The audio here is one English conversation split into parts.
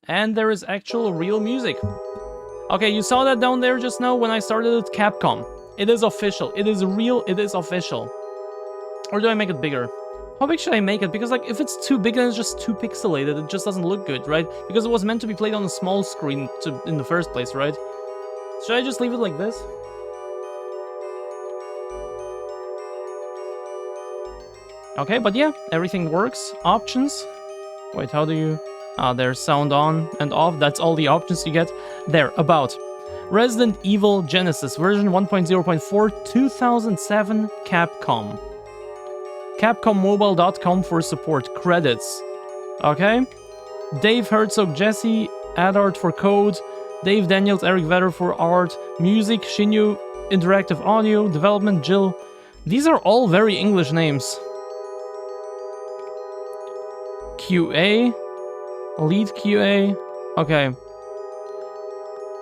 And there is actual real music. Okay, you saw that down there just now when I started at Capcom. It is official. It is real. It is official. Or do I make it bigger? How big should I make it? Because, like, if it's too big, then it's just too pixelated. It just doesn't look good, right? Because it was meant to be played on a small screen in the first place, right? Should I just leave it like this? Okay, but yeah, everything works. Options. Wait, how do you... there's sound on and off. That's all the options you get. There, about. Resident Evil Genesis, version 1.0.4, 2007, Capcom. CapcomMobile.com for support. Credits. Okay. Dave Herzog, Jesse, Adart for code. Dave Daniels, Eric Vedder for art. Music, Shinyu, interactive audio. Development, Jill. These are all very English names. QA. Lead QA. Okay.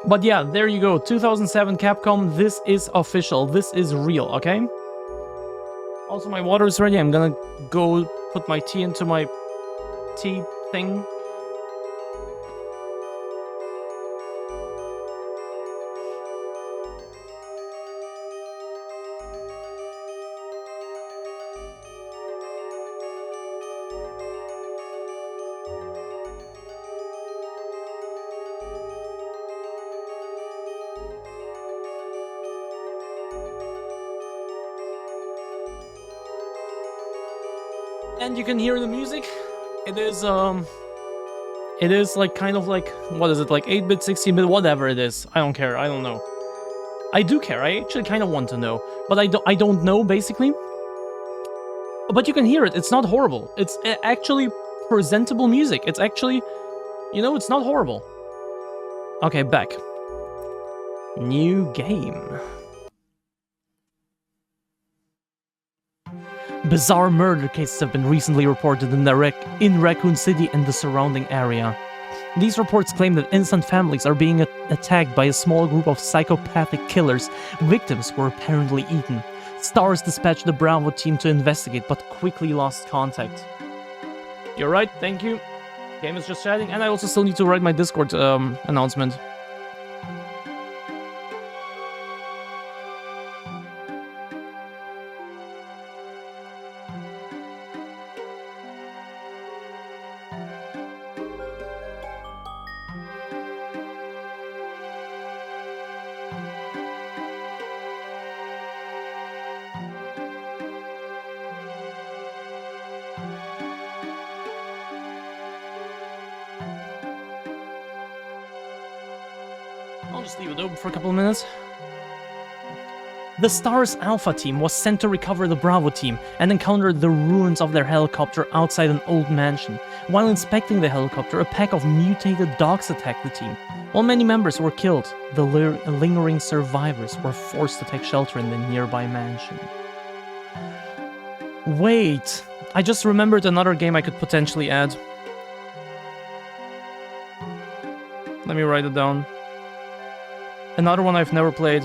But yeah, there you go. 2007 Capcom. This is official. This is real, okay? Also, my water is ready. I'm gonna go put my tea into my tea thing. And you can hear the music. It is like kind of like, what is it, like 8-bit, 16-bit, whatever it is. I don't care, I don't know. I do care, I actually kind of want to know. But I don't know, basically. But you can hear it, it's not horrible. It's actually presentable music. It's actually, you know, it's not horrible. Okay, back. New game. Bizarre murder cases have been recently reported in Raccoon City and the surrounding area. These reports claim that innocent families are being attacked by a small group of psychopathic killers. Victims were apparently eaten. Stars dispatched the Bravo team to investigate, but quickly lost contact. You're right, thank you. Game is just chatting, and I also still need to write my Discord announcement. I'll just leave it open for a couple of minutes. The STARS Alpha team was sent to recover the Bravo team and encountered the ruins of their helicopter outside an old mansion. While inspecting the helicopter, a pack of mutated dogs attacked the team. While many members were killed, the lingering survivors were forced to take shelter in the nearby mansion. Wait, I just remembered another game I could potentially add. Let me write it down. Another one I've never played.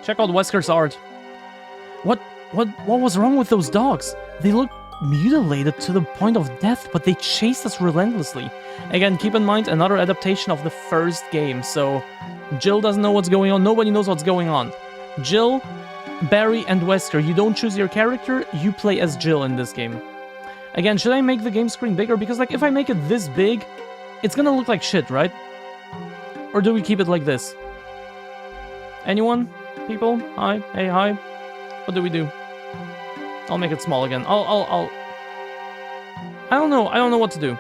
Check out Wesker's art. What was wrong with those dogs? They look mutilated to the point of death, but they chased us relentlessly. Again, keep in mind, another adaptation of the first game, so Jill doesn't know what's going on, nobody knows what's going on. Jill, Barry, and Wesker, you don't choose your character, you play as Jill in this game. Again, should I make the game screen bigger? Because, like, if I make it this big, it's gonna look like shit, right? Or do we keep it like this? Anyone? People? Hi? Hey, hi? What do we do? I'll make it small again. I don't know. I don't know what to do.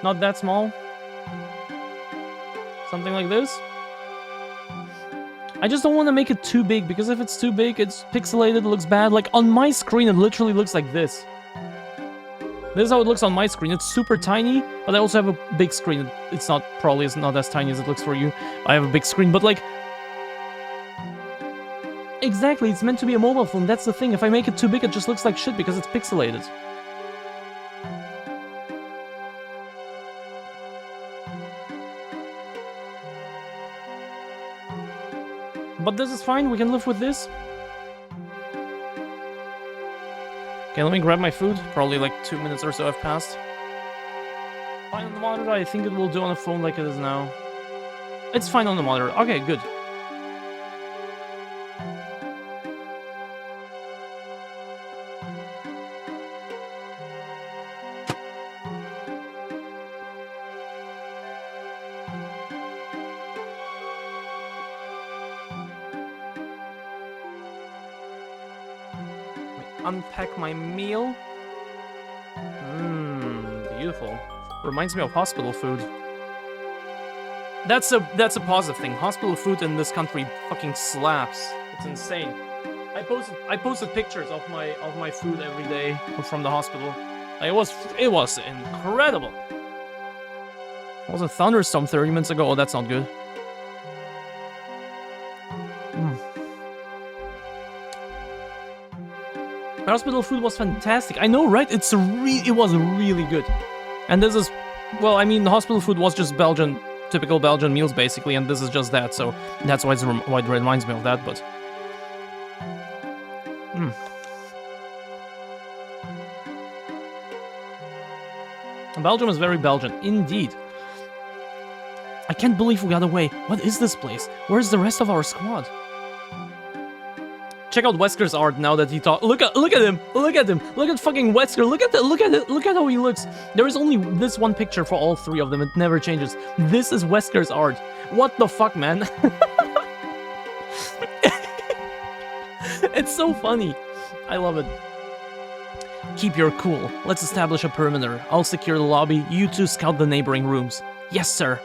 Not that small. Something like this. I just don't want to make it too big, because if it's too big, it's pixelated, it looks bad. Like, on my screen, it literally looks like this. This is how it looks on my screen. It's super tiny, but I also have a big screen. It's not, probably it's not as tiny as it looks for you. I have a big screen, but like... Exactly, it's meant to be a mobile phone, that's the thing. If I make it too big, it just looks like shit, because it's pixelated. But this is fine, we can live with this. Okay, let me grab my food. Probably like 2 minutes or so have passed. Fine on the monitor, I think it will do on a phone like it is now. It's fine on the monitor. Okay, good. Unpack my meal. Beautiful. Reminds me of hospital food. That's a positive thing. Hospital food in this country fucking slaps. It's insane. I posted pictures of my food every day from the hospital. It was incredible. It was a thunderstorm 30 minutes ago. Oh, that's not good. Hospital food was fantastic. I know, right? It was really good. And this is, well, I mean, the hospital food was just Belgian, typical Belgian meals basically, and this is just that. So that's why it reminds me of that. But Belgium is very Belgian, indeed. I can't believe we got away. What is this place? Where's the rest of our squad? Check out Wesker's art now that he talks. Look at him. Look at him. Look at fucking Wesker. Look at it. Look at how he looks. There is only this one picture for all three of them. It never changes. This is Wesker's art. What the fuck, man? It's so funny. I love it. Keep your cool. Let's establish a perimeter. I'll secure the lobby. You two scout the neighboring rooms. Yes, sir.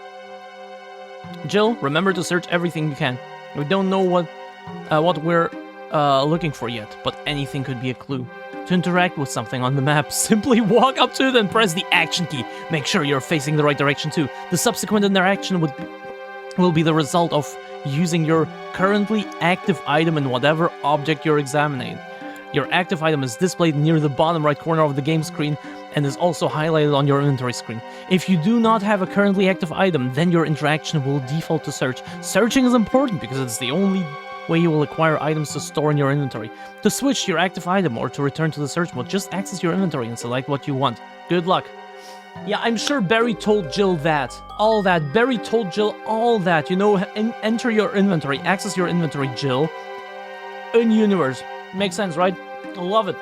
Jill, remember to search everything you can. We don't know what we're looking for yet, but anything could be a clue. To interact with something on the map, simply walk up to it and press the action key. Make sure you're facing the right direction too. The subsequent interaction will be the result of using your currently active item in whatever object you're examining. Your active item is displayed near the bottom right corner of the game screen and is also highlighted on your inventory screen. If you do not have a currently active item, then your interaction will default to search. Searching is important because it's the only way you will acquire items to store in your inventory. To switch your active item or to return to the search mode, just access your inventory and select what you want. Good luck. Yeah, I'm sure Barry told Jill that. All that. Barry told Jill all that. You know, enter your inventory, access your inventory, Jill. In universe. Makes sense, right? I love it.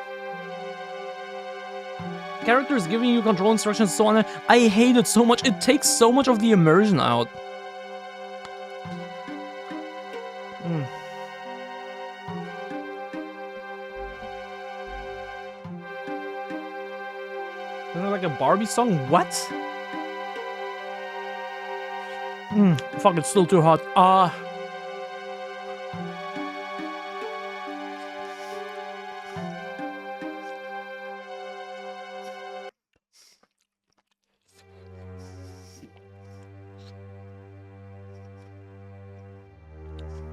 Characters giving you control instructions and so on. I hate it so much. It takes so much of the immersion out. Isn't it like a Barbie song? What? Fuck, it's still too hot.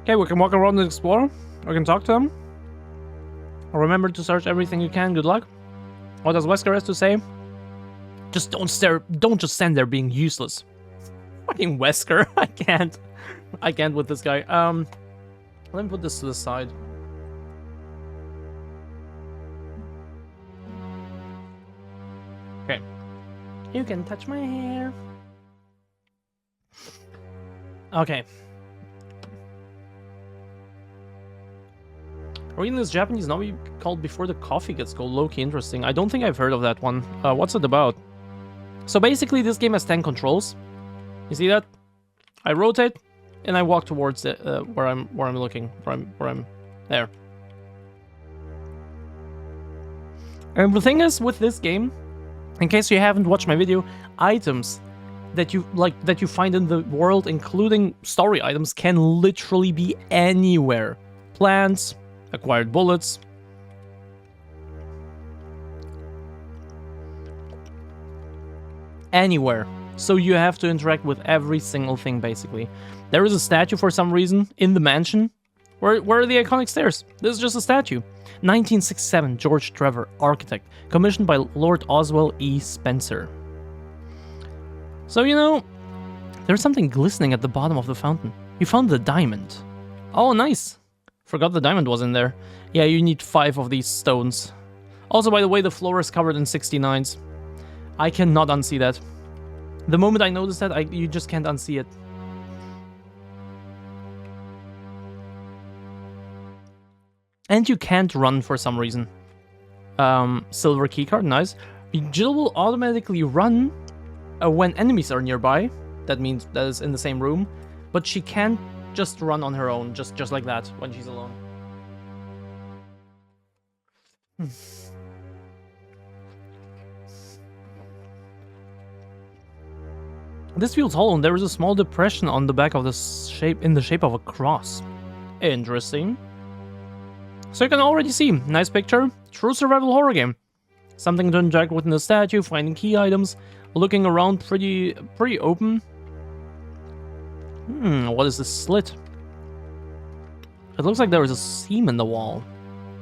Okay, we can walk around and explore. We can talk to them. Remember to search everything you can. Good luck. What does Wesker have to say? Just don't stare. Don't just stand there being useless. Fucking Wesker. I can't with this guy. Let me put this to the side. Okay. You can touch my hair. Okay. Reading this Japanese novel called Before the Coffee Gets Cold, low-key interesting. I don't think I've heard of that one. What's it about? So basically, this game has 10 controls. You see that? I rotate, and I walk towards it, where I'm looking. Where I'm there. And the thing is, with this game, in case you haven't watched my video, items that you find in the world, including story items, can literally be anywhere. Plants, acquired bullets. Anywhere. So you have to interact with every single thing, basically. There is a statue for some reason in the mansion. Where are the iconic stairs? This is just a statue. 1967, George Trevor, architect. Commissioned by Lord Oswell E. Spencer. So, you know, there's something glistening at the bottom of the fountain. You found the diamond. Oh, nice. Forgot the diamond was in there. Yeah, you need 5 of these stones. Also, by the way, the floor is covered in 69s. I cannot unsee that. The moment I noticed that, you just can't unsee it. And you can't run for some reason. Silver keycard, nice. Jill will automatically run when enemies are nearby. That means that is in the same room. But she can't just run on her own, just like that, when she's alone. This feels hollow, and there is a small depression on the back of the shape in the shape of a cross. Interesting. So you can already see, nice picture, true survival horror game. Something to interact with in the statue, finding key items, looking around pretty open. What is this slit? It looks like there is a seam in the wall.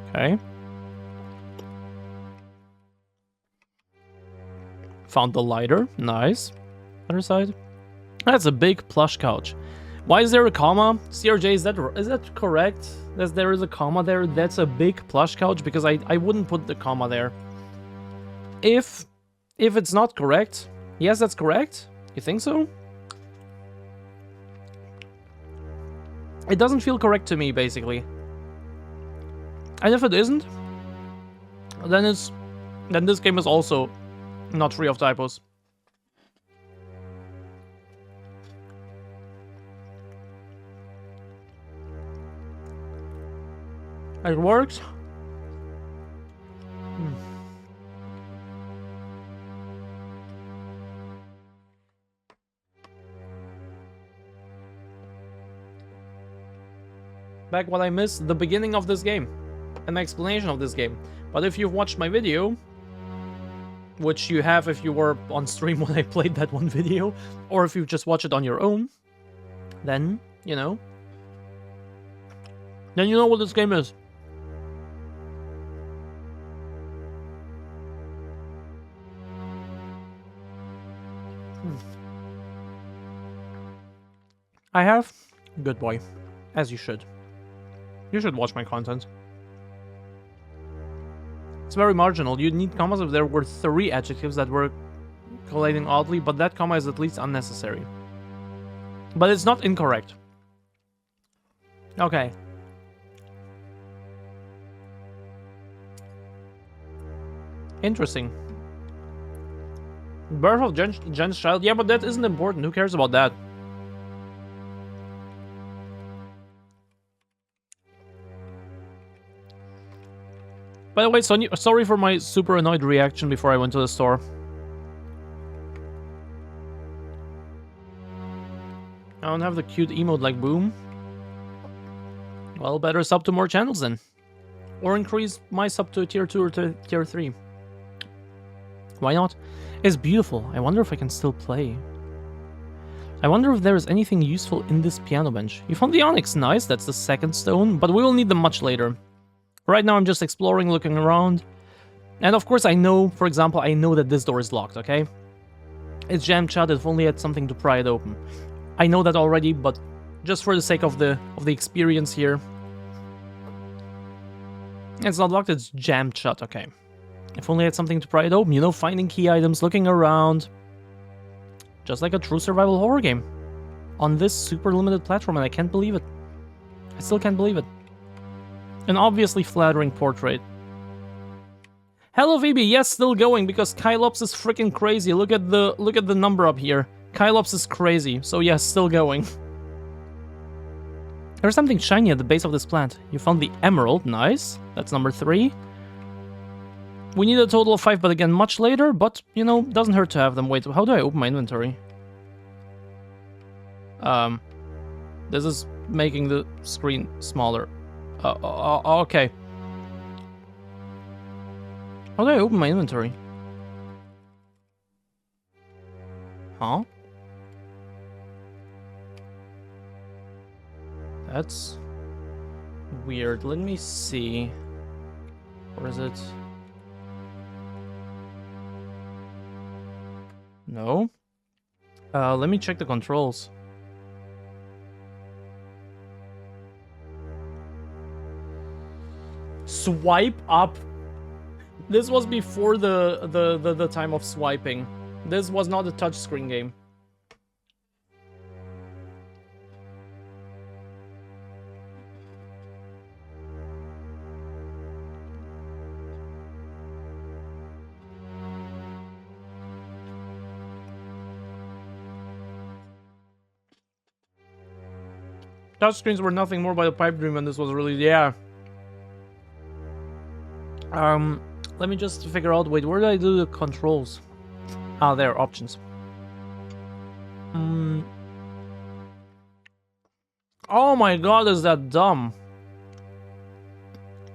Okay. Found the lighter, nice. Other side. That's a big plush couch. Why is there a comma? CRJ, is that correct? There is a comma there? That's a big plush couch? Because I wouldn't put the comma there. If it's not correct, yes, that's correct. You think so? It doesn't feel correct to me, basically. And if it isn't, then this game is also not free of typos. It works. Back what I missed, the beginning of this game. An explanation of this game. But if you've watched my video, which you have if you were on stream when I played that one video, or if you just watch it on your own, then, you know. Then you know what this game is. I have? Good boy. As you should. You should watch my content. It's very marginal. You need commas if there were 3 adjectives that were colliding oddly, but that comma is at least unnecessary. But it's not incorrect. Okay. Interesting. Birth of Jen's child? Yeah, but that isn't important. Who cares about that? By the way, Sonia, sorry for my super annoyed reaction before I went to the store. I don't have the cute emote like Boom. Well, better sub to more channels then. Or increase my sub to tier 2 or to tier 3. Why not? It's beautiful. I wonder if I can still play. I wonder if there is anything useful in this piano bench. You found the onyx, nice, that's the 2nd stone, but we will need them much later. Right now I'm just exploring, looking around. And of course I know, for example, I know that this door is locked, okay? It's jammed shut, if only I had something to pry it open. I know that already, but just for the sake of the experience here. It's not locked, it's jammed shut, okay. If only I had something to pry it open, you know, finding key items, looking around. Just like a true survival horror game. On this super limited platform, and I can't believe it. I still can't believe it. An obviously flattering portrait. Hello Phoebe, yes, still going because Kylops is freaking crazy. Look at the number up here. Kylops is crazy, so yes, still going. There's something shiny at the base of this plant. You found the emerald, nice. That's number 3. We need a total of 5, but again, much later, but, you know, doesn't hurt to have them. Wait, how do I open my inventory? This is making the screen smaller. Okay. How do I open my inventory? Huh? That's weird. Let me see. Or is it? No. Let me check the controls. swipe up. This was before the time of swiping. This was not a touchscreen game. Touchscreens were nothing more by a pipe dream when this was released. Yeah. Let me just figure out. Wait, where did I do the controls? Ah, there, options. Oh my god, is that dumb?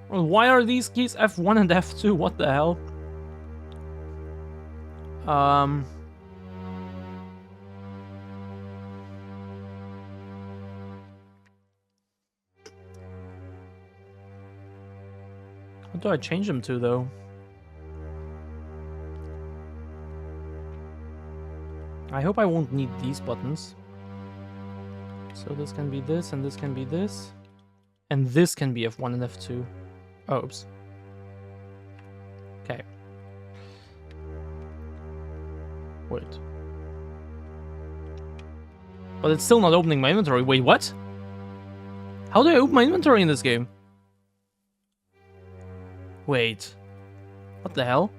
Why are these keys F1 and F2? What the hell? What do I change them to, though? I hope I won't need these buttons. So this can be this, and this can be this. And this can be F1 and F2. Oh, oops. Okay. Wait. But it's still not opening my inventory. Wait, what? How do I open my inventory in this game? Wait. What the hell?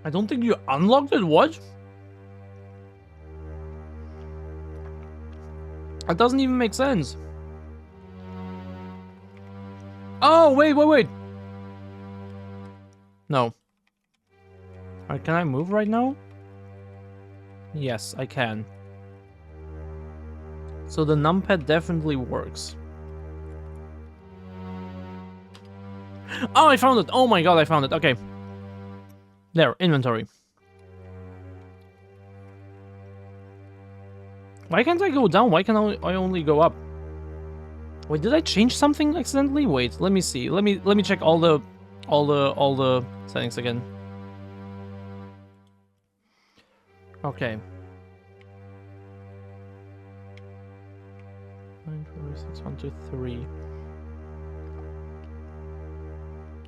I don't think you unlocked it, what? That doesn't even make sense. Oh, wait. No. Alright, can I move right now? Yes, I can. So the numpad definitely works. Oh, I found it! Oh my god, I found it. Okay. There, inventory. Why can't I go down? Why can I only go up? Wait, did I change something accidentally? Wait, let me see. Let me check all the settings again. Okay. 9, 4, 6, 1, 2, 3.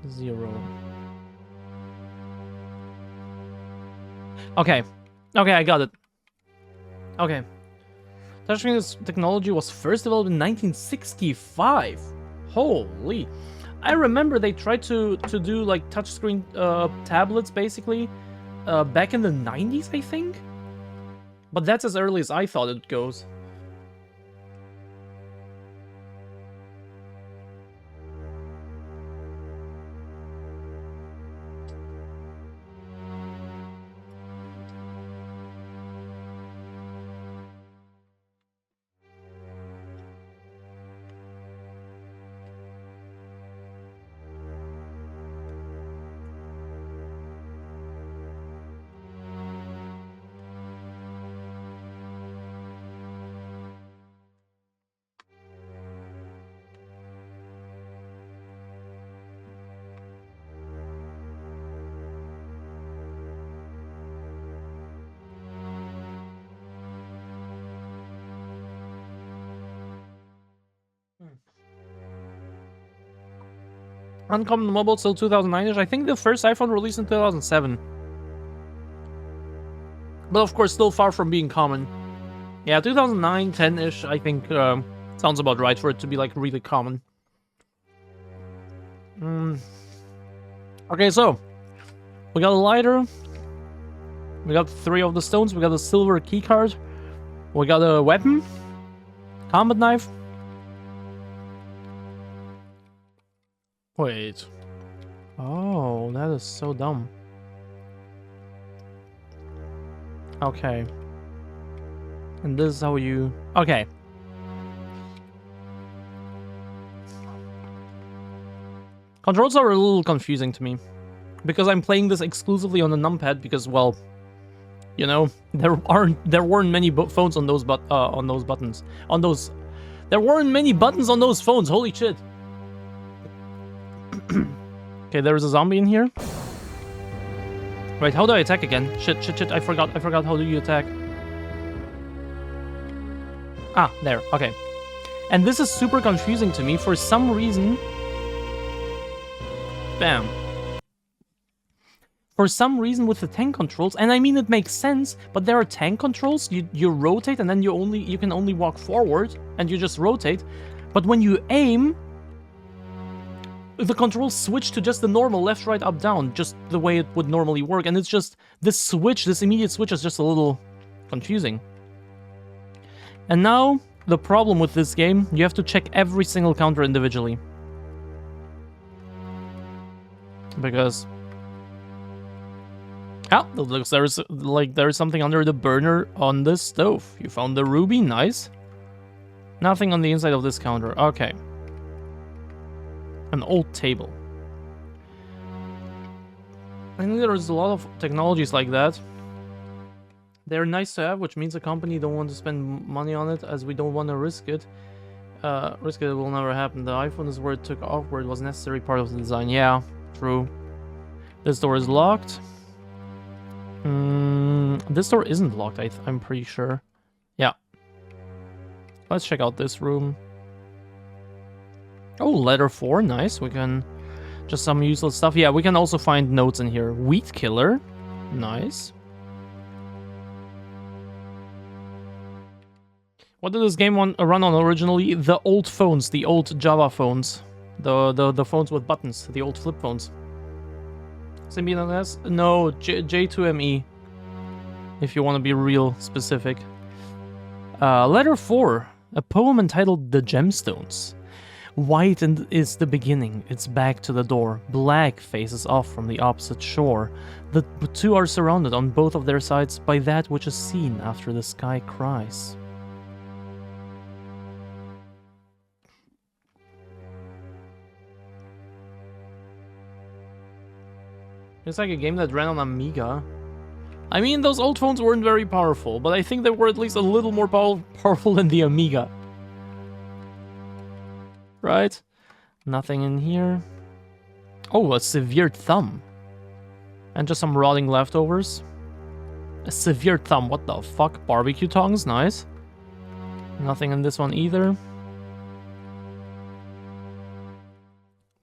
0. Okay. Okay, I got it. Okay. Touchscreen technology was first developed in 1965. Holy. I remember they tried to do like touchscreen tablets basically back in the 90s, I think. But that's as early as I thought it goes. Uncommon mobile till 2009-ish. I think the first iPhone released in 2007. But of course, still far from being common. Yeah, 2009, 10-ish, I think sounds about right for it to be like really common. Okay, so we got a lighter. We got 3 of the stones. We got a silver keycard. We got a weapon. Combat knife. Wait. Oh, that is so dumb. Okay. And this is how you... Okay. Controls are a little confusing to me. Because I'm playing this exclusively on the numpad because, well, you know, there weren't many phones on those buttons. There weren't many buttons on those phones. Holy shit. Okay, there's a zombie in here. Right, how do I attack again? Shit, I forgot how do you attack. Ah, there, okay. And this is super confusing to me for some reason. Bam. For some reason with the tank controls, and I mean it makes sense, but there are tank controls, you rotate and then you can only walk forward and you just rotate. But when you aim, the controls switch to just the normal left, right, up, down, just the way it would normally work, and it's just this immediate switch is just a little confusing. And now, the problem with this game, you have to check every single counter individually. Because... ah, it looks there's something under the burner on the stove. You found the ruby, nice. Nothing on the inside of this counter, okay. An old table. I think there's a lot of technologies like that. They're nice to have, which means the company don't want to spend money on it as we don't want to risk it. Risk it will never happen. The iPhone is where it took off, where it was a necessary part of the design. Yeah, true. This door is locked. This door isn't locked, I'm pretty sure. Yeah. Let's check out this room. Oh, letter 4, nice. We can... just some useless stuff. Yeah, we can also find notes in here. Weed killer, nice. What did this game run on originally? The old phones, the old Java phones. The phones with buttons, the old flip phones. Symbian S? No, J2ME. If you want to be real specific. Letter 4, a poem entitled The Gemstones. White is the beginning, its back to the door. Black faces off from the opposite shore. The two are surrounded on both of their sides by that which is seen after the sky cries. It's like a game that ran on Amiga. I mean, those old phones weren't very powerful, but I think they were at least a little more powerful than the Amiga. Right? Nothing in here. Oh, a severed thumb. And just some rotting leftovers. A severed thumb, what the fuck? Barbecue tongs, nice. Nothing in this one either.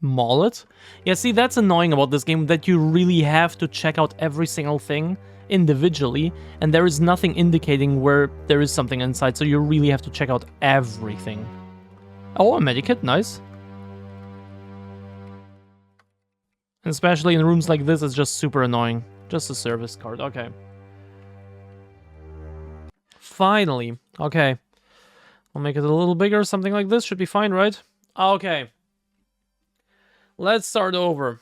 Mullet? Yeah, see, that's annoying about this game, that you really have to check out every single thing individually, and there is nothing indicating where there is something inside, so you really have to check out everything. Oh, a medikit, nice. And especially in rooms like this, it's just super annoying. Just a service card, okay. Finally, okay. I'll make it a little bigger, something like this should be fine, right? Okay. Let's start over.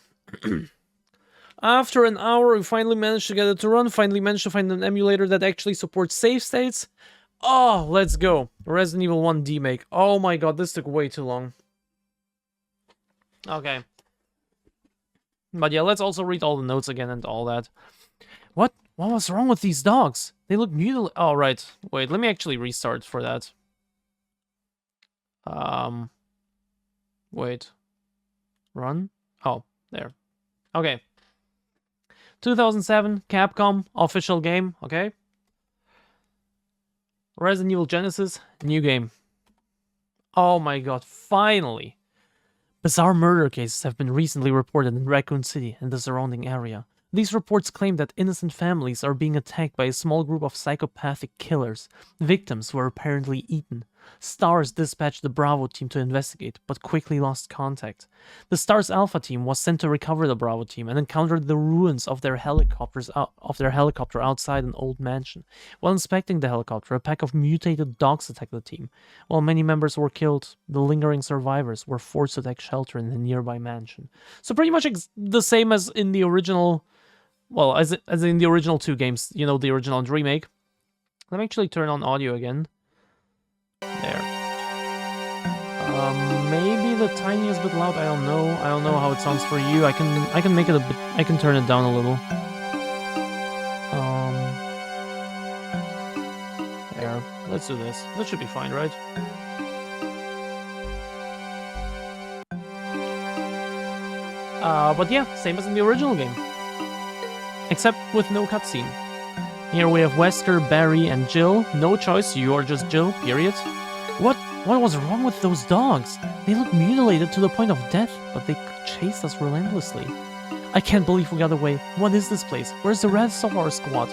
After an hour, we finally managed to get it to run, finally managed to find an emulator that actually supports save states. Oh, let's go. Resident Evil 1 demake. Oh my god, this took way too long. Okay. But yeah, let's also read all the notes again and all that. What was wrong with these dogs? They look mutilated. Oh, right. Wait, let me actually restart for that. Wait. Run? Oh, there. Okay. 2007, Capcom, official game, okay? Resident Evil Genesis, new game. Oh my god, finally! Bizarre murder cases have been recently reported in Raccoon City and the surrounding area. These reports claim that innocent families are being attacked by a small group of psychopathic killers. Victims were apparently eaten. STARS dispatched the Bravo team to investigate, but quickly lost contact. The STARS Alpha team was sent to recover the Bravo team and encountered the ruins of their helicopter outside an old mansion. While inspecting the helicopter, a pack of mutated dogs attacked the team. While many members were killed, the lingering survivors were forced to take shelter in a nearby mansion. So pretty much the same as in the original, well, as in the original two games, you know, the original and remake. Let me actually turn on audio again. There. Maybe the tiniest bit loud. I don't know. I don't know how it sounds for you. I can make it a bit. I can turn it down a little. There. Let's do this. That should be fine, right? But yeah, same as in the original game. Except with no cutscene. Here we have Wesker, Barry, and Jill. No choice, you are just Jill, period. What was wrong with those dogs? They look mutilated to the point of death, but they chased us relentlessly. I can't believe we got away. What is this place? Where's the rest of our squad?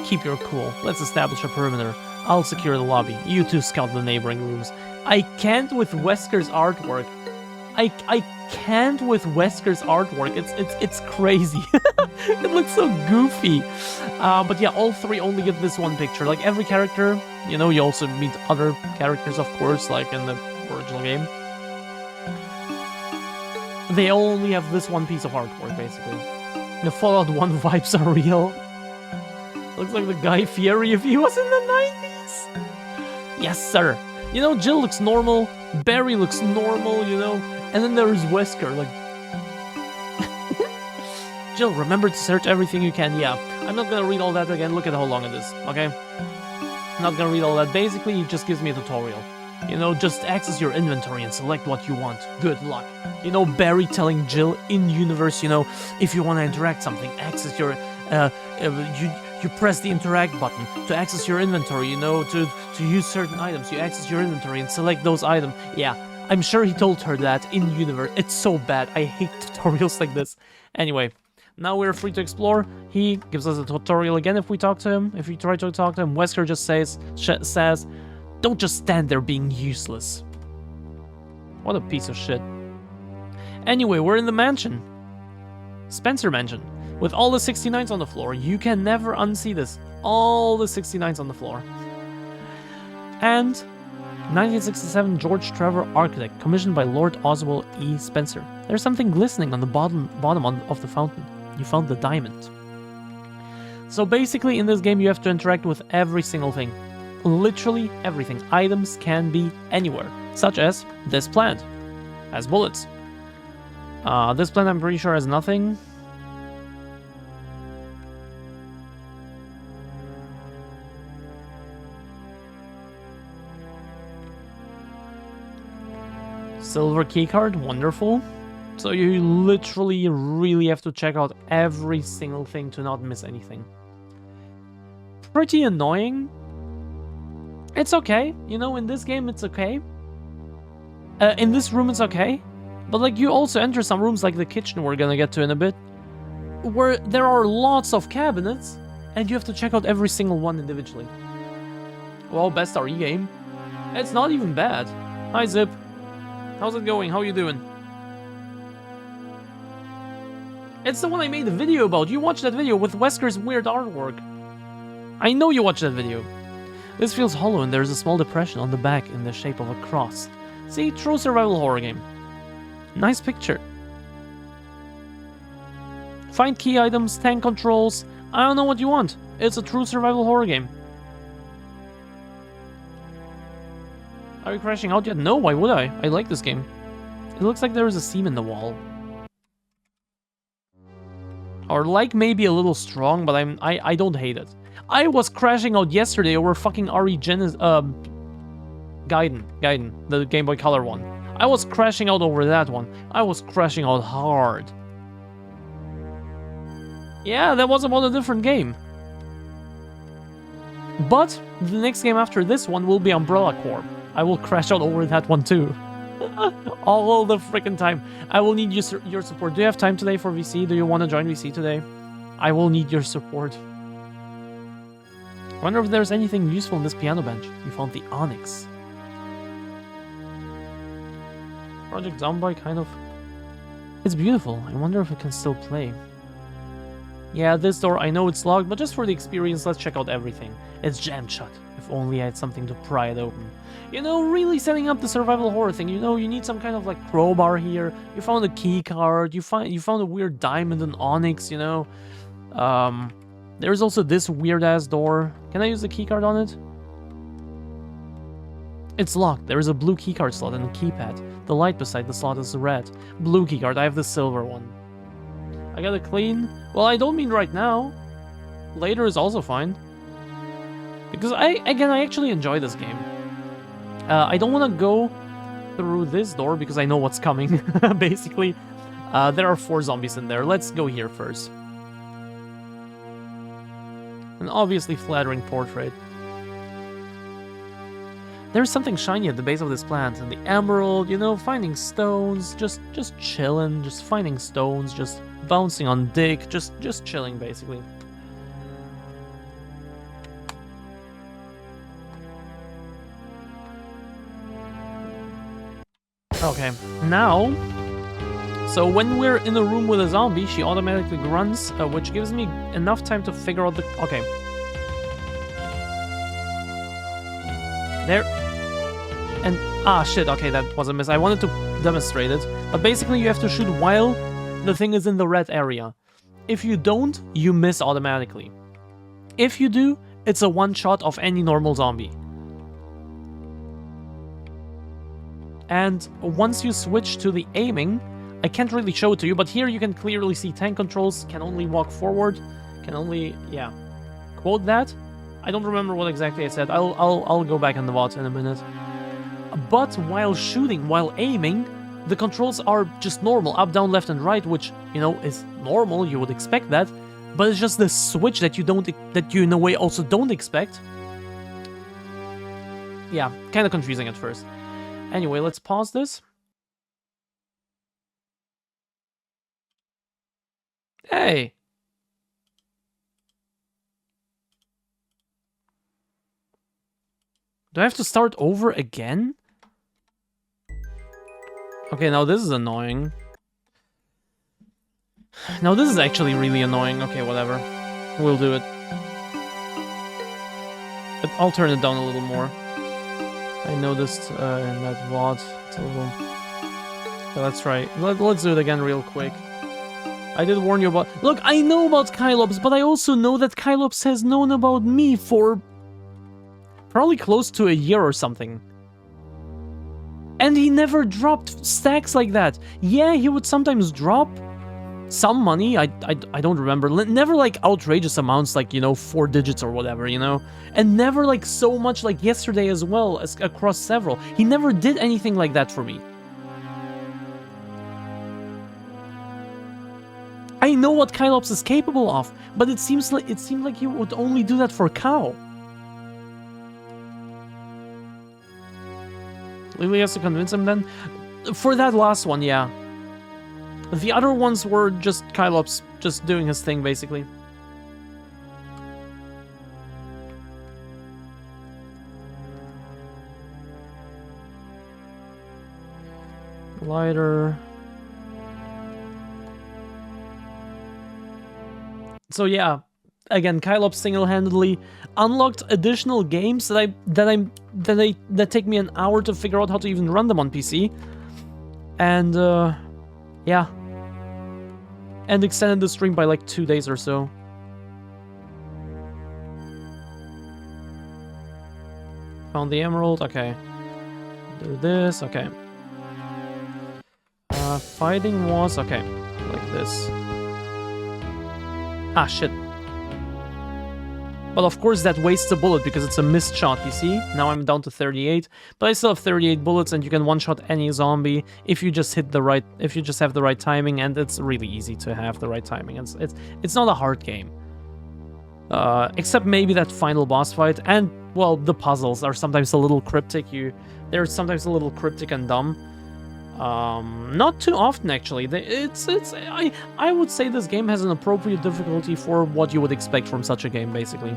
Keep your cool. Let's establish a perimeter. I'll secure the lobby. You two scout the neighboring rooms. I can't with Wesker's artwork. I can't with Wesker's artwork. It's crazy. It looks so goofy. But yeah, all three only get this one picture. Like every character, you know, you also meet other characters, of course, like in the original game. They only have this one piece of artwork, basically. The Fallout 1 vibes are real. Looks like the Guy Fieri if he was in the 90s. Yes, sir. You know, Jill looks normal, Barry looks normal, you know, and then there's Wesker, like... Jill, remember to search everything you can, yeah. I'm not gonna read all that again, look at how long it is, okay? I'm not gonna read all that, basically it just gives me a tutorial. You know, just access your inventory and select what you want. Good luck. You know, Barry telling Jill in-universe, you know, if you want to interact something, access your... You press the interact button to access your inventory, you know, to use certain items. You access your inventory and select those items. Yeah, I'm sure he told her that in universe. It's so bad. I hate tutorials like this. Anyway, now we're free to explore. He gives us a tutorial again if we talk to him. If we try to talk to him, Wesker just says, don't just stand there being useless. What a piece of shit. Anyway, we're in the mansion. Spencer Mansion. With all the 69s on the floor, you can never unsee this. All the 69s on the floor. And 1967 George Trevor Architect, commissioned by Lord Oswald E. Spencer. There's something glistening on the bottom of the fountain. You found the diamond. So basically in this game you have to interact with every single thing. Literally everything. Items can be anywhere. Such as this plant. Has bullets. This plant I'm pretty sure has nothing. Silver keycard, wonderful. So you literally really have to check out every single thing to not miss anything. Pretty annoying. It's okay, you know, in this game it's okay. In this room it's okay. But like you also enter some rooms like the kitchen we're gonna get to in a bit, where there are lots of cabinets and you have to check out every single one individually. Well, best RE game. It's not even bad. Hi Zip. How's it going? How you doing? It's the one I made a video about. You watched that video with Wesker's weird artwork. I know you watched that video. This feels hollow and there's a small depression on the back in the shape of a cross. See, true survival horror game. Nice picture. Find key items, tank controls. I don't know what you want. It's a true survival horror game. Are you crashing out yet? No, why would I? I like this game. It looks like there is a seam in the wall. Our like may be a little strong, but I don't hate it. I was crashing out yesterday over fucking yourLocalJen Gaiden, the Game Boy Color one. I was crashing out over that one. I was crashing out hard. Yeah, that was about a different game. But the next game after this one will be Umbrella Corp. I will crash out over that one too. All the freaking time. I will need your support. Do you have time today for VC? Do you want to join VC today? I will need your support. Wonder if there's anything useful in this piano bench. You found the Onyx. Project Zombie, kind of. It's beautiful. I wonder if it can still play. Yeah, this door, I know it's locked, but just for the experience, let's check out everything. It's jammed shut. If only I had something to pry it open. You know, really setting up the survival horror thing. You know, you need some kind of like crowbar here. You found a key card. You found a weird diamond and onyx, you know. There's also this weird ass door. Can I use the key card on it? It's locked. There is a blue keycard slot and a keypad. The light beside the slot is red. Blue keycard. I have the silver one. I gotta clean. Well, I don't mean right now. Later is also fine. Because I actually enjoy this game. I don't want to go through this door because I know what's coming, basically. There are 4 zombies in there. Let's go here first. An obviously flattering portrait. There's something shiny at the base of this plant, and the emerald, you know, finding stones, just chilling, just finding stones, just bouncing on dick, just chilling, basically. Okay, now, so when we're in a room with a zombie, she automatically grunts, which gives me enough time to figure out the... Okay. There. And, shit, okay, that was a miss. I wanted to demonstrate it, but basically you have to shoot while the thing is in the red area. If you don't, you miss automatically. If you do, it's a one-shot of any normal zombie. And once you switch to the aiming, I can't really show it to you, but here you can clearly see tank controls, can only walk forward, can only, yeah, quote that. I don't remember what exactly I said. I'll go back on the VOD in a minute. But while shooting, while aiming, the controls are just normal, up, down, left, and right, which, you know, is normal. You would expect that, but it's just the switch that you in a way also don't expect. Yeah, kind of confusing at first. Anyway, let's pause this. Hey! Do I have to start over again? Okay, now this is annoying. Now this is actually really annoying. Okay, whatever. We'll do it. But I'll turn it down a little more. I noticed in that VOD, it's a little... So let's try. Let's do it again real quick. I did warn you about... Look, I know about Kylops, but I also know that Kylops has known about me for... probably close to a year or something. And he never dropped stacks like that. Yeah, he would sometimes drop some money, I don't remember. Never like outrageous amounts, like, you know, 4 digits or whatever, you know? And never like so much like yesterday as well, as across several. He never did anything like that for me. I know what Kylops is capable of, but it seemed like he would only do that for Cow. Lily has to convince him then? For that last one, yeah. The other ones were just Kylops just doing his thing, basically. Lighter. So yeah, again, Kylops single-handedly unlocked additional games that take me an hour to figure out how to even run them on PC. And yeah. And extended the stream by like 2 days or so. Found the emerald, okay. Do this, okay. Fighting was, okay, like this. Ah, shit. But of course that wastes a bullet because it's a missed shot, you see? Now I'm down to 38, but I still have 38 bullets and you can one-shot any zombie if you just have the right timing, and it's really easy to have the right timing. It's not a hard game. Except maybe that final boss fight, and, well, the puzzles are sometimes a little cryptic. They're sometimes a little cryptic and dumb. Not too often, actually. I would say this game has an appropriate difficulty for what you would expect from such a game, basically.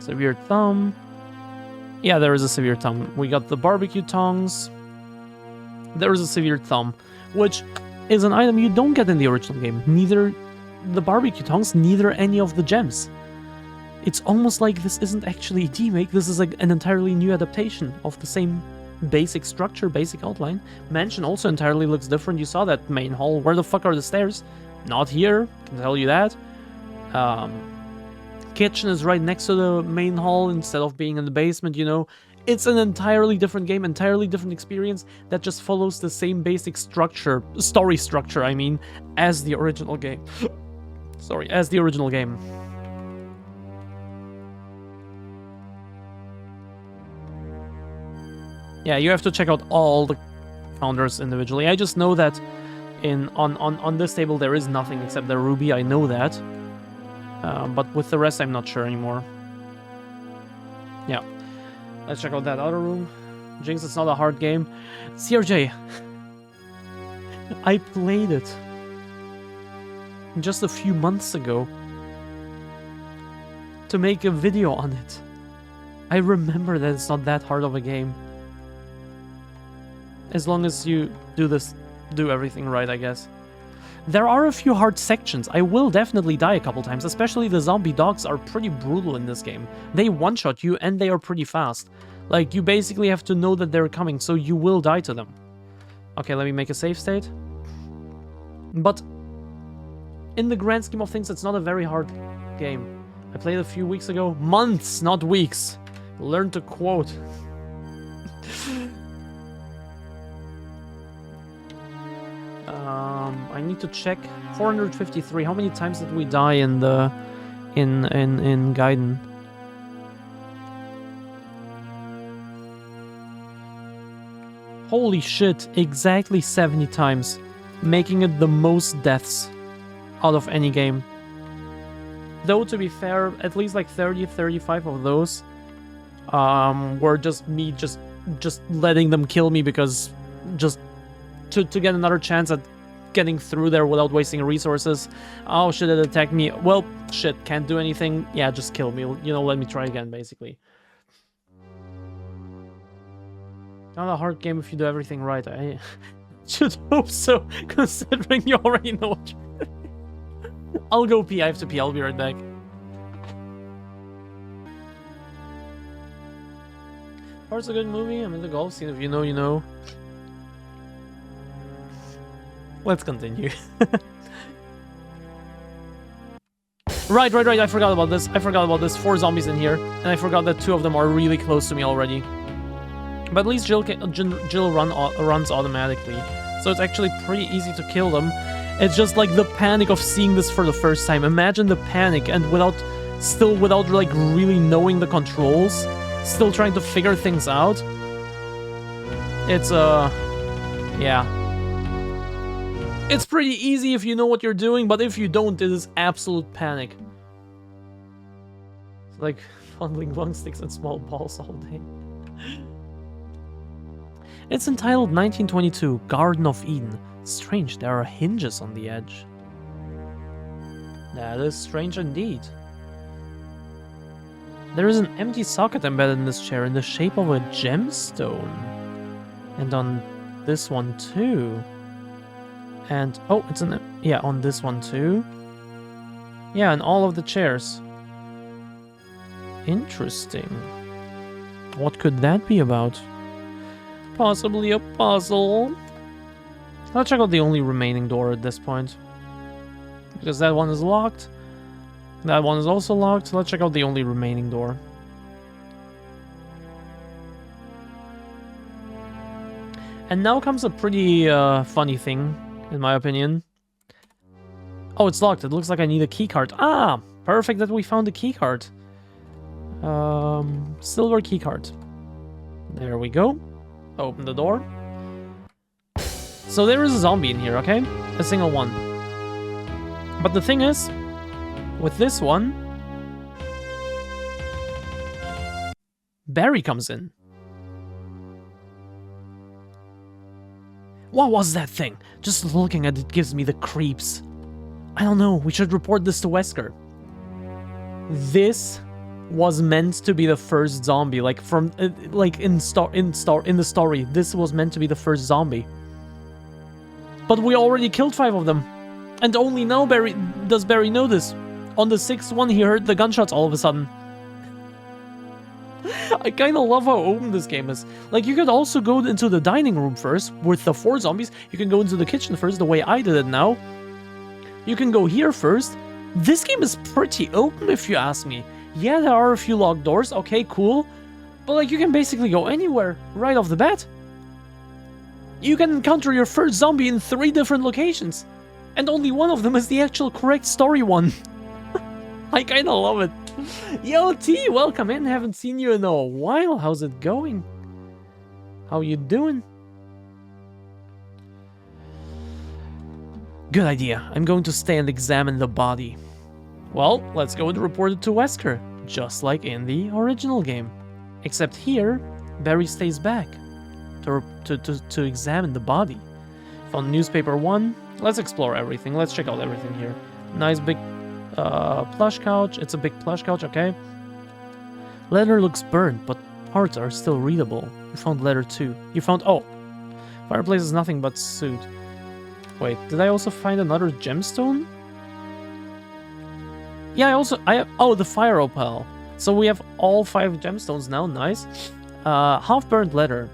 Severe thumb. Yeah, there is a severe thumb. We got the barbecue tongs. There is a severe thumb, which is an item you don't get in the original game. Neither the barbecue tongs, neither any of the gems. It's almost like this isn't actually a remake. This is like an entirely new adaptation of the same basic structure, basic outline. Mansion also entirely looks different. You saw that main hall. Where the fuck are the stairs? Not here, can tell you that. Kitchen is right next to the main hall instead of being in the basement, you know. It's an entirely different game, entirely different experience that just follows the same basic structure, story structure, I mean, as the original game. Sorry, as the original game. Yeah, you have to check out all the counters individually. I just know that on this table there is nothing except the ruby, I know that. But with the rest I'm not sure anymore. Yeah. Let's check out that other room. Jinx, it's not a hard game. CRJ. I played it just a few months ago to make a video on it. I remember that it's not that hard of a game. As long as you do everything right, I guess. There are a few hard sections. I will definitely die a couple times, especially the zombie dogs are pretty brutal in this game. They one-shot you and they are pretty fast. Like, you basically have to know that they're coming, so you will die to them. Okay, let me make a save state. But in the grand scheme of things, it's not a very hard game. I played a few weeks ago. Months, not weeks. Learn to quote. I need to check. 453. How many times did we die in the in Gaiden? Holy shit, exactly 70 times, making it the most deaths out of any game. Though, to be fair, at least like 30-35 of those were just me just letting them kill me because just to get another chance at getting through there without wasting resources. Oh shit, it attacked me. Well, shit, can't do anything. Yeah, just kill me. You know, let me try again, basically. Not a hard game if you do everything right. I should hope so, considering you already know what you're doing. I'll go pee. I have to pee. I'll be right back. Part's a good movie. I'm in the golf scene. If you know, you know. Let's continue. Right. I forgot about this. 4 zombies in here, and I forgot that 2 of them are really close to me already. But at least Jill runs automatically, so it's actually pretty easy to kill them. It's just like the panic of seeing this for the first time. Imagine the panic, and without like really knowing the controls, still trying to figure things out. It's yeah. It's pretty easy if you know what you're doing, but if you don't, it is absolute panic. It's like fondling long sticks and small balls all day. It's entitled 1922, Garden of Eden. Strange, there are hinges on the edge. That is strange indeed. There is an empty socket embedded in this chair in the shape of a gemstone. And on this one too. And, oh, it's yeah, on this one too. Yeah, and all of the chairs. Interesting. What could that be about? Possibly a puzzle. Let's check out the only remaining door at this point. Because that one is locked. That one is also locked. Let's check out the only remaining door. And now comes a pretty funny thing, in my opinion. Oh, it's locked. It looks like I need a keycard. Ah, perfect that we found a keycard. Silver keycard. There we go. Open the door. So there is a zombie in here, okay? A single one. But the thing is, with this one, Barry comes in. What was that thing? Just looking at it gives me the creeps. I don't know, we should report this to Wesker. This was meant to be the first zombie, like from like in the story. This was meant to be the first zombie. But we already killed 5 of them. And only now does Barry know this. On the 6th one he heard the gunshots all of a sudden. I kinda love how open this game is. Like, you could also go into the dining room first with the 4 zombies. You can go into the kitchen first, the way I did it now. You can go here first. This game is pretty open if you ask me. Yeah, there are a few locked doors, okay, cool. But like, you can basically go anywhere right off the bat. You can encounter your first zombie in 3 different locations. And only one of them is the actual correct story one. I kinda love it. Yo, T, welcome in. Haven't seen you in a while. How's it going? How you doing? Good idea. I'm going to stay and examine the body. Well, let's go and report it to Wesker, just like in the original game. Except here, Barry stays back to examine the body. Found newspaper 1. Let's explore everything. Let's check out everything here. Nice big plush couch. It's a big plush couch, okay. Letter looks burnt, but parts are still readable. You found letter 2. You found... Oh! Fireplace is nothing but soot. Wait, did I also find another gemstone? Yeah, oh, the fire opal. So we have all 5 gemstones now, nice. Half-burnt letter.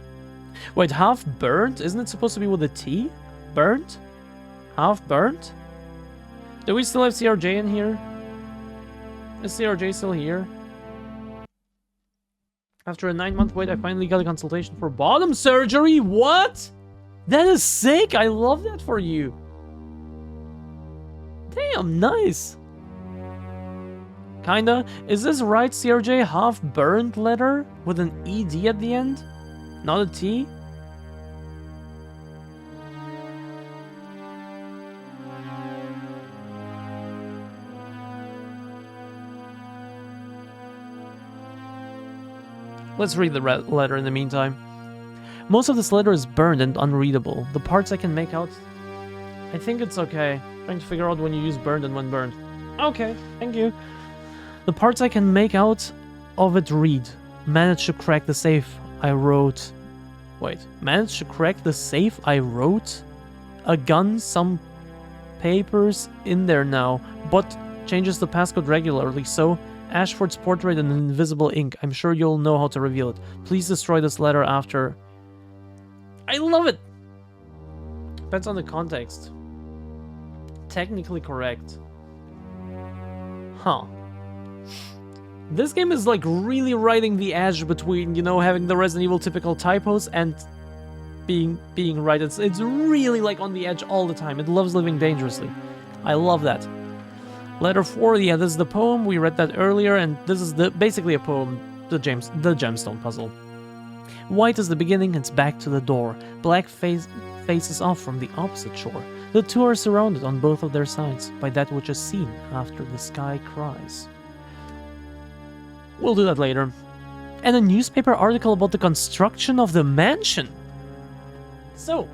Wait, half-burnt? Isn't it supposed to be with a T? Burnt? Half-burnt? Do we still have CRJ in here? Is CRJ still here? After a 9-month wait, I finally got a consultation for bottom surgery? What? That is sick! I love that for you! Damn, nice! Kinda. Is this right, CRJ? Half-burnt letter? With an ED at the end? Not a T? Let's read the letter in the meantime. Most of this letter is burned and unreadable. The parts I can make out... I think it's okay. Trying to figure out when you use burned and when burned. Okay, thank you. The parts I can make out of it read. Managed to crack the safe I wrote... Wait. Managed to crack the safe I wrote? A gun, some papers in there now, but changes the passcode regularly, so... Ashford's portrait in invisible ink. I'm sure you'll know how to reveal it. Please destroy this letter after... I love it! Depends on the context. Technically correct. Huh. This game is like really riding the edge between, you know, having the Resident Evil typical typos and being right. It's really like on the edge all the time. It loves living dangerously. I love that. Letter 4, yeah, this is the poem. We read that earlier, and this is basically a poem, the gemstone puzzle. White is the beginning, it's back to the door. Black faces off from the opposite shore. The two are surrounded on both of their sides by that which is seen after the sky cries. We'll do that later. And a newspaper article about the construction of the mansion. So,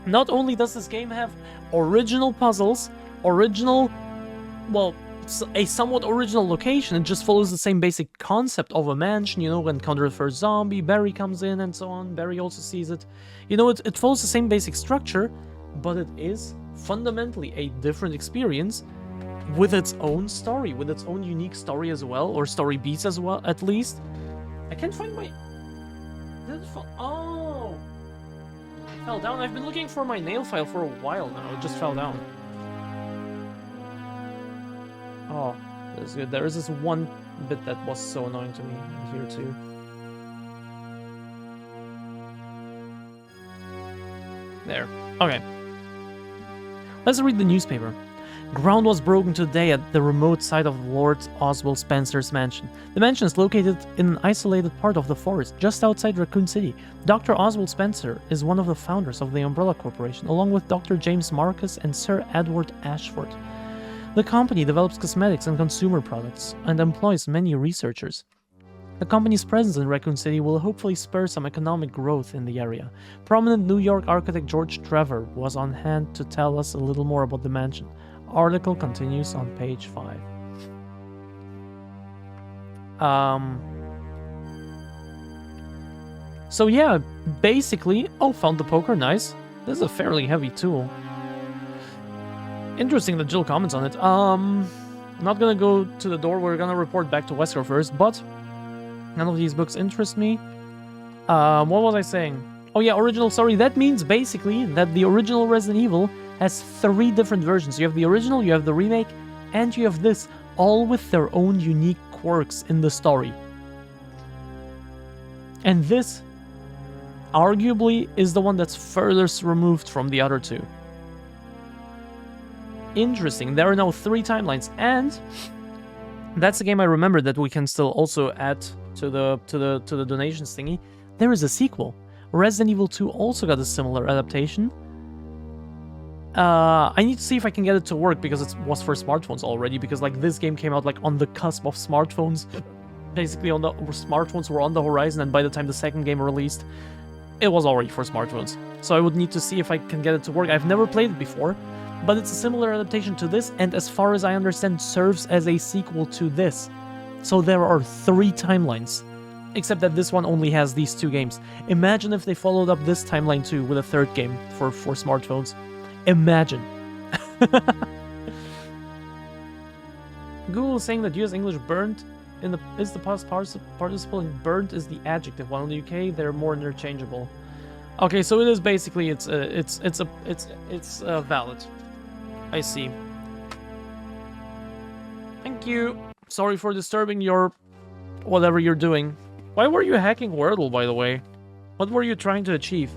not only does this game have original puzzles, well, a somewhat original location, it just follows the same basic concept of a mansion, you know, encounter the first zombie, Barry comes in and so on, Barry also sees it. You know, it follows the same basic structure, but it is fundamentally a different experience with its own story, with its own unique story as well, or story beats as well, at least. I can't find my... Did it fall? Oh! It fell down. I've been looking for my nail file for a while now, it just fell down. Oh, that's good. There is this one bit that was so annoying to me here too. There. Okay. Let's read the newspaper. Ground was broken today at the remote site of Lord Oswald Spencer's mansion. The mansion is located in an isolated part of the forest, just outside Raccoon City. Dr. Oswald Spencer is one of the founders of the Umbrella Corporation, along with Dr. James Marcus and Sir Edward Ashford. The company develops cosmetics and consumer products, and employs many researchers. The company's presence in Raccoon City will hopefully spur some economic growth in the area. Prominent New York architect George Trevor was on hand to tell us a little more about the mansion. Article continues on page 5. So yeah, basically... Oh, found the poker, nice. This is a fairly heavy tool. Interesting that Jill comments on it. I'm not gonna go to the door, we're gonna report back to Wesker first, but none of these books interest me. What was I saying? Oh yeah, original story. That means basically that the original Resident Evil has 3 different versions. You have the original, you have the remake, and you have this, all with their own unique quirks in the story. And this, arguably, is the one that's furthest removed from the other two. Interesting. There are now 3 timelines, and that's a game I remember that we can still also add to the donations thingy. There is a sequel. Resident Evil 2 also got a similar adaptation. I need to see if I can get it to work because it was for smartphones already. Because like this game came out like on the cusp of smartphones, basically on the smartphones were on the horizon, and by the time the second game released, it was already for smartphones. So I would need to see if I can get it to work. I've never played it before. But it's a similar adaptation to this, and as far as I understand, serves as a sequel to this. So there are 3 timelines, except that this one only has these 2 games. Imagine if they followed up this timeline too with a 3rd game for smartphones. Imagine. Google is saying that US English burnt is the past participle, and burnt is the adjective. While in the UK they're more interchangeable. Okay, so it is basically it's valid. I see. Thank you. Sorry for disturbing your... whatever you're doing. Why were you hacking Wordle, by the way? What were you trying to achieve?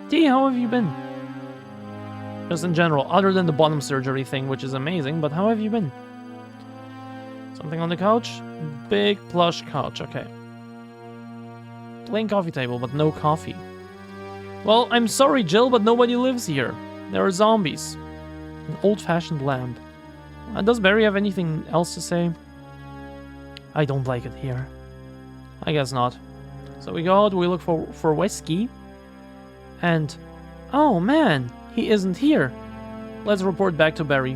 T, how have you been? Just in general, other than the bottom surgery thing, which is amazing, but how have you been? Something on the couch? Big plush couch, okay. Plain coffee table, but no coffee. Well, I'm sorry, Jill, but nobody lives here. There are zombies. An old-fashioned lamp. Does Barry have anything else to say? I don't like it here. I guess not. So we go out, we look for whiskey. And... oh man, he isn't here. Let's report back to Barry.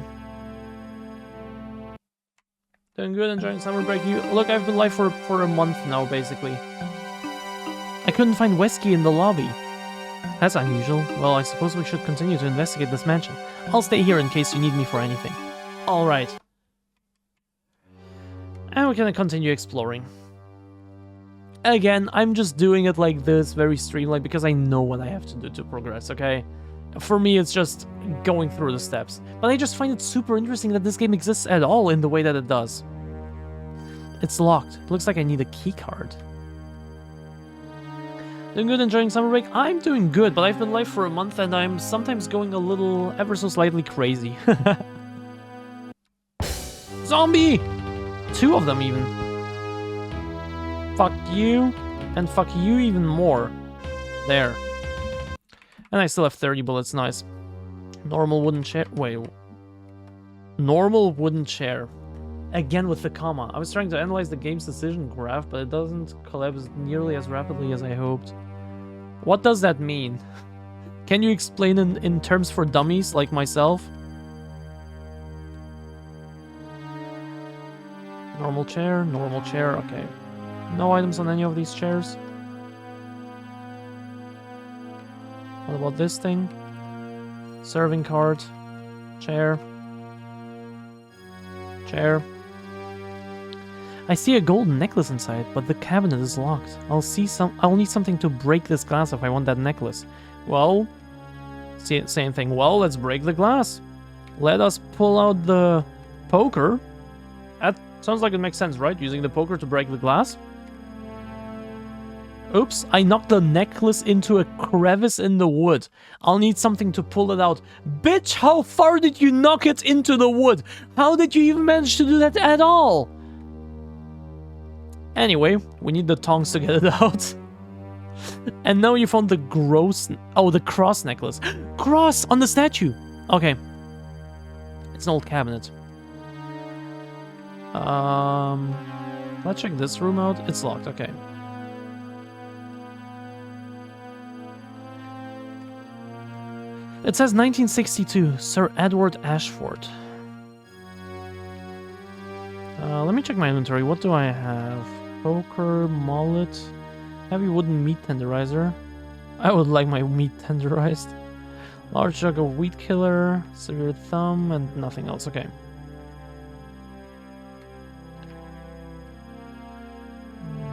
Doing good, enjoying summer break. Look, I've been live for a month now, basically. I couldn't find whiskey in the lobby. That's unusual. Well, I suppose we should continue to investigate this mansion. I'll stay here in case you need me for anything. Alright. And we're gonna continue exploring. Again, I'm just doing it like this, very streamlined, because I know what I have to do to progress, okay? For me, it's just going through the steps. But I just find it super interesting that this game exists at all in the way that it does. It's locked. It looks like I need a key card. Doing good, enjoying summer break? I'm doing good, but I've been live for a month and I'm sometimes going a little, ever so slightly crazy. Zombie! 2 of them even. Fuck you, and fuck you even more. There. And I still have 30 bullets, nice. Normal wooden chair, wait. Normal wooden chair. Again with the comma. I was trying to analyze the game's decision graph, but it doesn't collapse nearly as rapidly as I hoped. What does that mean? Can you explain in terms for dummies like myself? Normal chair, okay. No items on any of these chairs. What about this thing? Serving cart. Chair. Chair. I see a golden necklace inside, but the cabinet is locked. I'll need something to break this glass if I want that necklace. Well, same thing. Well, let's break the glass. Let us pull out the poker. That sounds like it makes sense, right? Using the poker to break the glass. Oops, I knocked the necklace into a crevice in the wood. I'll need something to pull it out. Bitch, how far did you knock it into the wood? How did you even manage to do that at all? Anyway, we need the tongs to get it out. And now you found the the cross necklace. Cross on the statue. Okay. It's an old cabinet. Let's check this room out. It's locked, okay. It says 1962, Sir Edward Ashford. Let me check my inventory. What do I have? Poker, mullet, heavy wooden meat tenderizer. I would like my meat tenderized. Large jug of weed killer, severe thumb, and nothing else. Okay.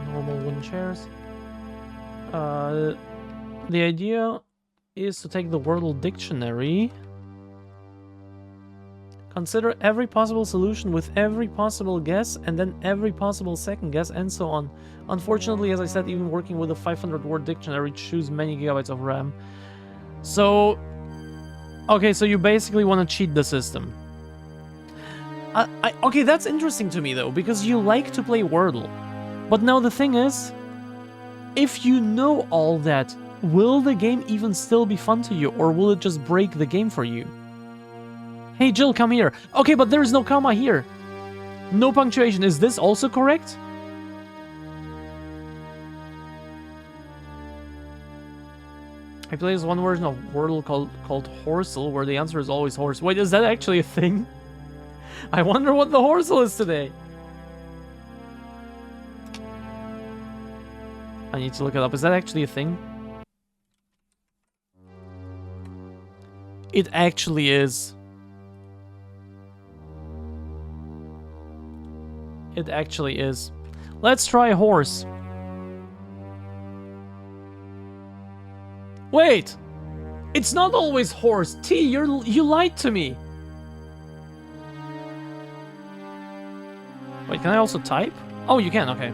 Normal wooden chairs. The idea is to take the Wordle dictionary. Consider every possible solution with every possible guess, and then every possible second guess, and so on. Unfortunately, as I said, even working with a 500-word dictionary chews many gigabytes of RAM. So, okay, so you basically want to cheat the system. Okay, that's interesting to me, though, because you like to play Wordle. But now the thing is, if you know all that, will the game even still be fun to you, or will it just break the game for you? Hey Jill, come here. Okay, but there is no comma here. No punctuation. Is this also correct? I play this one version of Wordle called Horsel, where the answer is always horse. Wait, is that actually a thing? I wonder what the Horsel is today. I need to look it up. Is that actually a thing? It actually is. It actually is. Let's try horse. Wait! It's not always horse. T, you lied to me. Wait, can I also type? Oh, you can, okay.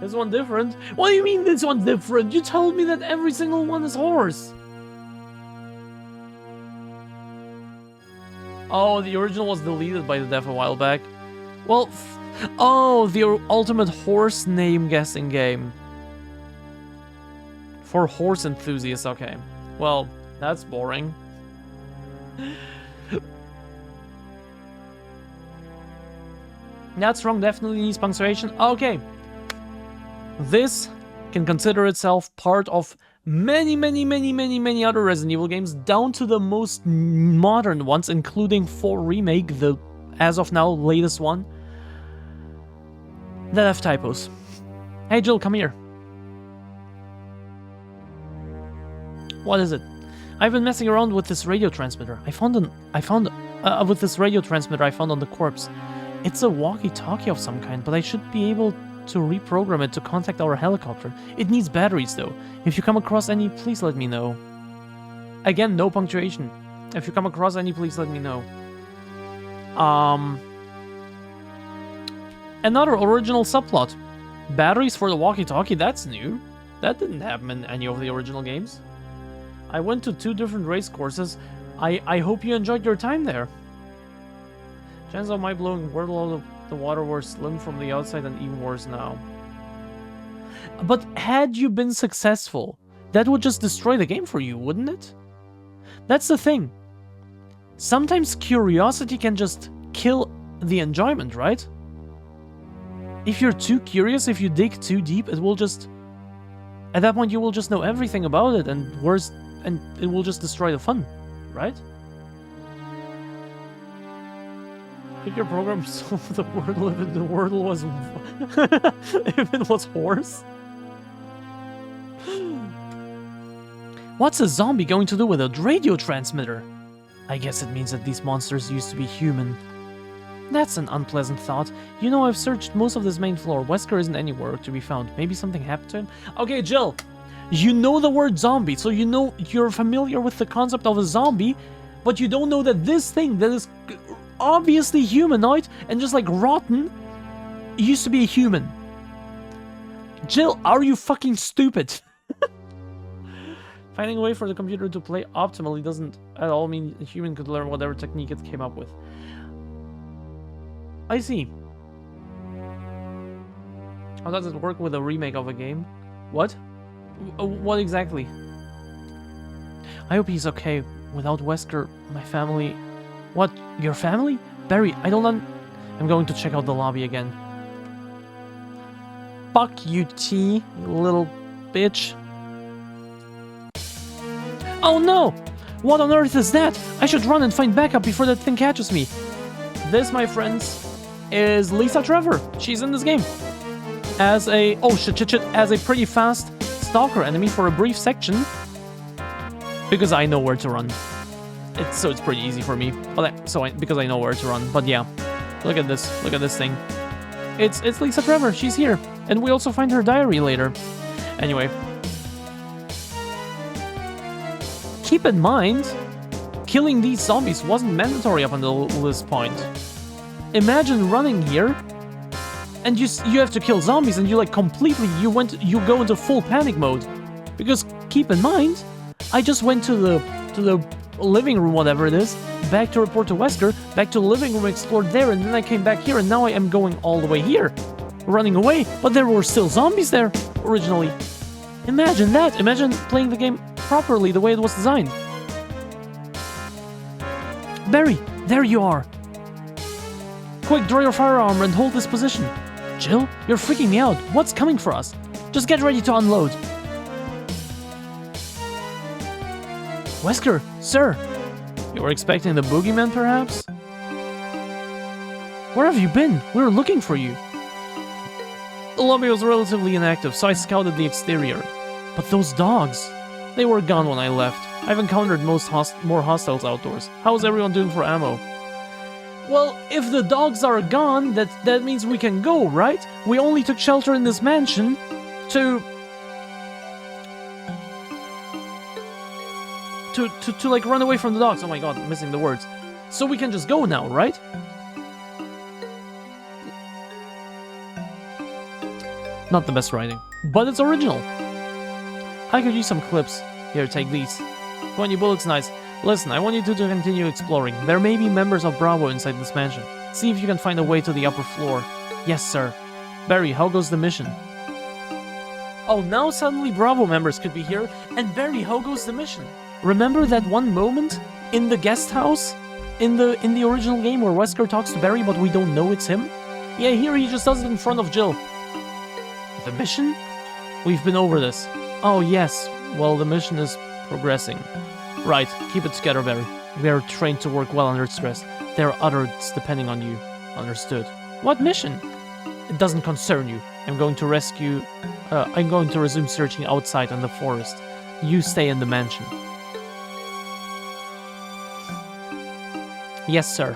This one different? What do you mean this one different? You told me that every single one is horse. Oh, the original was deleted by the dev a while back. Well, oh, the ultimate horse name guessing game. For horse enthusiasts, okay. Well, that's boring. That's wrong, definitely needs punctuation. Okay. This can consider itself part of many other Resident Evil games, down to the most modern ones, including 4 Remake, the, as of now, latest one, that have typos. Hey Jill, come here. What is it? I've been messing around with this radio transmitter. I found with this radio transmitter I found on the corpse. It's a walkie-talkie of some kind, but I should be able to reprogram it to contact our helicopter. It needs batteries though. If you come across any, please let me know. Again, no punctuation. If you come across any, please let me know. Another original subplot. Batteries for the walkie-talkie, that's new. That didn't happen in any of the original games. I went to 2 different race courses. I hope you enjoyed your time there. Chances of my blowing Wordle out of the water were slim from the outside and even worse now. But had you been successful, that would just destroy the game for you, wouldn't it? That's the thing. Sometimes curiosity can just kill the enjoyment, right? If you're too curious, if you dig too deep, it will just... At that point, you will just know everything about it, and worse, and it will just destroy the fun, right? Could your program solve the Wordle if the Wordle was... if it was horse? What's a zombie going to do with a radio transmitter? I guess it means that these monsters used to be human. That's an unpleasant thought. You know, I've searched most of this main floor. Wesker isn't anywhere to be found. Maybe something happened to him? Okay, Jill. You know the word zombie, so you know you're familiar with the concept of a zombie, but you don't know that this thing that is obviously humanoid and just like rotten used to be a human. Jill, are you fucking stupid? Finding a way for the computer to play optimally doesn't at all mean a human could learn whatever technique it came up with. I see. How does it work with a remake of a game? What? What exactly? I hope he's okay. Without Wesker, my family... What? Your family? Barry, I don't I'm going to check out the lobby again. Fuck you, T, you little bitch. Oh no! What on earth is that? I should run and find backup before that thing catches me. This, my friends, is Lisa Trevor. She's in this game. As a... Oh, shit. As a pretty fast stalker enemy for a brief section. Because I know where to run. So it's pretty easy for me. Because I know where to run. But yeah. Look at this. Look at this thing. It's Lisa Trevor. She's here. And we also find her diary later. Anyway. Keep in mind, killing these zombies wasn't mandatory up until this point. Imagine running here, and you have to kill zombies, and you like completely, you go into full panic mode. Because keep in mind, I just went to the living room, whatever it is, back to report to Wesker, back to the living room, explored there, and then I came back here, and now I am going all the way here, running away, but there were still zombies there, originally. Imagine that! Imagine playing the game properly, the way it was designed. Barry, there you are! Quick, draw your firearm and hold this position. Jill, you're freaking me out. What's coming for us? Just get ready to unload. Wesker, sir! You were expecting the boogeyman, perhaps? Where have you been? We were looking for you. The lobby was relatively inactive, so I scouted the exterior. But those dogs, they were gone when I left. I've encountered more hostiles outdoors. How's everyone doing for ammo? Well, if the dogs are gone, that means we can go, right? We only took shelter in this mansion to like run away from the dogs. Oh my god, I'm missing the words. So we can just go now, right? Not the best writing, but it's original. I could use some clips. Here, take these. 20 bullets, nice. Listen, I want you to continue exploring. There may be members of Bravo inside this mansion. See if you can find a way to the upper floor. Yes, sir. Barry, how goes the mission? Oh, now suddenly Bravo members could be here, and Barry, how goes the mission? Remember that one moment in the guest house in the original game where Wesker talks to Barry, but we don't know it's him? Yeah, here he just does it in front of Jill. The mission? We've been over this. Oh, yes. Well, the mission is progressing. Right, keep it together, Barry. We are trained to work well under stress. There are others depending on you. Understood. What mission? It doesn't concern you. I'm going to resume searching outside in the forest. You stay in the mansion. Yes, sir.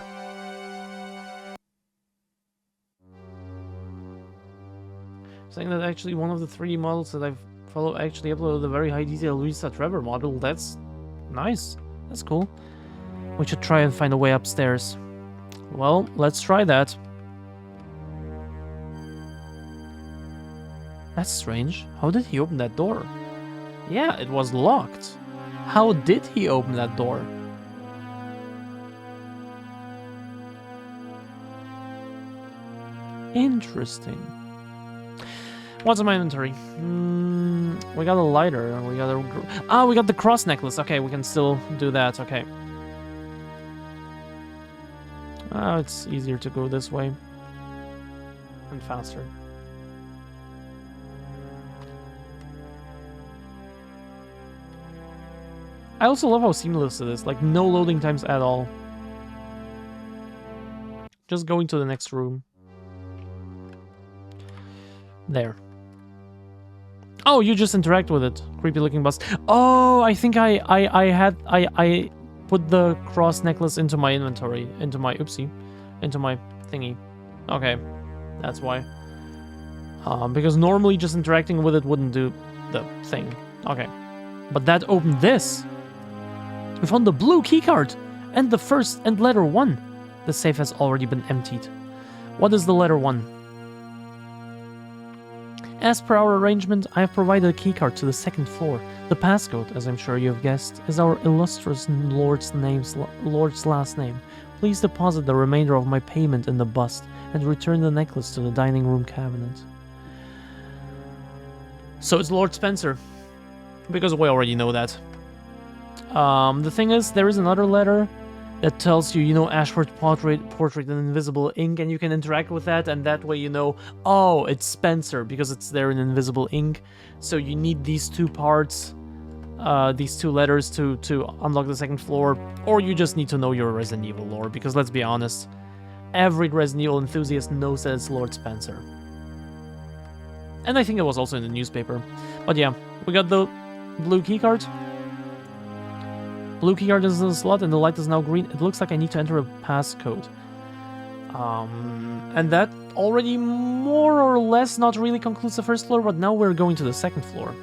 Saying that actually one of the 3D models that I've followed actually uploaded a very high detail Louisa Trevor model. That's nice. That's cool. We should try and find a way upstairs. Well, let's try that. That's strange. How did he open that door? Yeah, it was locked. How did he open that door? Interesting. What's in my inventory? We got a lighter. We got the cross necklace. Okay, we can still do that. Okay. It's easier to go this way. And faster. I also love how seamless it is. Like, no loading times at all. Just going to the next room. There. Oh, you just interact with it. Creepy looking bus. Oh, I think I put the cross necklace into my inventory. Into my thingy. Okay. That's why. Because normally just interacting with it wouldn't do the thing. Okay. But that opened this. We found the blue keycard and the first and letter 1. The safe has already been emptied. What is the letter 1? As per our arrangement, I have provided a keycard to the 2nd floor. The passcode, as I'm sure you have guessed, is our illustrious Lord's last name. Please deposit the remainder of my payment in the bust and return the necklace to the dining room cabinet. So it's Lord Spencer, because we already know that. The thing is, there is another letter that tells you, Ashford's portrait in invisible ink, and you can interact with that, and that way you know, oh, it's Spencer, because it's there in invisible ink. So you need these two parts, these two letters to unlock the 2nd floor, or you just need to know your Resident Evil lore, because let's be honest, every Resident Evil enthusiast knows that it's Lord Spencer. And I think it was also in the newspaper. But yeah, we got the blue keycard. Blue keycard is in the slot and the light is now green. It looks like I need to enter a passcode. And that already more or less not really concludes the first floor, but now we're going to the second floor.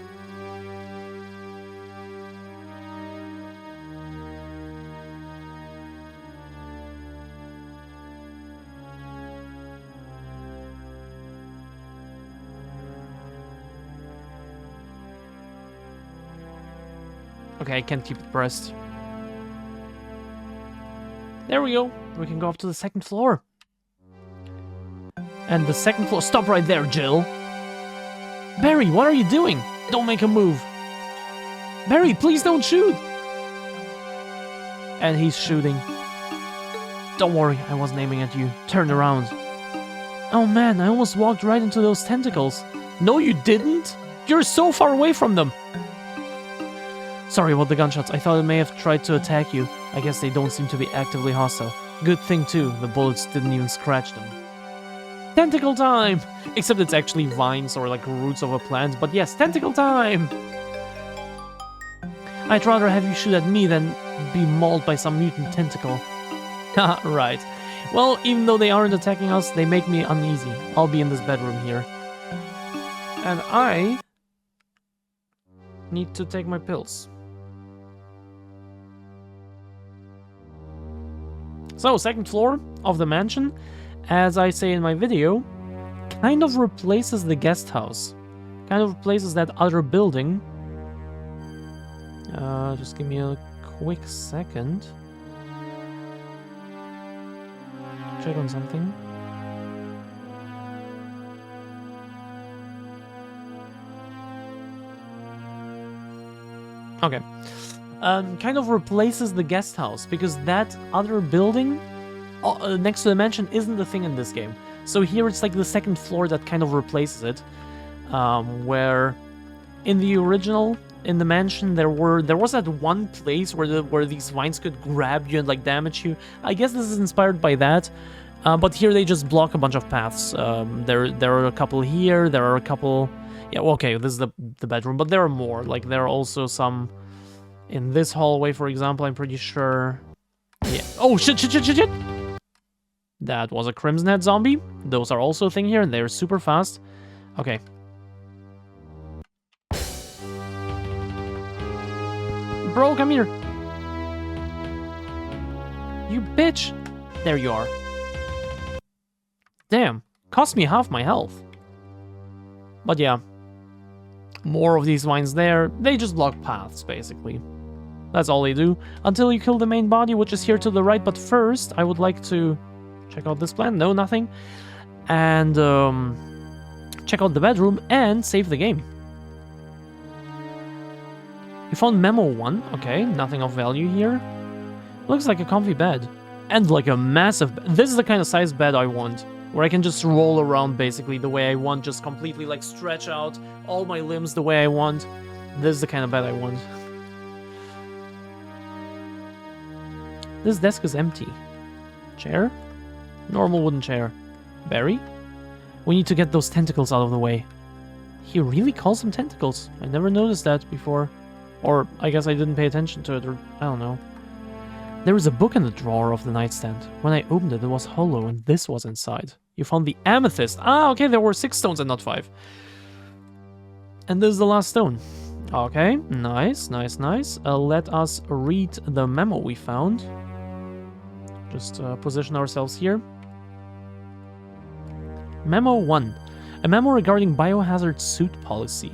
Okay, I can't keep it pressed. There we go. We can go up to the second floor. And the second floor... Stop right there, Jill! Barry, what are you doing? Don't make a move. Barry, please don't shoot! And he's shooting. Don't worry, I wasn't aiming at you. Turn around. Oh man, I almost walked right into those tentacles. No, you didn't! You're so far away from them! Sorry about the gunshots. I thought it may have tried to attack you. I guess they don't seem to be actively hostile. Good thing too, the bullets didn't even scratch them. Tentacle time! Except it's actually vines or like roots of a plant, but yes, tentacle time! I'd rather have you shoot at me than be mauled by some mutant tentacle. Haha, right. Well, even though they aren't attacking us, they make me uneasy. I'll be in this bedroom here. And I need to take my pills. So, second floor of the mansion, as I say in my video, kind of replaces the guest house. Kind of replaces that other building. Just give me a quick second. Check on something. Okay. Kind of replaces the guest house, because that other building next to the mansion isn't the thing in this game. So here it's like the second floor that kind of replaces it. Where in the original, in the mansion, there was that one place where these vines could grab you and like damage you. I guess this is inspired by that. But here they just block a bunch of paths. There are a couple here, there are a couple... Yeah, well, okay, this is the bedroom, but there are more. Like, there are also some in this hallway, for example, I'm pretty sure. Yeah. Oh, shit! That was a Crimson Head zombie. Those are also a thing here, and they're super fast. Okay. Bro, come here. You bitch. There you are. Damn. Cost me half my health. But yeah. More of these vines there. They just block paths, basically. That's all they do. Until you kill the main body, which is here to the right. But first, I would like to check out this plan. No, nothing. And check out the bedroom and save the game. You found Memo 1. Okay, nothing of value here. Looks like a comfy bed. And like a massive bed. This is the kind of size bed I want. Where I can just roll around basically the way I want. Just completely like stretch out all my limbs the way I want. This is the kind of bed I want. This desk is empty. Chair? Normal wooden chair. Barry? We need to get those tentacles out of the way. He really calls them tentacles. I never noticed that before. Or I guess I didn't pay attention to it, or I don't know. There is a book in the drawer of the nightstand. When I opened it, it was hollow and this was inside. You found the amethyst. Ah, okay, there were 6 stones and not 5. And this is the last stone. Okay, nice. Let us read the memo we found. Just position ourselves here. Memo 1. A memo regarding biohazard suit policy.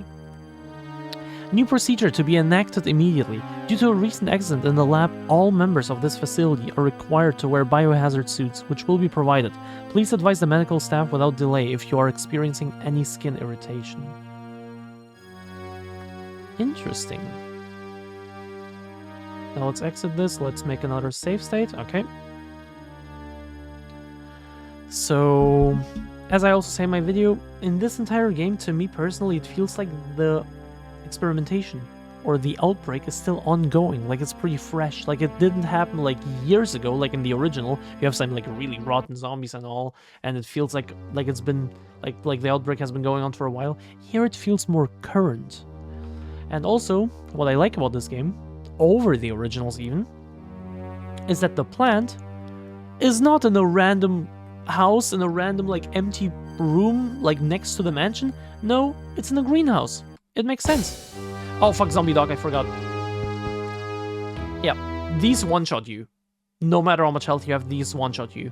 New procedure to be enacted immediately. Due to a recent accident in the lab, all members of this facility are required to wear biohazard suits, which will be provided. Please advise the medical staff without delay if you are experiencing any skin irritation. Interesting. Now let's exit this. Let's make another save state. Okay. So, as I also say in my video, in this entire game, to me personally, it feels like the experimentation or the outbreak is still ongoing. Like, it's pretty fresh. Like, it didn't happen like years ago, like in the original. You have some like really rotten zombies and all, and it feels like it's been like the outbreak has been going on for a while. Here it feels more current. And also, what I like about this game, over the originals even, is that the plant is not in a random house in a random, like, empty room, like, next to the mansion? No, it's in a greenhouse. It makes sense. Oh, fuck, zombie dog, I forgot. Yeah, these one-shot you. No matter how much health you have, these one-shot you.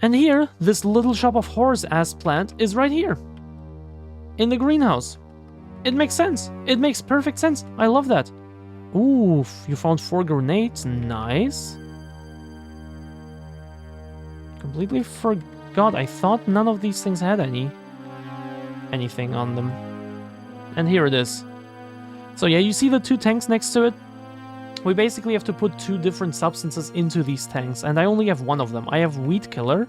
And here, this little shop of horrors-ass plant is right here. In the greenhouse. It makes sense. It makes perfect sense. I love that. Ooh, you found 4 grenades. Nice. Completely forgot. I thought none of these things had anything on them. And here it is. So yeah, you see the 2 tanks next to it? We basically have to put 2 different substances into these tanks, and I only have 1 of them. I have Weed Killer,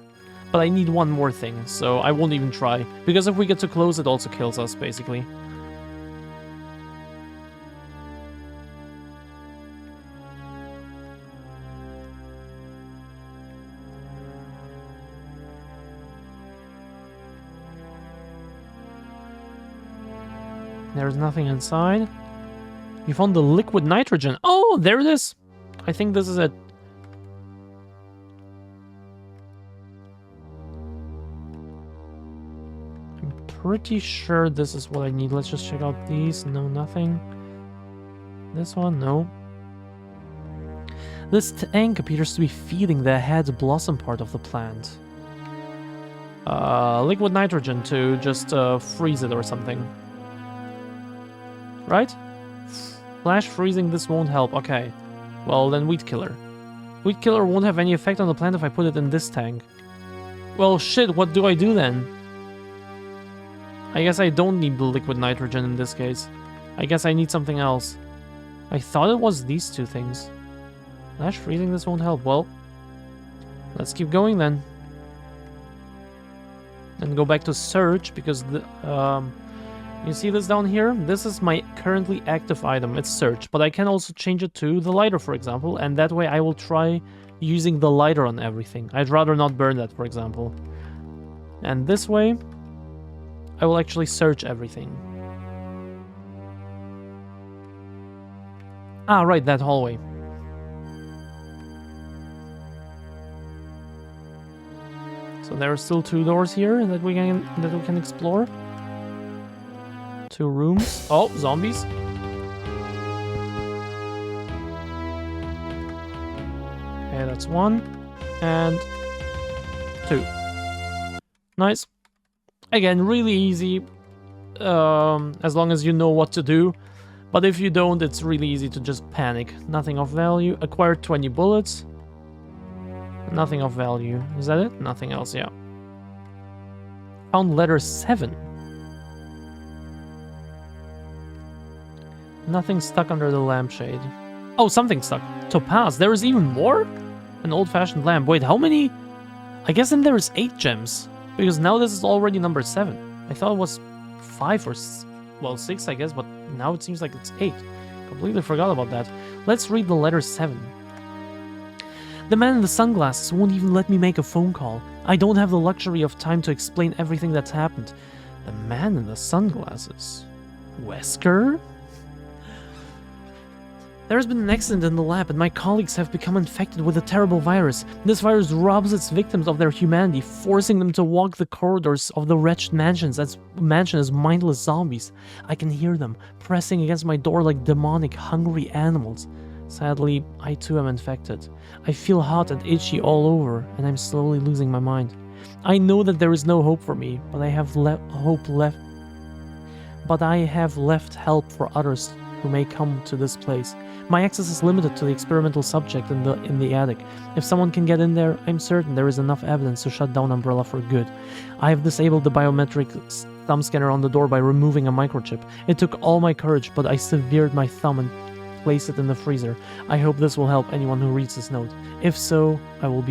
but I need 1 more thing, so I won't even try. Because if we get too close, it also kills us, basically. There's nothing inside. You found the liquid nitrogen. Oh, there it is. I think this is it. I'm pretty sure this is what I need. Let's just check out these. No, nothing. This one, no. This tank appears to be feeding the head blossom part of the plant. Liquid nitrogen to just freeze it or something. Right? Flash freezing, this won't help. Okay. Well, then Weed Killer. Weed Killer won't have any effect on the plant if I put it in this tank. Well, shit, what do I do then? I guess I don't need the liquid nitrogen in this case. I guess I need something else. I thought it was these 2 things. Flash freezing, this won't help. Well, let's keep going then. And go back to search, because the, you see this down here? This is my currently active item. It's search, but I can also change it to the lighter, for example, and that way I will try using the lighter on everything. I'd rather not burn that, for example. And this way, I will actually search everything. Ah, right, that hallway. So there are still 2 doors here that we can explore. 2 rooms. Oh, zombies. Okay, that's 1. And 2. Nice. Again, really easy. As long as you know what to do. But if you don't, it's really easy to just panic. Nothing of value. Acquired 20 bullets. Nothing of value. Is that it? Nothing else, yeah. Found letter 7. Nothing stuck under the lampshade. Oh, something stuck. Topaz. There is even more? An old-fashioned lamp. Wait, how many? I guess then there is 8 gems. Because now this is already number 7. I thought it was 5 or... well, 6, I guess, but now it seems like it's 8. Completely forgot about that. Let's read the letter 7. The man in the sunglasses won't even let me make a phone call. I don't have the luxury of time to explain everything that's happened. The man in the sunglasses. Wesker? There has been an accident in the lab, and my colleagues have become infected with a terrible virus. This virus robs its victims of their humanity, forcing them to walk the corridors of the wretched mansion as mindless zombies. I can hear them, pressing against my door like demonic, hungry animals. Sadly, I too am infected. I feel hot and itchy all over, and I'm slowly losing my mind. I know that there is no hope for me, but I have left help for others who may come to this place. My access is limited to the experimental subject in the attic. If someone can get in there, I'm certain there is enough evidence to shut down Umbrella for good. I have disabled the biometric thumb scanner on the door by removing a microchip. It took all my courage, but I severed my thumb and placed it in the freezer. I hope this will help anyone who reads this note. If so, it will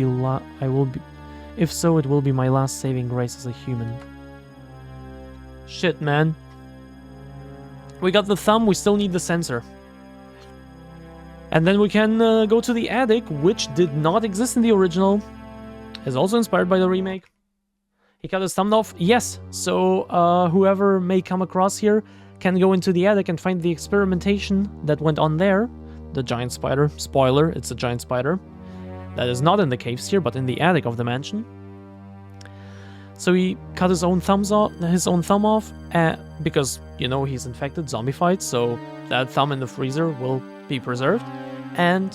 be my last saving grace as a human. Shit, man. We got the thumb, we still need the sensor. And then we can go to the attic, which did not exist in the original. Is also inspired by the remake. He cut his thumb off. Yes, so whoever may come across here can go into the attic and find the experimentation that went on there. The giant spider. Spoiler, it's a giant spider. that is not in the cave sphere, but in the attic of the mansion. So he cut his own thumb off, because, you know, he's infected, zombified, so that thumb in the freezer will be preserved. And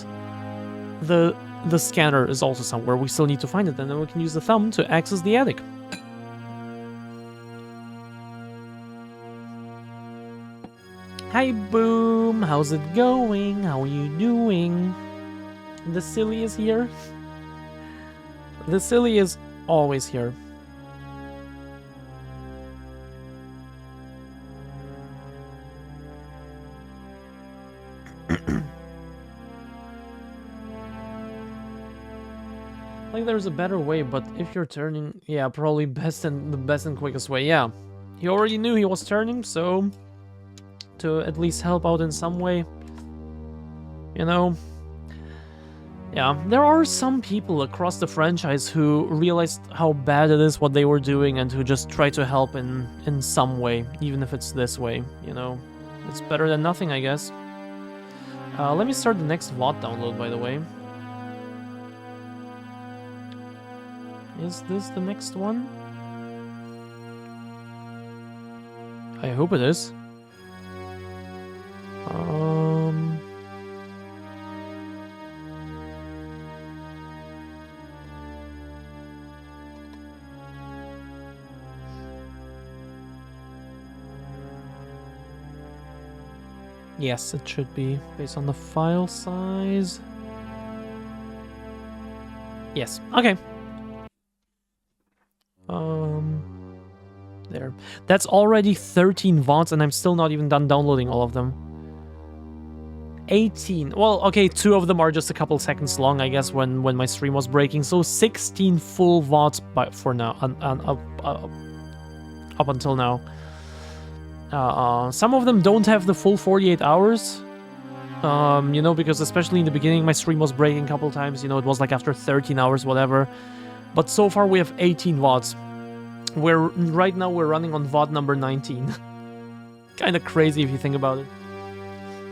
the scanner is also somewhere. We still need to find it, and then we can use the thumb to access the attic. Hi, Boom! How's it going? How are you doing? The silly is here. The silly is always here. Like there's a better way, but if you're turning, yeah, probably the best and quickest way. Yeah, he already knew he was turning, so to at least help out in some way, you know. Yeah, there are some people across the franchise who realized how bad it is what they were doing and who just try to help in some way, even if it's this way, you know. It's better than nothing, I guess. Let me start the next VOD download, by the way. Is this the next one? I hope it is. Yes, it should be based on the file size. Yes, okay. There. That's already 13 VODs, and I'm still not even done downloading all of them. 18. Well, okay, 2 of them are just a couple seconds long, I guess, when my stream was breaking. So 16 full VODs for now, up until now. Some of them don't have the full 48 hours. You know, because especially in the beginning, my stream was breaking a couple times. You know, it was like after 13 hours, whatever. But so far, we have 18 VODs. Right now we're running on VOD number 19. Kind of crazy if you think about it.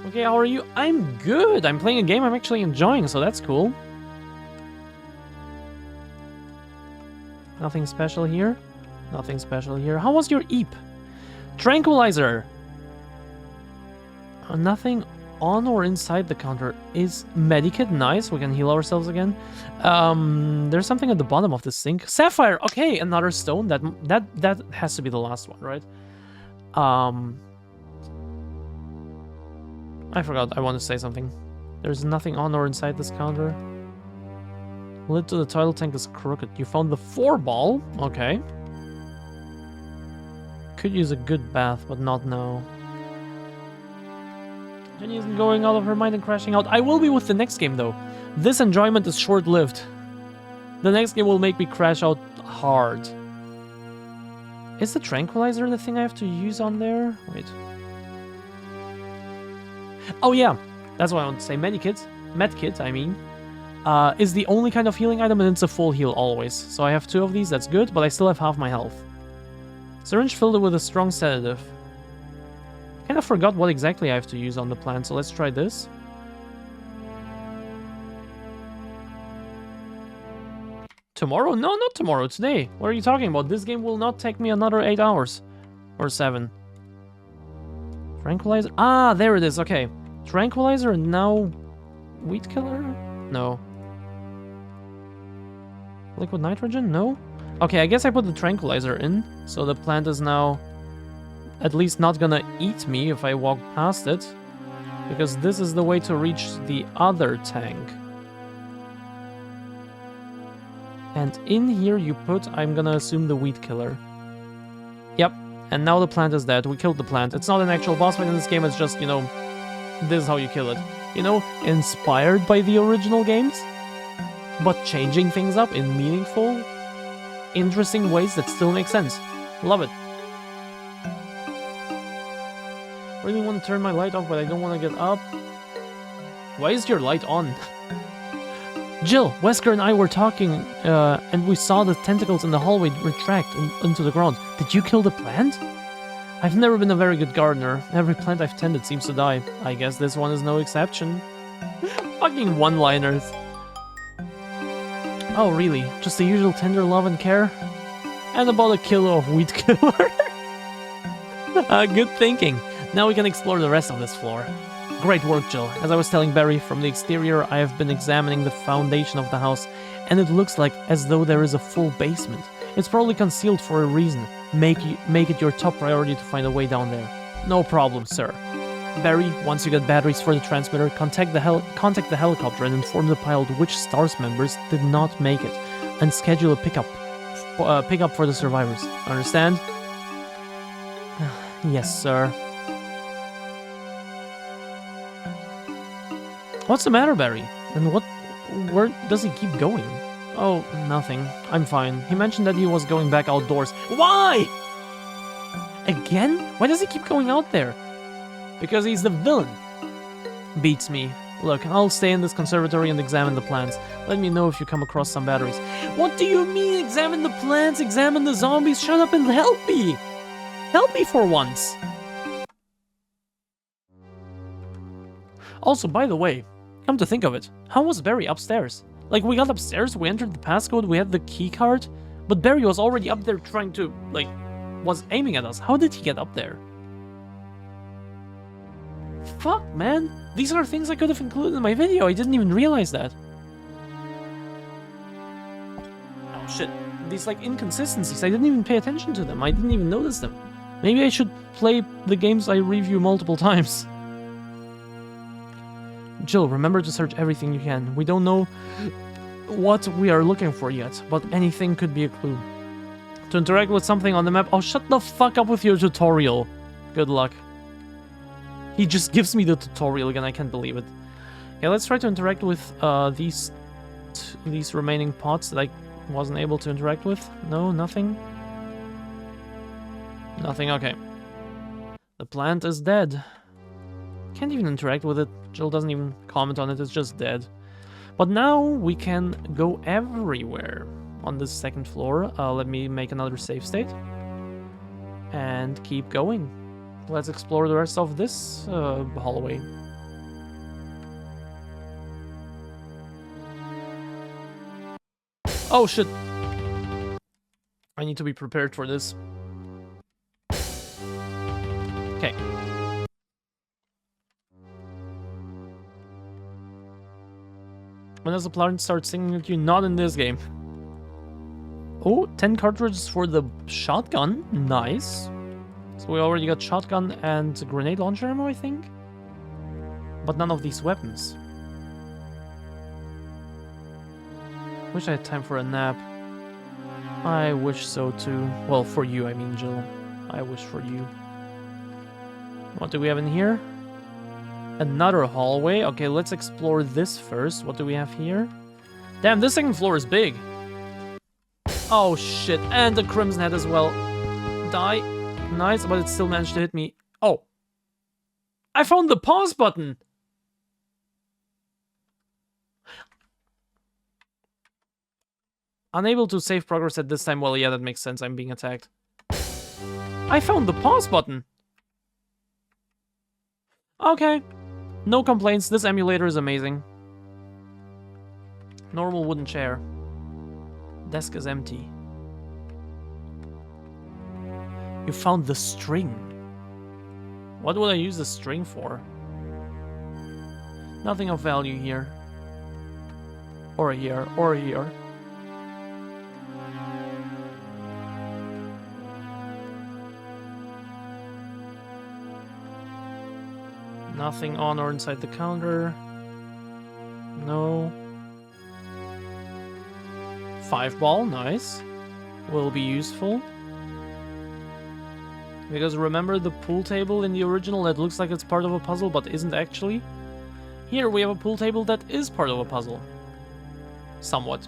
Okay, how are you? I'm good. I'm playing a game I'm actually enjoying, so that's cool. Nothing special here. Nothing special here. How was your EEP? Tranquilizer. Nothing on or inside the counter. Is medikit. Nice, we can heal ourselves again. There's something at the bottom of the sink. Sapphire. Okay, another stone. That has to be the last one, right? I forgot. I want to say something. There's nothing on or inside this counter. Lid to the toilet tank is crooked. You found the 4-ball. Okay. Could use a good bath, but not now. Jenny isn't going out of her mind and crashing out. I will be with the next game, though. This enjoyment is short-lived. The next game will make me crash out hard. Is the tranquilizer the thing I have to use on there? Wait. Oh, yeah. That's what I want to say. Medkit, I mean. Is the only kind of healing item, and it's a full heal always. So I have 2 of these. That's good, but I still have half my health. Syringe filled with a strong sedative. Kind of forgot what exactly I have to use on the plant, so let's try this. Tomorrow? No, not tomorrow, today. What are you talking about? This game will not take me another 8 hours. Or 7. Tranquilizer? Ah, there it is, okay. Tranquilizer and now... Weed killer? No. Liquid nitrogen? No? Okay, I guess I put the tranquilizer in, so the plant is now... at least not gonna eat me if I walk past it, because this is the way to reach the other tank. And in here you put, I'm gonna assume, the weed killer. Yep, and now the plant is dead. We killed the plant. It's not an actual boss fight in this game, it's just, you know, this is how you kill it. You know, inspired by the original games, but changing things up in meaningful, interesting ways that still make sense. Love it. Really want to turn my light off, but I don't want to get up. Why is your light on? Jill, Wesker and I were talking, and we saw the tentacles in the hallway retract into the ground. Did you kill the plant? I've never been a very good gardener. Every plant I've tended seems to die. I guess this one is no exception. Fucking one-liners. Oh, really? Just the usual tender love and care? And about a kilo of weed killer. Good thinking. Now we can explore the rest of this floor. Great work, Jill. As I was telling Barry, from the exterior I have been examining the foundation of the house, and it looks like as though there is a full basement. It's probably concealed for a reason. Make it your top priority to find a way down there. No problem, sir. Barry, once you get batteries for the transmitter, contact the helicopter and inform the pilot which STARS members did not make it, and schedule a pickup for the survivors. Understand? Yes, sir. What's the matter, Barry? And where does he keep going? Oh, nothing. I'm fine. He mentioned that he was going back outdoors. Why? Again? Why does he keep going out there? Because he's the villain. Beats me. Look, I'll stay in this conservatory and examine the plants. Let me know if you come across some batteries. What do you mean, examine the plants, examine the zombies? Shut up and help me! Help me for once! Also, by the way, come to think of it, how was Barry upstairs? Like, we got upstairs, we entered the passcode, we had the key card, but Barry was already up there trying to, like, was aiming at us. How did he get up there? Fuck, man. These are things I could have included in my video. I didn't even realize that. Oh, shit. These, like, inconsistencies, I didn't even pay attention to them. I didn't even notice them. Maybe I should play the games I review multiple times. Jill, remember to search everything you can. We don't know what we are looking for yet, but anything could be a clue. To interact with something on the map... Oh, shut the fuck up with your tutorial. Good luck. He just gives me the tutorial again, I can't believe it. Okay, let's try to interact with these remaining pots that I wasn't able to interact with. No, nothing. Nothing, okay. The plant is dead. Can't even interact with it. Jill doesn't even comment on it, it's just dead. But now we can go everywhere on this second floor. Let me make another save state. And keep going. Let's explore the rest of this hallway. Oh shit! I need to be prepared for this. Okay. When does the plant start singing at you? Not in this game. Oh, 10 cartridges for the shotgun. Nice. So we already got shotgun and grenade launcher ammo, I think? But none of these weapons. Wish I had time for a nap. I wish so too. Well, for you, I mean, Jill. I wish for you. What do we have in here? Another hallway. Okay, let's explore this first. What do we have here? Damn, this second floor is big. Oh shit, and the Crimson Head as well. Die. Nice, but it still managed to hit me. Oh. I found the pause button. Unable to save progress at this time. Well, yeah, that makes sense. I'm being attacked. I found the pause button. Okay. No complaints. This emulator is amazing. Normal wooden chair. Desk is empty. You found the string. What would I use the string for? Nothing of value here. Or here. Or here. Nothing on or inside the counter. No. 5-ball, nice. Will be useful. Because remember the pool table in the original that looks like it's part of a puzzle but isn't actually? Here we have a pool table that is part of a puzzle. Somewhat.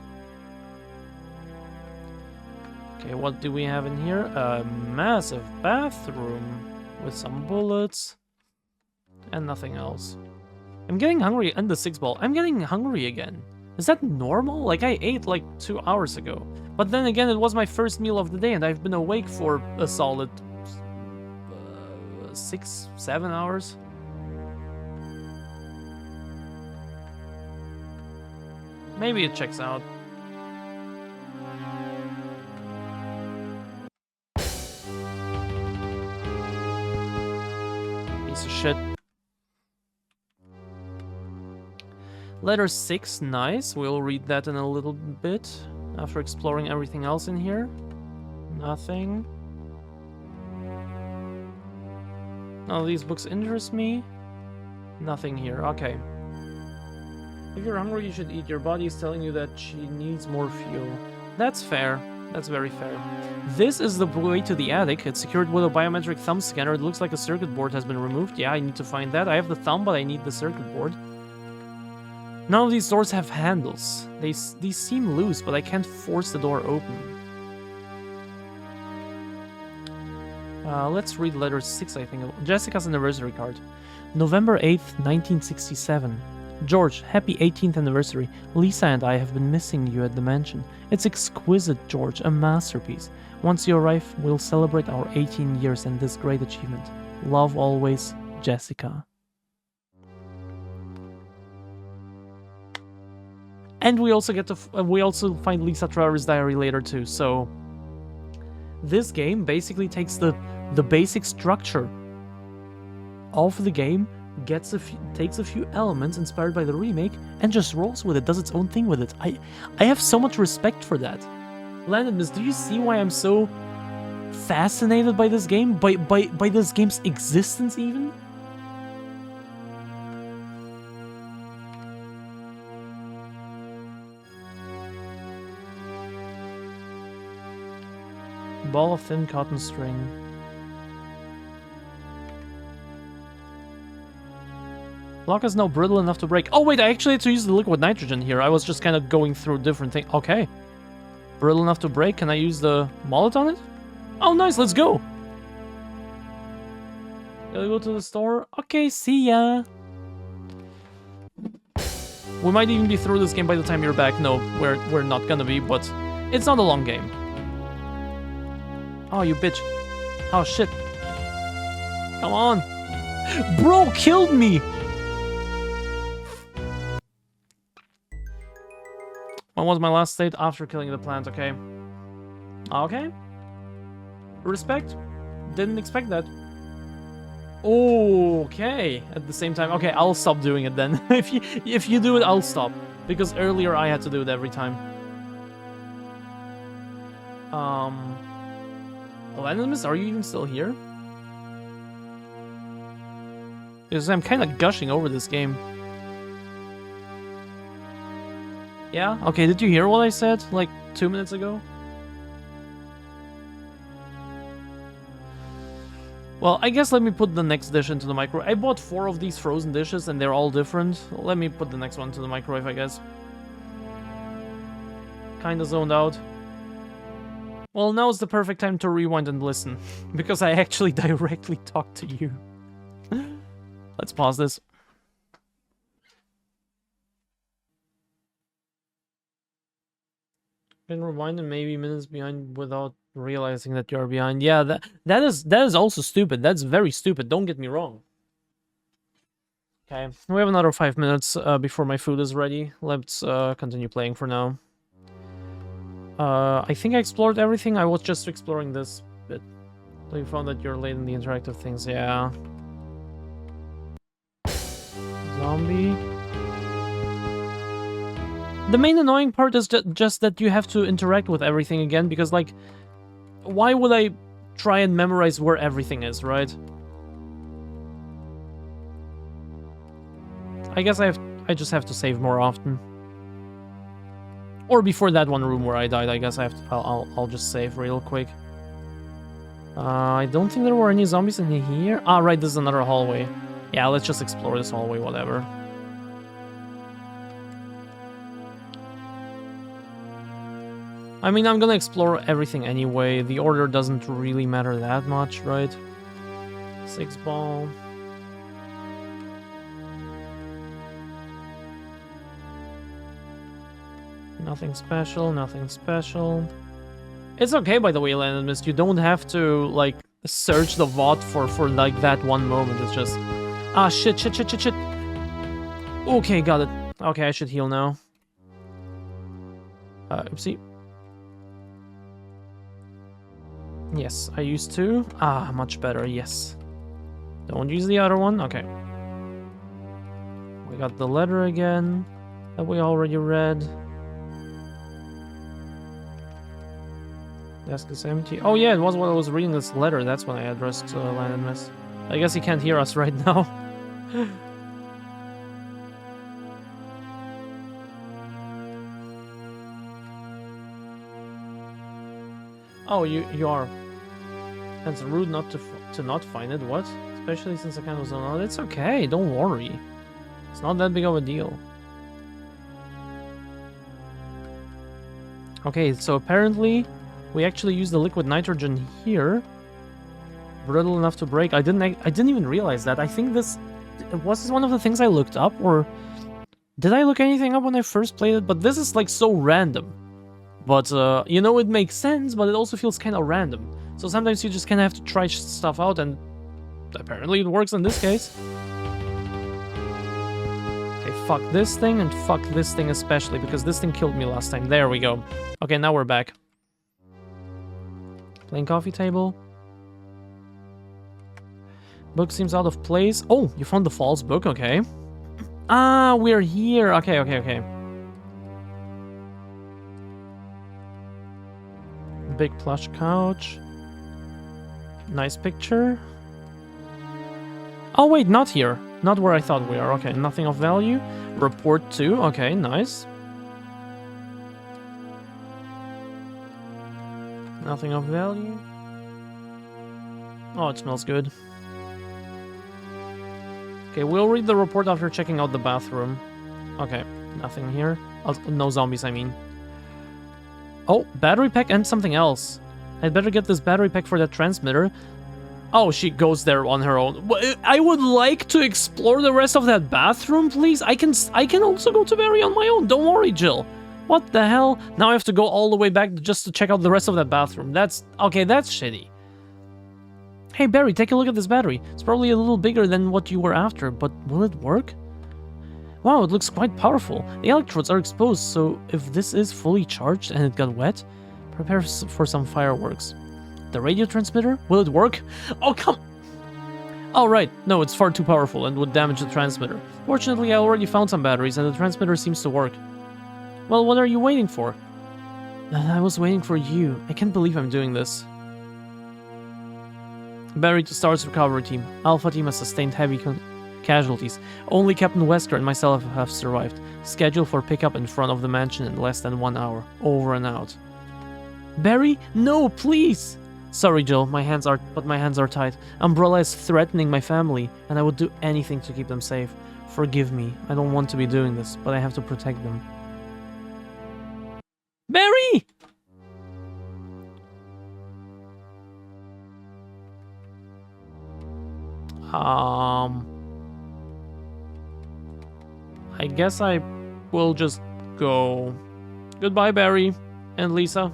Okay, what do we have in here? A massive bathroom with some bullets. And nothing else. I'm getting hungry, and the 6-ball. I'm getting hungry again. Is that normal? Like, I ate like 2 hours ago. But then again, it was my first meal of the day, and I've been awake for a solid 6-7 hours. Maybe it checks out. Letter 6, nice. We'll read that in a little bit after exploring everything else in here. Nothing. None of these books interest me. Nothing here. Okay. If you're hungry, you should eat. Your body is telling you that she needs more fuel. That's fair. That's very fair. This is the way to the attic. It's secured with a biometric thumb scanner. It looks like a circuit board has been removed. Yeah, I need to find that. I have the thumb, but I need the circuit board. None of these doors have handles. These seem loose, but I can't force the door open. Let's read letter 6, I think. Jessica's anniversary card. November 8th, 1967. George, happy 18th anniversary. Lisa and I have been missing you at the mansion. It's exquisite, George, a masterpiece. Once you arrive, we'll celebrate our 18 years and this great achievement. Love always, Jessica. And we also get to we also find Lisa Traor's diary later too. So this game basically takes the basic structure of the game, takes a few elements inspired by the remake, and just rolls with it, does its own thing with it. I have so much respect for that. Landon, do you see why I'm so fascinated by this game? By this game's existence even? Ball of thin cotton string. Lock is now brittle enough to break. Oh wait, I actually had to use the liquid nitrogen here. I was just kind of going through different things. Okay. Brittle enough to break. Can I use the mullet on it? Oh nice, let's go. Gotta go to the store. Okay, see ya. We might even be through this game by the time you're back. No, we're not gonna be, but it's not a long game. Oh, you bitch. Oh, shit. Come on. Bro killed me! When was my last state? After killing the plant, okay. Okay. Respect. Didn't expect that. Okay. At the same time. Okay, I'll stop doing it then. If you do it, I'll stop. Because earlier I had to do it every time. Anonymous, are you even still here? Because I'm kind of gushing over this game. Yeah? Okay, did you hear what I said, like, 2 minutes ago? Well, I guess let me put the next dish into the microwave. I bought 4 of these frozen dishes, and they're all different. Let me put the next one to the microwave, I guess. Kinda zoned out. Well, now's the perfect time to rewind and listen, because I actually directly talked to you. Let's pause this. Been rewinding maybe minutes behind without realizing that you're behind. Yeah, that is also stupid. That's very stupid. Don't get me wrong. Okay, we have another 5 minutes before my food is ready. Let's continue playing for now. I think I explored everything. I was just exploring this bit. So you found that you're late in the interactive things. Yeah. Zombie. The main annoying part is just that you have to interact with everything again, because, like, why would I try and memorize where everything is, right? I guess I just have to save more often. Or before that one room where I died, I guess I have to. I'll just save real quick. I don't think there were any zombies in here. Ah, right, this is another hallway. Yeah, let's just explore this hallway, whatever. I mean, I'm gonna explore everything anyway. The order doesn't really matter that much, right? 6 ball. Nothing special, nothing special. It's okay, by the way, Landon Mist. You don't have to, like, search the VOD for like, that one moment. It's just... Ah, shit. Okay, got it. Okay, I should heal now. Oopsie. Yes, I used to. Ah, much better, yes. Don't use the other one. Okay. We got the letter again. that we already read. Desk is empty. Oh yeah, it was when I was reading this letter. That's when I addressed Land and Mist. I guess he can't hear us right now. Oh, you are. And it's rude not to not find it. What? Especially since I kind of zone out. It's okay. Don't worry. It's not that big of a deal. Okay, so apparently we actually used the liquid nitrogen here. Brittle enough to break. I didn't even realize that. I think this was one of the things I looked up, or did I look anything up when I first played it? But this is like so random. But you know, it makes sense, but it also feels kind of random. So sometimes you just kind of have to try stuff out, and apparently it works in this case. Okay, fuck this thing, and fuck this thing especially, because this thing killed me last time. There we go. Okay, now we're back. Plain coffee table. Book seems out of place. Oh, you found the false book, okay. Ah, we're here. Okay. Big plush couch. Nice picture. Oh wait, not here. Not where I thought we are. Okay, nothing of value. Report 2. Okay, nice. Nothing of value. Oh, it smells good. Okay, we'll read the report after checking out the bathroom. Okay, nothing here. No zombies, I mean. Oh, battery pack and something else. I'd better get this battery pack for that transmitter. Oh, she goes there on her own. I would like to explore the rest of that bathroom, please. I can also go to Barry on my own. Don't worry, Jill. What the hell? Now I have to go all the way back just to check out the rest of that bathroom. That's shitty. Hey, Barry, take a look at this battery. It's probably a little bigger than what you were after, but will it work? Wow, it looks quite powerful. The electrodes are exposed, so if this is fully charged and it got wet, prepare for some fireworks. The radio transmitter? Will it work? Oh, come... Oh, right. No, it's far too powerful and would damage the transmitter. Fortunately, I already found some batteries and the transmitter seems to work. Well, what are you waiting for? I was waiting for you. I can't believe I'm doing this. Barry to STARS recovery team. Alpha team has sustained heavy casualties. Only Captain Wesker and myself have survived. Schedule for pickup in front of the mansion in less than 1 hour. Over and out. Barry? No, please! Sorry, Jill, my hands are tied. Umbrella is threatening my family, and I would do anything to keep them safe. Forgive me, I don't want to be doing this, but I have to protect them. Barry! I guess I will just go. Goodbye, Barry and Lisa.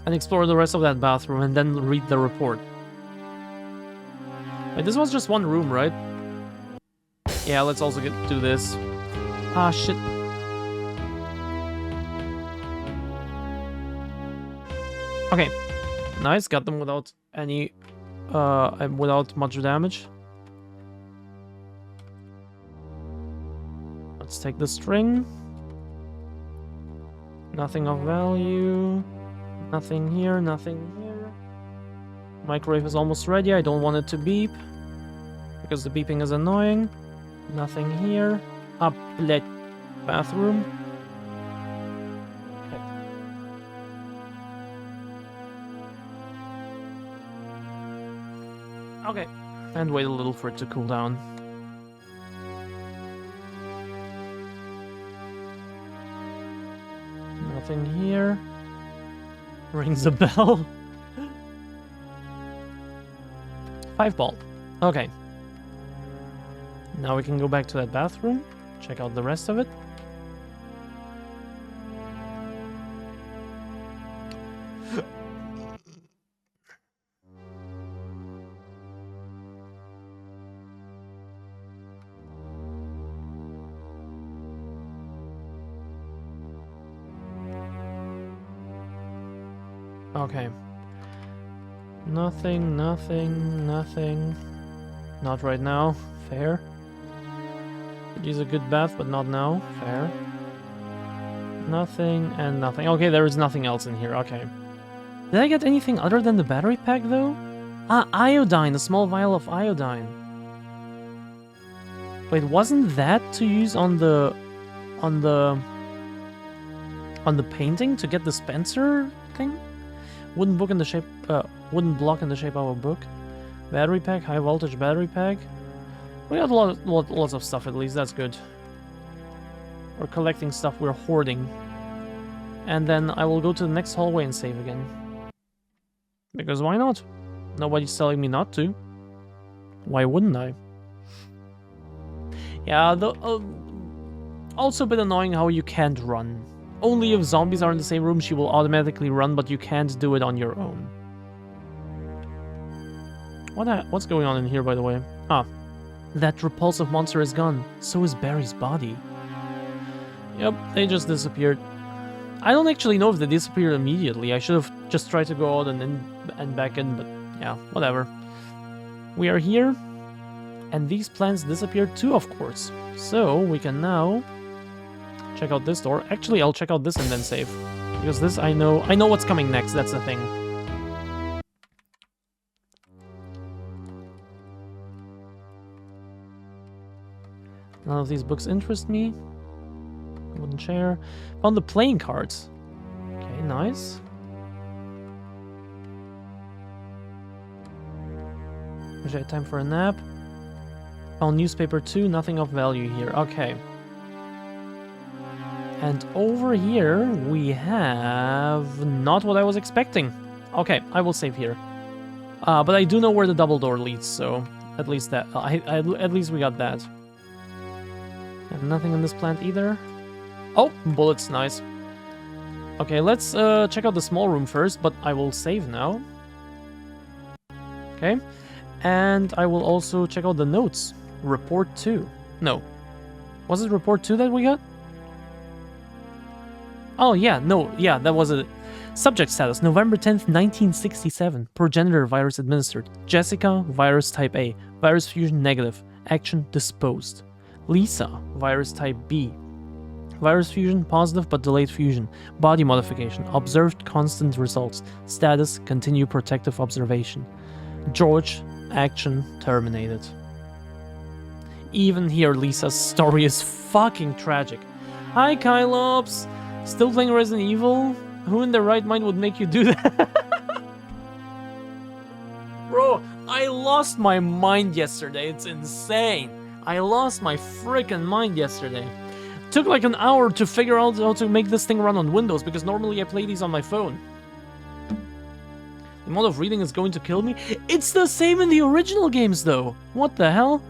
And explore the rest of that bathroom and then read the report. Wait, this was just one room, right? Yeah, let's also do this. Ah, shit. Okay. Nice, got them without any... without much damage. Let's take the string. Nothing of value. Nothing here, nothing here. Microwave is almost ready. I don't want it to beep, because the beeping is annoying. Nothing here. Uplet bathroom. Okay. And wait a little for it to cool down. Nothing here. Rings a bell. 5-ball. Okay. Now we can go back to that bathroom. Check out the rest of it. Okay. Nothing. Not right now. Fair. Could use a good bath, but not now. Fair. Nothing and nothing. Okay, there is nothing else in here. Okay. Did I get anything other than the battery pack, though? Ah, iodine. A small vial of iodine. Wait, wasn't that to use on the painting to get the Spencer thing? Wooden block in the shape of a book. Battery pack, high voltage battery pack. We got lots of stuff at least. That's good. We're collecting stuff. We're hoarding. And then I will go to the next hallway and save again. Because why not? Nobody's telling me not to. Why wouldn't I? Yeah, also a bit annoying how you can't run. Only if zombies are in the same room, she will automatically run, but you can't do it on your own. What's going on in here, by the way? Ah, that repulsive monster is gone. So is Barry's body. Yep, they just disappeared. I don't actually know if they disappeared immediately. I should have just tried to go out and back in, but yeah, whatever. We are here. And these plants disappeared too, of course. So we can now check out this door. Actually, I'll check out this and then save. Because this I know what's coming next, that's the thing. None of these books interest me. Wooden chair. Found the playing cards. Okay, nice. Wish I had time for a nap. Found newspaper 2, nothing of value here. Okay. And over here, we have not what I was expecting. Okay, I will save here. But I do know where the double door leads, so at least that. At least we got that. And nothing in this plant either. Oh, bullets, nice. Okay, let's check out the small room first, but I will save now. Okay. And I will also check out the notes. Report 2. No. Was it report 2 that we got? Oh, yeah, no, yeah, that was a subject status. November 10th, 1967. Progenitor virus administered. Jessica, virus type A. Virus fusion negative. Action disposed. Lisa, virus type B. Virus fusion positive but delayed fusion. Body modification. Observed constant results. Status continue protective observation. George, action terminated. Even here, Lisa's story is fucking tragic. Hi, Kylops. Still playing Resident Evil? Who in their right mind would make you do that? Bro, I lost my mind yesterday. It's insane. I lost my freaking mind yesterday. Took like an hour to figure out how to make this thing run on Windows, because normally I play these on my phone. The amount of reading is going to kill me. It's the same in the original games, though. What the hell?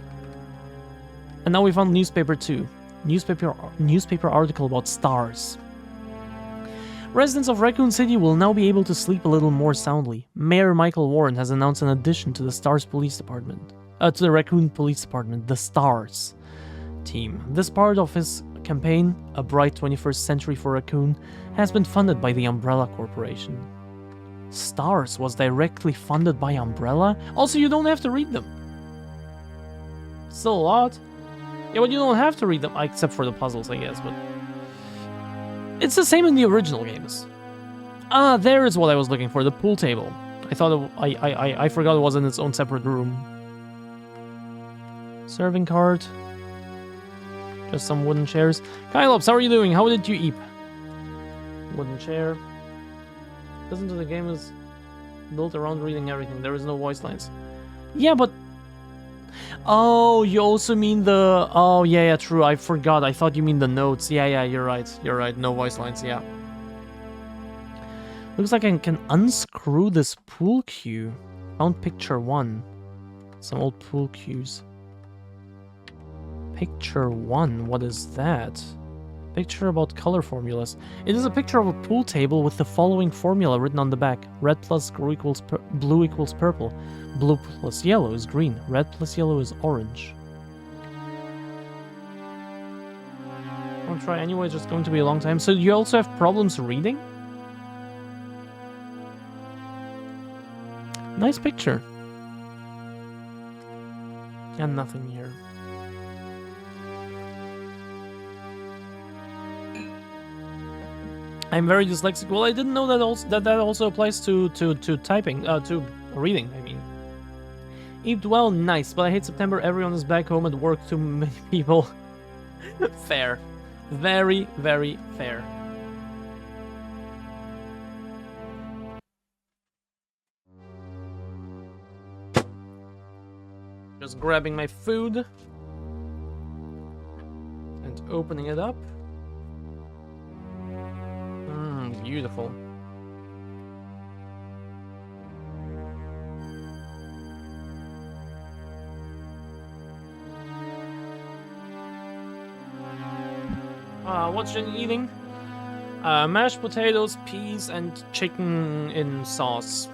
And now we found newspaper 2. Newspaper article about stars. Residents of Raccoon City will now be able to sleep a little more soundly. Mayor Michael Warren has announced an addition to the Stars Police Department. To the Raccoon Police Department, the Stars team. This part of his campaign, A Bright 21st Century for Raccoon, has been funded by the Umbrella Corporation. Stars was directly funded by Umbrella? Also, you don't have to read them. Still a lot. Yeah, but you don't have to read them, except for the puzzles, I guess, but... It's the same in the original games. Ah, there is what I was looking for, the pool table. I thought I forgot it was in its own separate room. Serving cart. Just some wooden chairs. Kylops, how are you doing? How did you eat? Wooden chair. Listen to the game is built around reading everything. There is no voice lines. Yeah, but... Oh, you also mean the... Oh, yeah, true. I forgot. I thought you mean the notes. Yeah, you're right. You're right. No voice lines, yeah. Looks like I can unscrew this pool cue. Found picture 1. Some old pool cues. Picture 1. What is that? Picture about color formulas. It is a picture of a pool table with the following formula written on the back. Red plus blue equals purple. Blue plus yellow is green. Red plus yellow is orange. I'll try anyway, it's just going to be a long time. So you also have problems reading? Nice picture. And nothing here. I'm very dyslexic. Well, I didn't know that also applies to typing, to reading, I mean. Eat well, nice, but I hate September. Everyone is back home at work, too many people. Fair. Very, very fair. Just grabbing my food and opening it up. Beautiful. What's Jen eating? Mashed potatoes, peas, and chicken in sauce.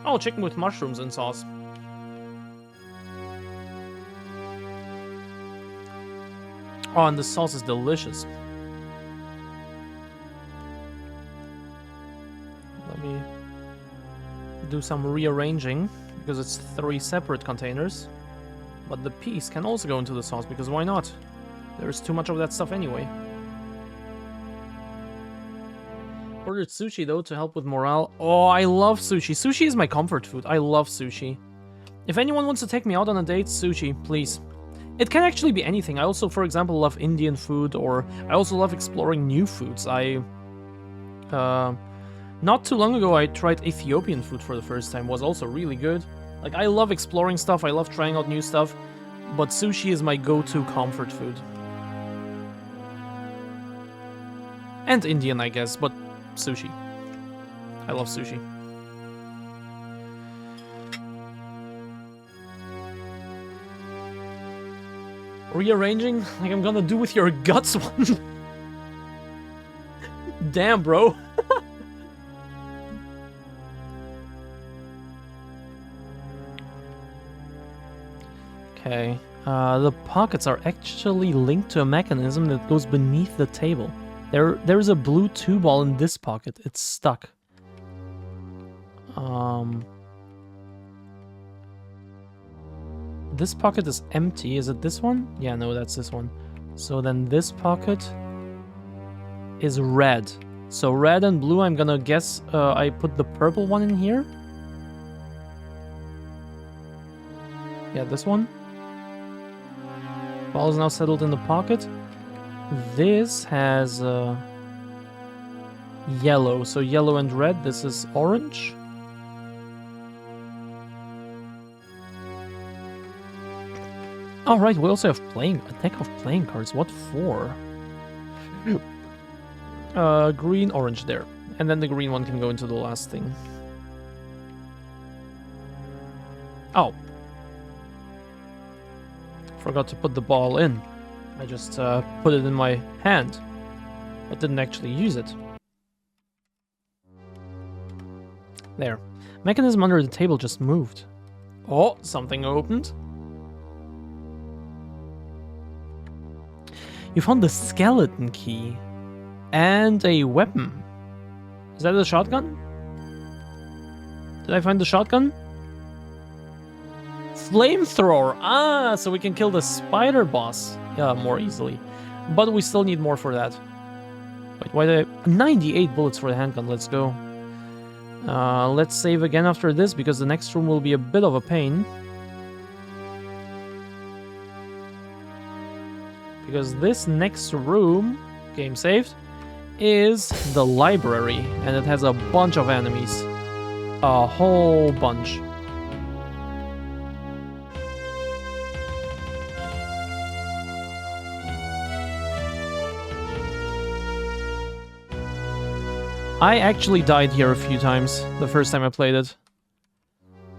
Oh, chicken with mushrooms in sauce. Oh, and the sauce is delicious. Let me do some rearranging, because it's 3 separate containers. But the peas can also go into the sauce, because why not? There's too much of that stuff anyway. Ordered sushi, though, to help with morale. Oh, I love sushi. Sushi is my comfort food. I love sushi. If anyone wants to take me out on a date, sushi, please. It can actually be anything. I also, for example, love Indian food, or I also love exploring new foods. Not too long ago, I tried Ethiopian food for the first time. It was also really good. Like, I love exploring stuff. I love trying out new stuff. But sushi is my go-to comfort food. And Indian, I guess, but sushi. I love sushi. Rearranging like I'm gonna do with your guts one. Damn, bro. Okay. The pockets are actually linked to a mechanism that goes beneath the table. There's a blue 2 ball in this pocket. It's stuck. This pocket is empty. Is it this one? Yeah, no, that's this one. So then this pocket is red. So red and blue, I'm gonna guess I put the purple one in here. Yeah, this one. Ball is now settled in the pocket. This has yellow, so yellow and red. This is orange. All right, we also have a deck of playing cards. What for? Green, orange there. And then the green one can go into the last thing. Oh. Forgot to put the ball in. I just put it in my hand, but didn't actually use it. There. Mechanism under the table just moved. Oh, something opened. You found the skeleton key. And a weapon. Is that a shotgun? Did I find the shotgun? Flamethrower! Ah, so we can kill the spider boss more easily. But we still need more for that. Wait, why did I... 98 bullets for the handgun, let's go. Let's save again after this, because the next room will be a bit of a pain. Because this next room, game saved, is the library, and it has a bunch of enemies. A whole bunch. I actually died here a few times the first time I played it.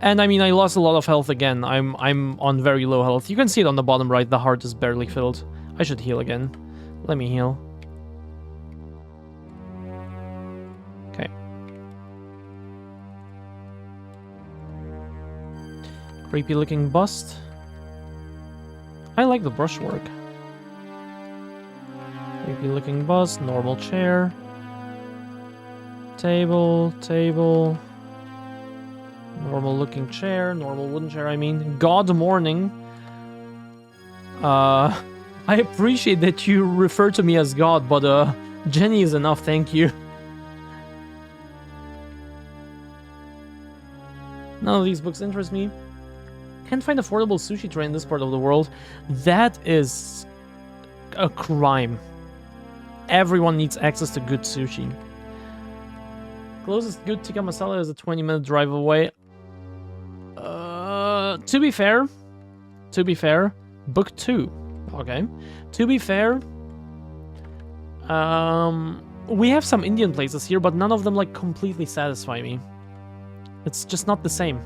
And I mean, I lost a lot of health again. I'm on very low health. You can see it on the bottom right, the heart is barely filled. I should heal again. Let me heal. Okay. Creepy looking bust. I like the brushwork. Creepy looking bust, normal chair. Table. Normal looking chair, normal wooden chair, I mean. God morning. I appreciate that you refer to me as God, but Jenny is enough, thank you. None of these books interest me. Can't find affordable sushi tray in this part of the world. That is a crime. Everyone needs access to good sushi. Closest good tikka masala is a 20-minute drive away. To be fair, book 2. Okay. To be fair, we have some Indian places here, but none of them like completely satisfy me. It's just not the same.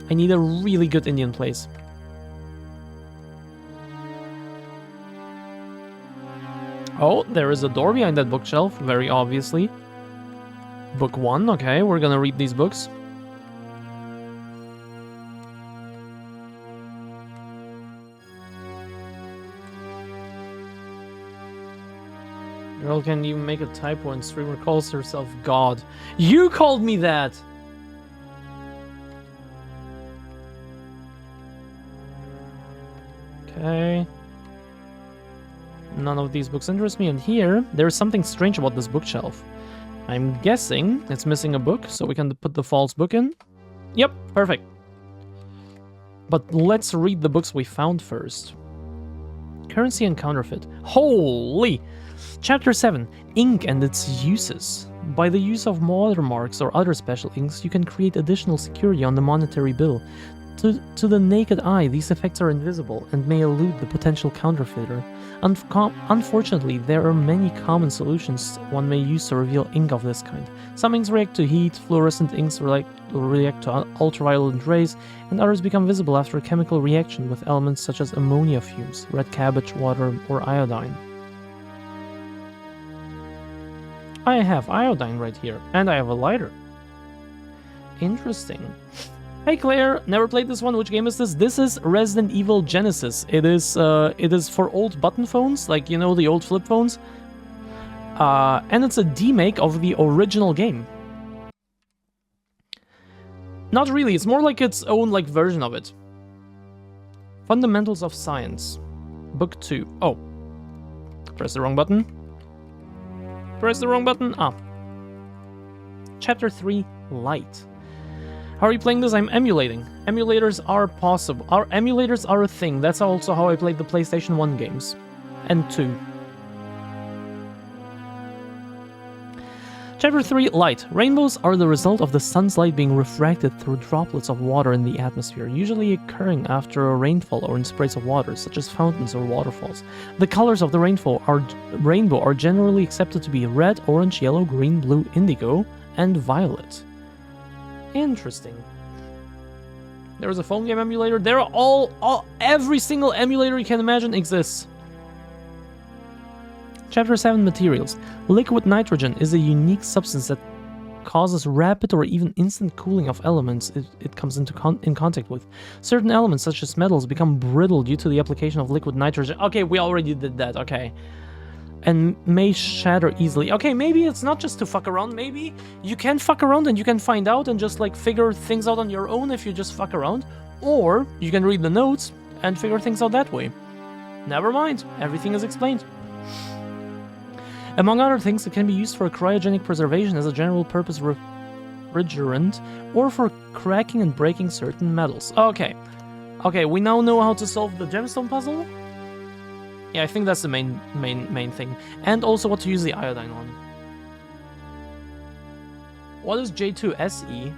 I need a really good Indian place. Oh, there is a door behind that bookshelf, very obviously. Book 1, okay, we're gonna read these books. Girl can even make a typo and streamer calls herself God. You called me that! Okay. None of these books interest me, and here, there's something strange about this bookshelf. I'm guessing it's missing a book, so we can put the false book in. Yep, perfect. But let's read the books we found first. Currency and counterfeit. Holy! Chapter 7. Ink and its uses. By the use of watermarks or other special inks, you can create additional security on the monetary bill. To the naked eye, these effects are invisible and may elude the potential counterfeiter. Unfortunately, there are many common solutions one may use to reveal ink of this kind. Some inks react to heat, fluorescent inks react to ultraviolet rays, and others become visible after a chemical reaction with elements such as ammonia fumes, red cabbage, water, or iodine. I have iodine right here, and I have a lighter. Interesting. Hey Claire, never played this one. Which game is this? This is Resident Evil Genesis. It is for old button phones, like, you know, the old flip phones. And it's a demake of the original game. Not really, it's more like its own like version of it. Fundamentals of Science. Book 2. Oh. Press the wrong button. Press the wrong button. Ah. Chapter 3, Light. How are you playing this? I'm emulating. Emulators are possible. Emulators are a thing. That's also how I played the PlayStation 1 games. And 2. Chapter 3, Light. Rainbows are the result of the sun's light being refracted through droplets of water in the atmosphere, usually occurring after a rainfall or in sprays of water, such as fountains or waterfalls. The colors of the rainbow are generally accepted to be red, orange, yellow, green, blue, indigo, and violet. Interesting. There was a phone game emulator. There are every single emulator you can imagine exists. Chapter 7, Materials. Liquid nitrogen is a unique substance that causes rapid or even instant cooling of elements it comes in contact with. Certain elements, such as metals, become brittle due to the application of liquid nitrogen. Okay, we already did that, okay. And may shatter easily. Okay, maybe it's not just to fuck around. Maybe you can fuck around and you can find out and just like figure things out on your own if you just fuck around. Or you can read the notes and figure things out that way. Never mind, everything is explained. Among other things, it can be used for cryogenic preservation as a general purpose refrigerant or for cracking and breaking certain metals. Okay, we now know how to solve the gemstone puzzle. Yeah, I think that's the main thing. And also what to use the iodine on. What is J2SE?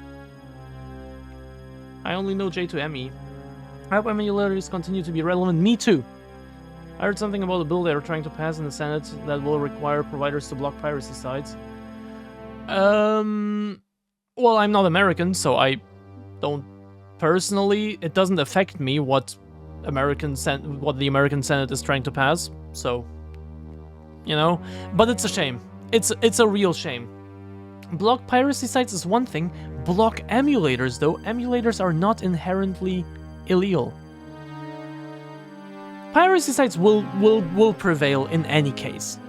I only know J2ME. I hope emulators continue to be relevant. Me too. I heard something about a bill they are trying to pass in the Senate that will require providers to block piracy sites. Well, I'm not American, so I don't personally... It doesn't affect me what the American Senate is trying to pass, so... You know? But it's a shame. It's a real shame. Block piracy sites is one thing. Block emulators, though. Emulators are not inherently illegal. Piracy sites will prevail in any case.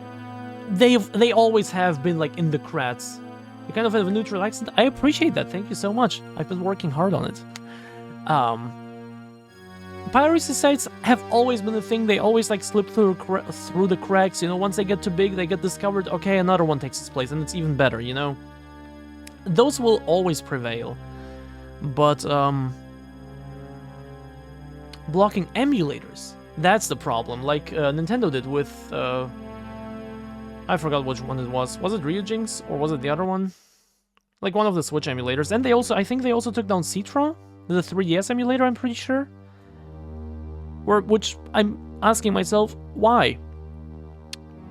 They always have been like in the crats. You kind of have a neutral accent. I appreciate that. Thank you so much. I've been working hard on it. piracy sites have always been a thing. They always like slip through the cracks, you know. Once they get too big, they get discovered. Okay, another one takes its place, and it's even better, you know. Those will always prevail. But blocking emulators, that's the problem. Like Nintendo did with I forgot which one it was. Was it Ryujinx or was it the other one? Like one of the Switch emulators. And they also, I think they also took down Citra, the 3DS emulator, I'm pretty sure. Which I'm asking myself, why?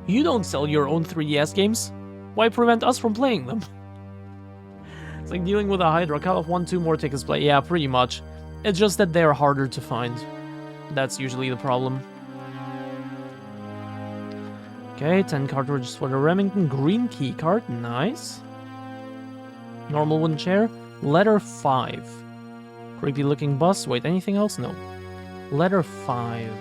You don't sell your own 3DS games. Why prevent us from playing them? It's like dealing with a Hydra. Cut off 1-2 more tickets play. Yeah, pretty much. It's just that they're harder to find. That's usually the problem. Okay, 10 cartridges for the Remington. Green key card. Nice. Normal wooden chair. Letter 5. Creepy looking bus. Wait, anything else? No. Letter 5.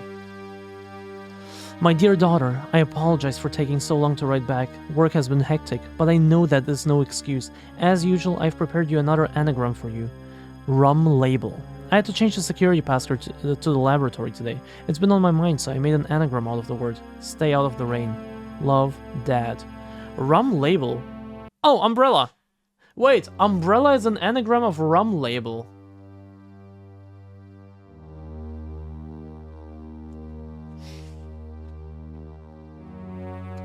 My dear daughter, I apologize for taking so long to write back. Work has been hectic, but I know that is no excuse. As usual, I've prepared you another anagram for you. Rum label. I had to change the security password to the laboratory today. It's been on my mind, so I made an anagram out of the word. Stay out of the rain. Love, Dad. Rum label. Oh, umbrella. Wait, umbrella is an anagram of rum label.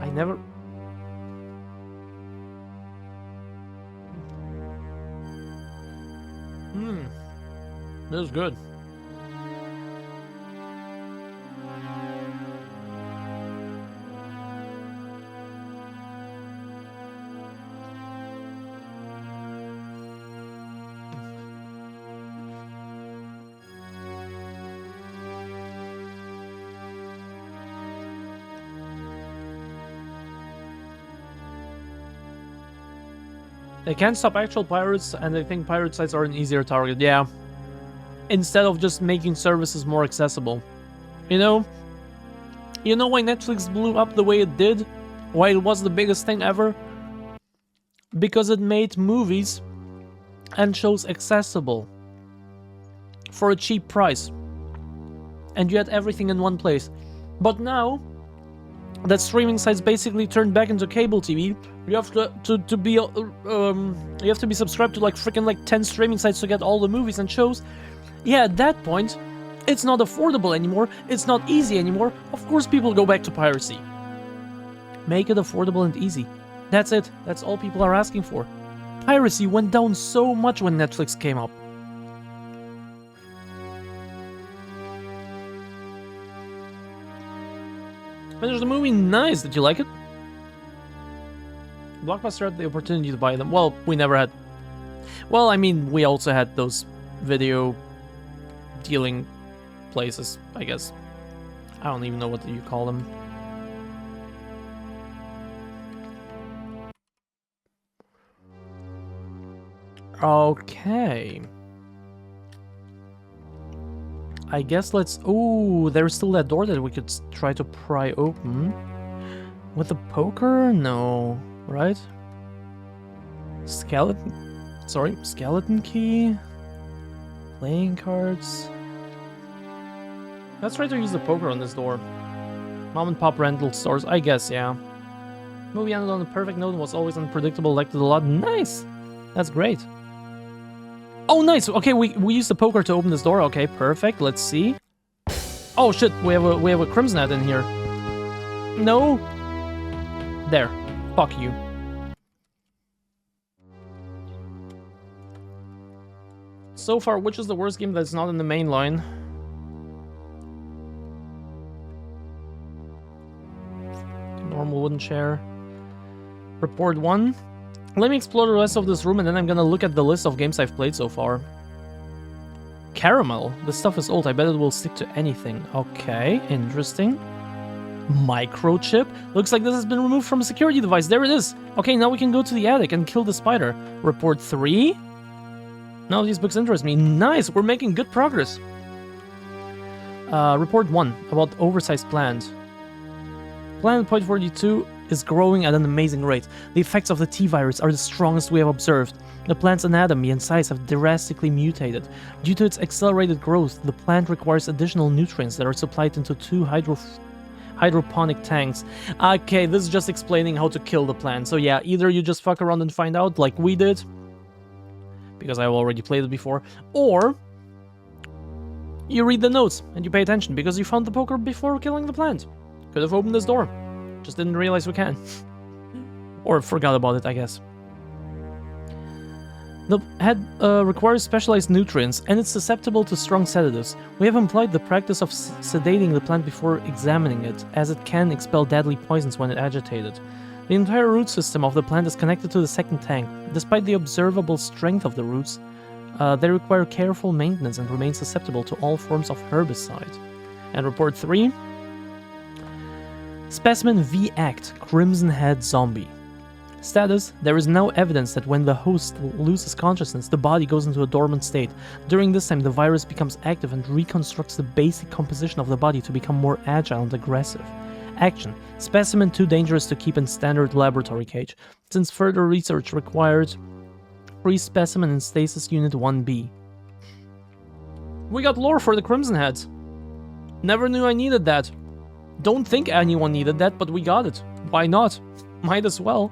I never... This is good. They can't stop actual pirates, and they think pirate sites are an easier target. Yeah. Instead of just making services more accessible. You know why Netflix blew up the way it did? Why it was the biggest thing ever? Because it made movies and shows accessible for a cheap price. And you had everything in one place. But now that streaming sites basically turned back into cable TV, you have to be subscribed to like freaking 10 streaming sites to get all the movies and shows. Yeah, at that point, it's not affordable anymore, it's not easy anymore. Of course people go back to piracy. Make it affordable and easy. That's it. That's all people are asking for. Piracy went down so much when Netflix came up. Finished the movie. Nice. Did you like it? Blockbuster had the opportunity to buy them. Well, we never had. Well, I mean, we also had those video dealing places, I guess. I don't even know what you call them. Okay. I guess let's... Ooh, there's still that door that we could try to pry open. With the poker? No. Right? Skeleton... Sorry, skeleton key? Playing cards? Let's try to use the poker on this door. Mom and pop rental stores, I guess, yeah. Movie ended on a perfect note and was always unpredictable, liked it a lot. Nice! That's great. Oh, nice! Okay, we used the poker to open this door. Okay, perfect. Let's see. Oh shit, we have a Crimson Head in here. No. There. Fuck you. So far, which is the worst game that's not in the main line? Normal wooden chair. Report 1. Let me explore the rest of this room and then I'm gonna look at the list of games I've played so far. Caramel. This stuff is old. I bet it will stick to anything. Okay, interesting. Microchip. Looks like this has been removed from a security device. There it is. Okay, now we can go to the attic and kill the spider. Report 3. None of these books interest me. Nice, we're making good progress. Report 1 about oversized plant. Planet Point 42 is growing at an amazing rate. The effects of the T-virus are the strongest we have observed. The plant's anatomy and size have drastically mutated. Due to its accelerated growth, the plant requires additional nutrients that are supplied into 2 hydroponic tanks. Okay, this is just explaining how to kill the plant. So yeah, either you just fuck around and find out like we did, because I've already played it before, or you read the notes and you pay attention because you found the poker before killing the plant. Could have opened this door. Just didn't realize we can. Or forgot about it, I guess. The head requires specialized nutrients, and it's susceptible to strong sedatives. We have employed the practice of sedating the plant before examining it, as it can expel deadly poisons when agitated. The entire root system of the plant is connected to the second tank. Despite the observable strength of the roots, they require careful maintenance and remain susceptible to all forms of herbicide. And report 3. Specimen V-Act, Crimson Head Zombie. Status: there is no evidence that when the host loses consciousness, the body goes into a dormant state. During this time, the virus becomes active and reconstructs the basic composition of the body to become more agile and aggressive. Action: specimen too dangerous to keep in standard laboratory cage, since further research required. Free specimen in Stasis Unit 1B. We got lore for the Crimson Heads. Never knew I needed that. Don't think anyone needed that, but we got it. Why not? Might as well.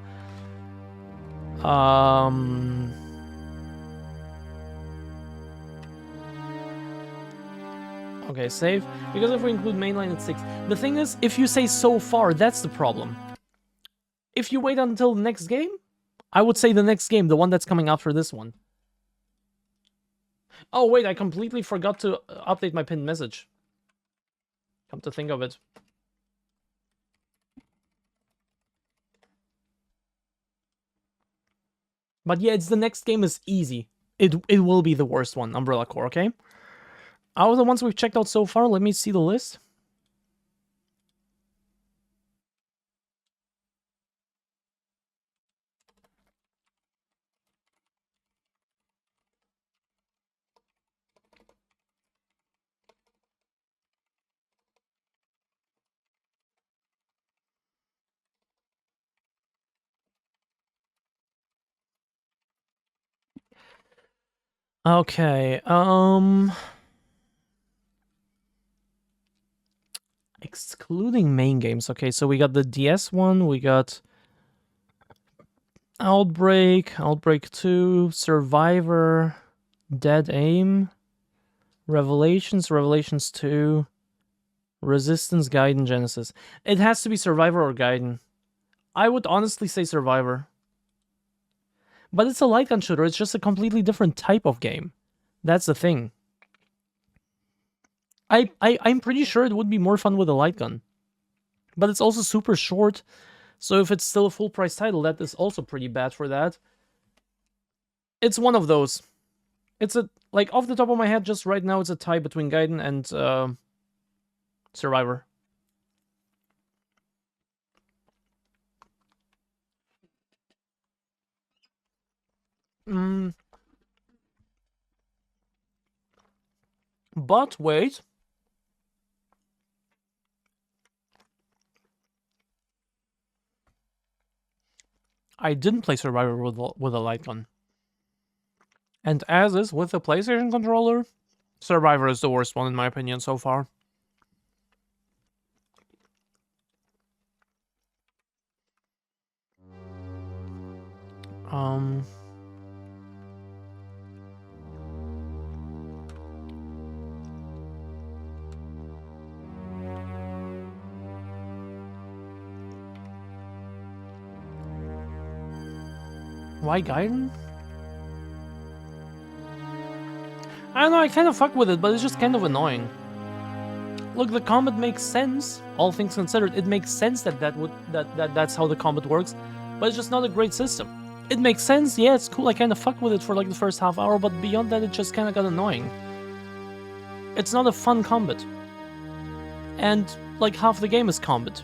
Okay, save. Because if we include mainline, it's 6. The thing is, if you say so far, that's the problem. If you wait until the next game, I would say the next game, the one that's coming after this one. Oh, wait, I completely forgot to update my pinned message. Come to think of it. But yeah, it's the next game is easy. It will be the worst one, Umbrella Corps, okay? Out of the ones we've checked out so far, let me see the list. Okay, excluding main games. Okay, so we got the DS one, we got Outbreak, Outbreak 2, Survivor, Dead Aim, Revelations, Revelations 2, Resistance, Gaiden, Genesis. It has to be Survivor or Gaiden. I would honestly say Survivor. But it's a light gun shooter, it's just a completely different type of game. That's the thing. I'm pretty sure it would be more fun with a light gun. But it's also super short, so if it's still a full price title, that is also pretty bad for that. It's one of those. It's a, like, off the top of my head, just right now, it's a tie between Gaiden and Survivor. But wait. I didn't play Survivor with a light gun. And as is with the PlayStation controller, Survivor is the worst one in my opinion so far. Why Gaiden? I don't know, I kind of fuck with it, but it's just kind of annoying. Look, the combat makes sense, all things considered. It makes sense that's how the combat works, but it's just not a great system. It makes sense, yeah, it's cool, I kind of fuck with it for like the first half hour, but beyond that it just kind of got annoying. It's not a fun combat. And like half the game is combat.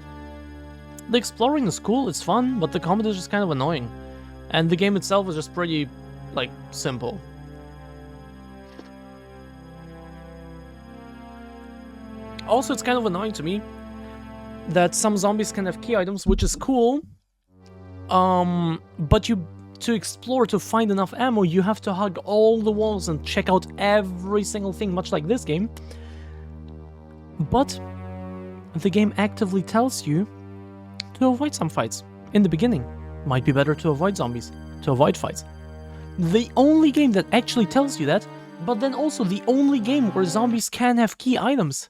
The exploring is cool, it's fun, but the combat is just kind of annoying. And the game itself is just pretty, like, simple. Also, it's kind of annoying to me. that some zombies can have key items, which is cool. But to explore, to find enough ammo, you have to hug all the walls and check out every single thing, much like this game. But the game actively tells you to avoid some fights. In the beginning, might be better to avoid zombies, to avoid fights. The only game that actually tells you that, but then also the only game where zombies can have key items.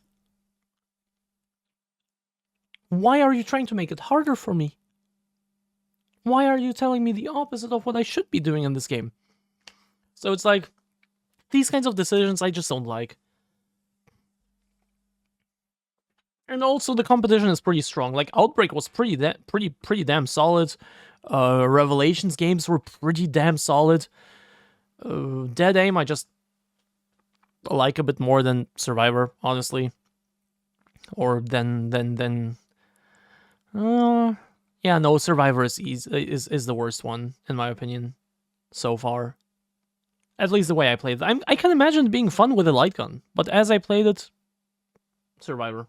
Why are you trying to make it harder for me? Why are you telling me the opposite of what I should be doing in this game? So it's like, these kinds of decisions I just don't like. And also the competition is pretty strong. Like Outbreak was pretty damn solid. Revelations games were pretty damn solid. Dead Aim I just like a bit more than Survivor, honestly. Or than yeah, no, Survivor is the worst one, in my opinion, so far. At least the way I played it. I can imagine it being fun with a light gun, but as I played it, Survivor.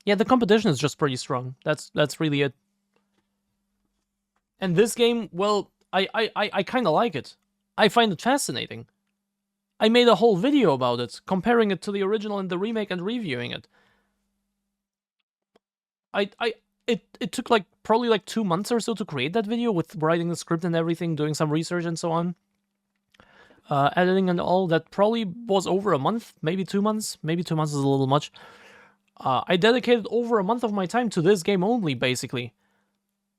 Yeah, the competition is just pretty strong. That's really it. And this game, well, I kind of like it. I find it fascinating. I made a whole video about it, comparing it to the original and the remake and reviewing it. It took probably 2 months or so to create that video, with writing the script and everything, doing some research and so on. Editing and all, that probably was over a month, maybe 2 months. Maybe 2 months is a little much. I dedicated over a month of my time to this game only, basically.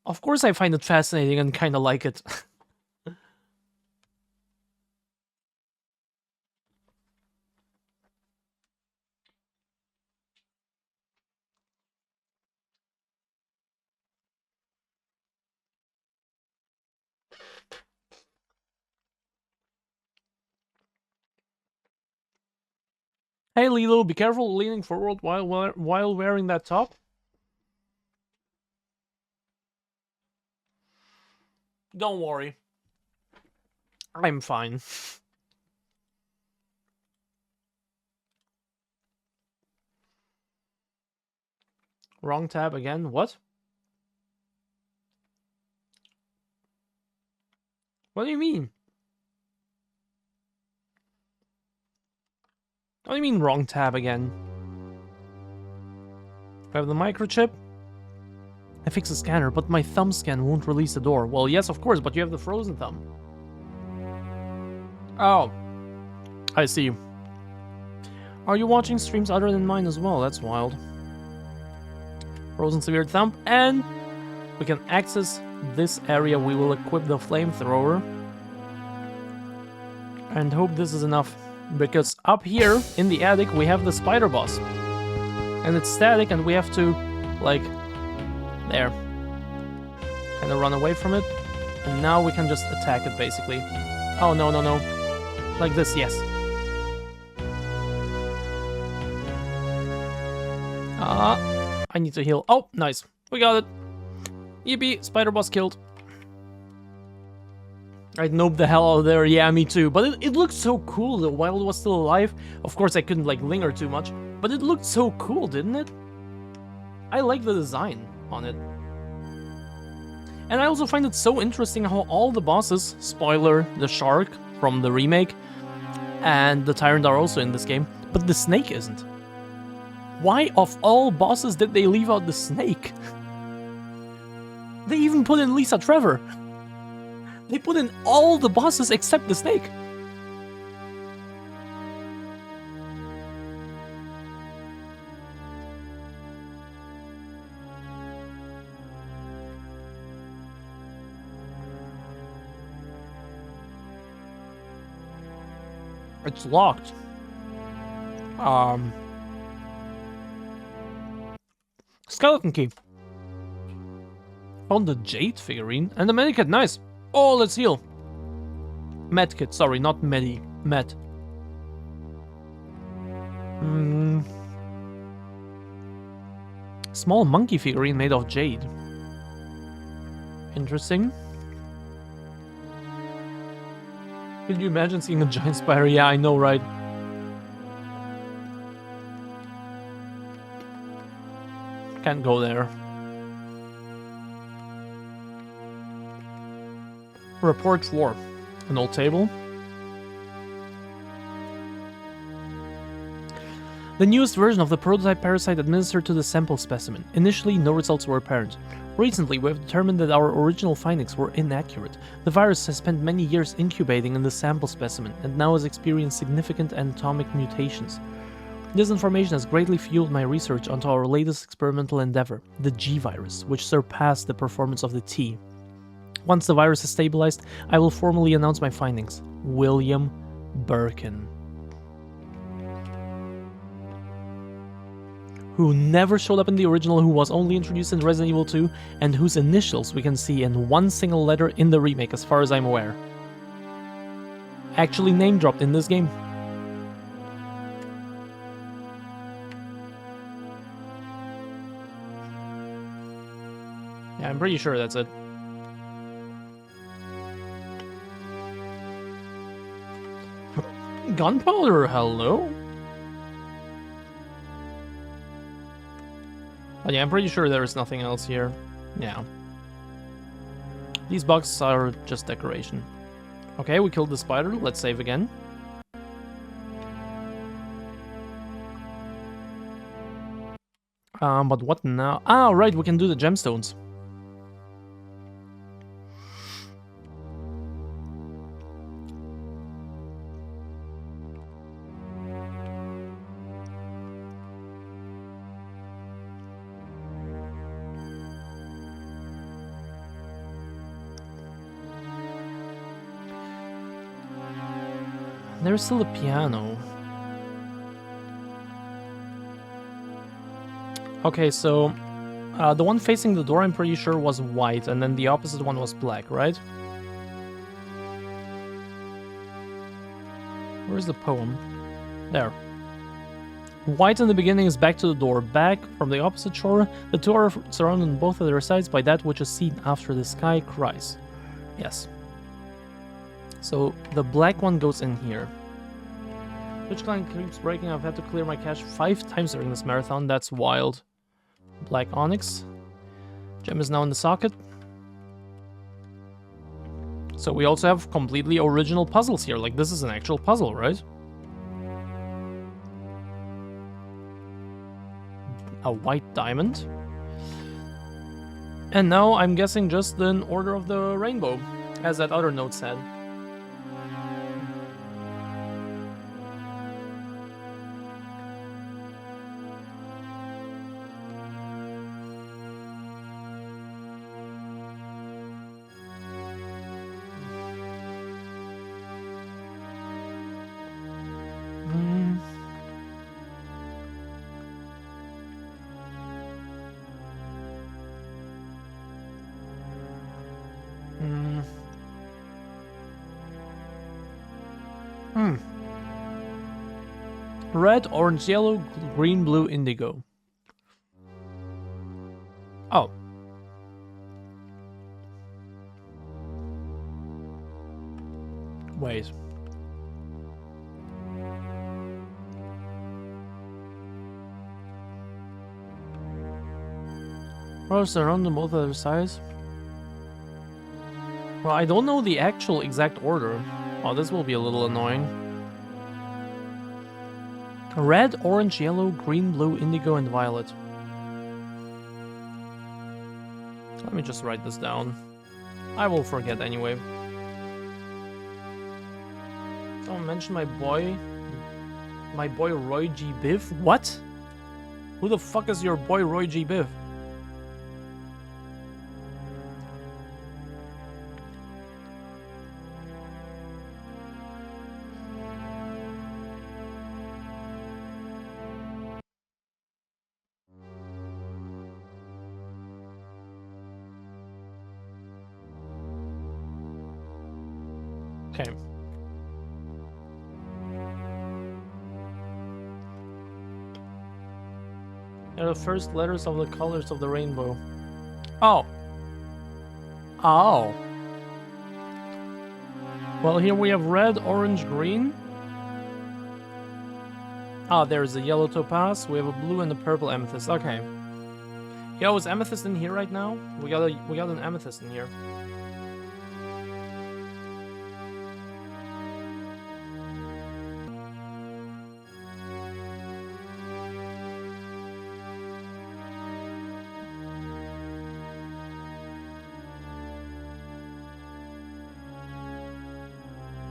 Of course I find it fascinating and kind of like it. Hey Lilo, be careful leaning forward while wearing that top. Don't worry. I'm fine. Wrong tab again? What? What do you mean? What do you mean wrong tab again? I have the microchip. I fixed the scanner, but my thumb scan won't release the door. Well, yes, of course, but you have the frozen thumb. Oh. I see. Are you watching streams other than mine as well? That's wild. Frozen severe thumb, and we can access this area. We will equip the flamethrower. And hope this is enough. Because up here, in the attic, we have the spider boss. And it's static, and we have to, there. Kind of run away from it. And now we can just attack it, basically. Oh, no. Like this, yes. I need to heal. Oh, nice. We got it. Yippee, spider boss killed. I'd nope the hell out of there. Yeah, me too. But it looked so cool though, while it was still alive. Of course, I couldn't linger too much, but it looked so cool, didn't it? I like the design on it. And I also find it so interesting how all the bosses, spoiler, the shark from the remake, and the tyrant are also in this game, but the snake isn't. Why, of all bosses, did they leave out the snake? They even put in Lisa Trevor. They put in all the bosses except the snake. It's locked. Skeleton key. Found the Jade figurine and the medikit. Nice. Oh, let's heal. Medkit, sorry, not medi. Med. Small monkey figurine made of jade. Interesting. Could you imagine seeing a giant spider? Yeah, I know, right? Can't go there. Report 4. An old table. The newest version of the prototype parasite administered to the sample specimen. Initially, no results were apparent. Recently, we have determined that our original findings were inaccurate. The virus has spent many years incubating in the sample specimen and now has experienced significant anatomic mutations. This information has greatly fueled my research onto our latest experimental endeavor, the G virus, which surpassed the performance of the T. Once the virus is stabilized, I will formally announce my findings. William Birkin. Who never showed up in the original, who was only introduced in Resident Evil 2, and whose initials we can see in one single letter in the remake as far as I'm aware. Actually name dropped in this game. Yeah, I'm pretty sure that's it. Gunpowder, hello? But yeah, I'm pretty sure there is nothing else here. Yeah. These boxes are just decoration. Okay, we killed the spider. Let's save again. But what now? Ah, right, we can do the gemstones. There's still a piano. Okay, so the one facing the door I'm pretty sure was white, and then the opposite one was black, right? Where's the poem? There. White in the beginning is back to the door. Back from the opposite shore, the two are surrounded on both of their sides by that which is seen after the sky cries. Yes. So the black one goes in here. Which client keeps breaking? I've had to clear my cache 5 times during this marathon. That's wild. Black onyx. Gem is now in the socket. So we also have completely original puzzles here. Like, this is an actual puzzle, right? A white diamond. And now I'm guessing just in order of the rainbow, as that other note said. Red, orange, yellow, green, blue, indigo. Oh. Wait. Rose around on both other sides. Well, I don't know the actual exact order. Oh, this will be a little annoying. Red, orange, yellow, green, blue, indigo, and violet. Let me just write this down. I will forget anyway. Someone mentioned my boy Roy G. Biv? What? Who the fuck is your boy Roy G. Biv? Okay. They're the first letters of the colors of the rainbow. Oh. Oh. Well, here we have red, orange, green. Ah, there's a yellow topaz. We have a blue and a purple amethyst. Okay. Yo, is amethyst in here right now? We got an amethyst in here.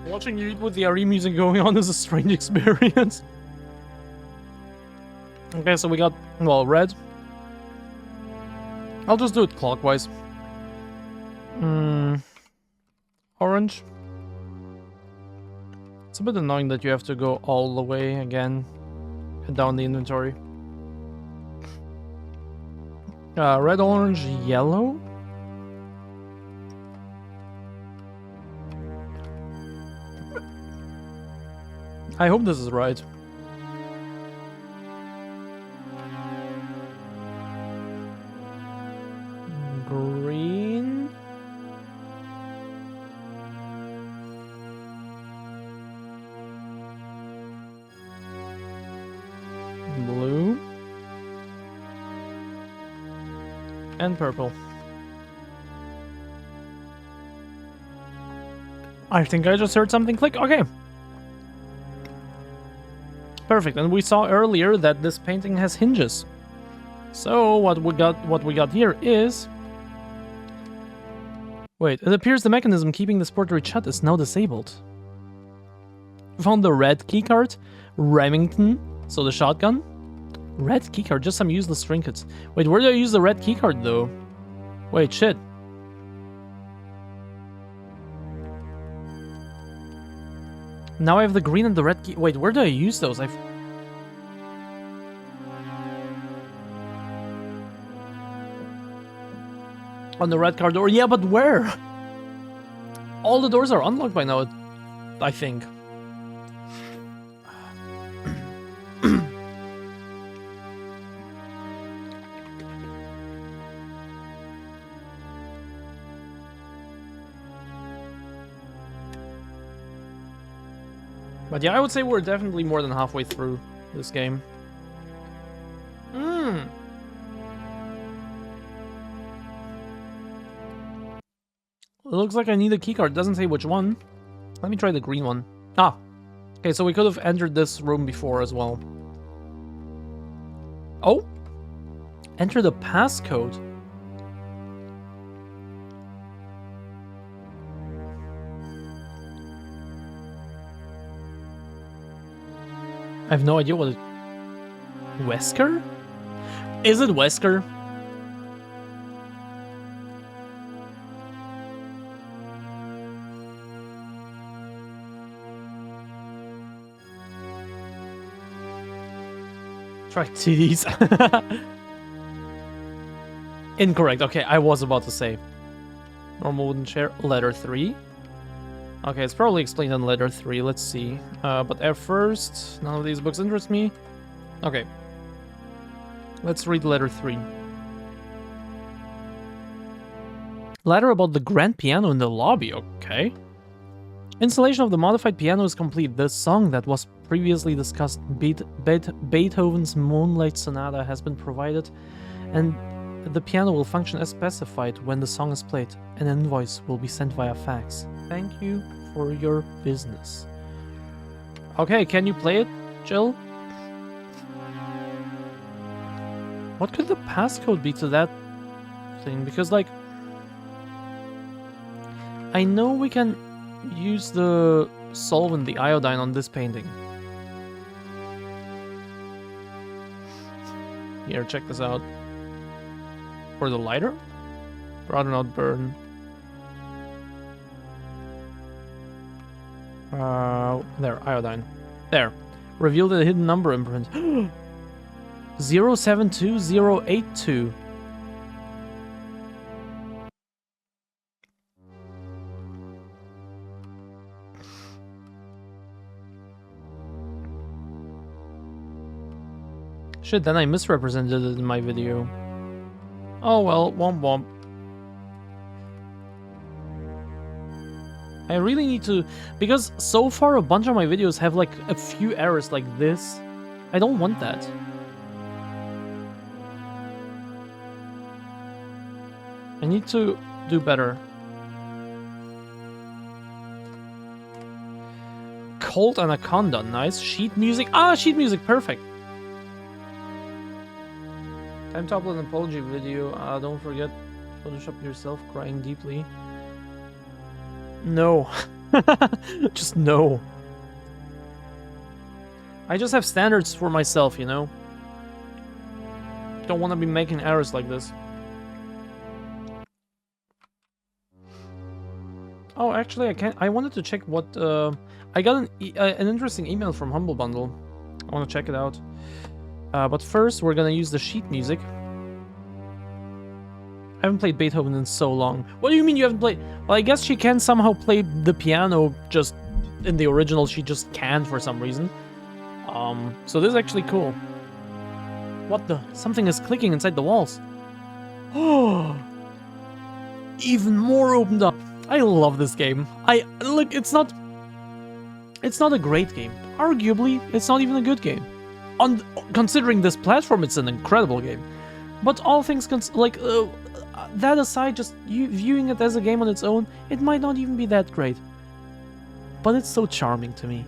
Watching you eat with the RE music going on is a strange experience. Okay, so we got, well, red. I'll just do it clockwise. Orange. It's a bit annoying that you have to go all the way again and down the inventory. Red, orange, yellow. I hope this is right. Green. Blue. And purple. I think I just heard something click. Okay. Perfect, and we saw earlier that this painting has hinges. So what we got here is... Wait, it appears the mechanism keeping this portrait shut is now disabled. Found the red keycard, Remington, so the shotgun. Red keycard, just some useless trinkets. Wait, where do I use the red keycard though? Wait, shit. Now I have the green and the red key. Wait, where do I use those? On the red car door? Yeah, but where? All the doors are unlocked by now, I think. But yeah, I would say we're definitely more than halfway through this game. It looks like I need a keycard. Doesn't say which one. Let me try the green one. Ah. Okay, so we could have entered this room before as well. Oh. Enter the passcode. I have no idea what it... Wesker? Is it Wesker? Try TDs. Incorrect. Okay, I was about to say. Normal wooden chair. Letter 3. Okay, it's probably explained in letter 3. Let's see. But at first, none of these books interest me. Okay. Let's read letter 3. Letter about the grand piano in the lobby. Okay. Installation of the modified piano is complete. The song that was previously discussed, Beethoven's Moonlight Sonata, has been provided, and the piano will function as specified when the song is played. An invoice will be sent via fax. Thank you for your business. Okay, can you play it, Jill? What could the passcode be to that thing? Because, like, I know we can use the solvent, the iodine, on this painting. Here, check this out. For the lighter? Rather not burn. There, iodine. There. Reveal the hidden number imprint. 072082. Shit, then I misrepresented it in my video. Oh well, womp womp. I really need to... Because so far a bunch of my videos have like a few errors like this. I don't want that. I need to do better. Cold Anaconda, nice. Sheet music. Ah, sheet music, perfect. Time to upload an apology video. Don't forget, Photoshop yourself crying deeply. No. Just no. I just have standards for myself, you know? Don't want to be making errors like this. Oh, actually, I wanted to check what... I got an interesting email from Humble Bundle. I want to check it out. But first, we're gonna use the sheet music. I haven't played Beethoven in so long. What do you mean you haven't played? Well, I guess she can somehow play the piano, just in the original she just can't for some reason. So this is actually cool. What the? Something is clicking inside the walls. Oh, even more opened up. I love this game. Look, it's not a great game. Arguably, it's not even a good game. Considering this platform, it's an incredible game. But all things that aside, just viewing it as a game on its own, it might not even be that great. But it's so charming to me.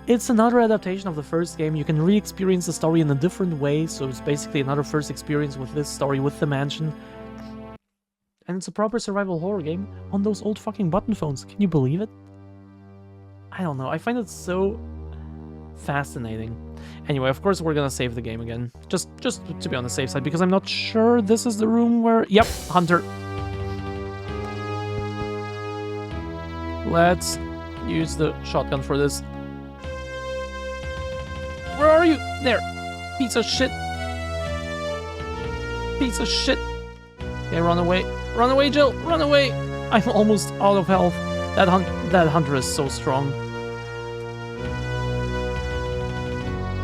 It's another adaptation of the first game. You can re-experience the story in a different way, so it's basically another first experience with this story, with the mansion. And it's a proper survival horror game on those old fucking button phones. Can you believe it? I don't know. I find it so fascinating. Anyway, of course, we're gonna save the game again. Just to be on the safe side, because I'm not sure this is the room where... Yep, Hunter. Let's use the shotgun for this. Where are you? There. Piece of shit. Piece of shit. Okay, run away. Run away, Jill. Run away. I'm almost out of health. That hunter is so strong.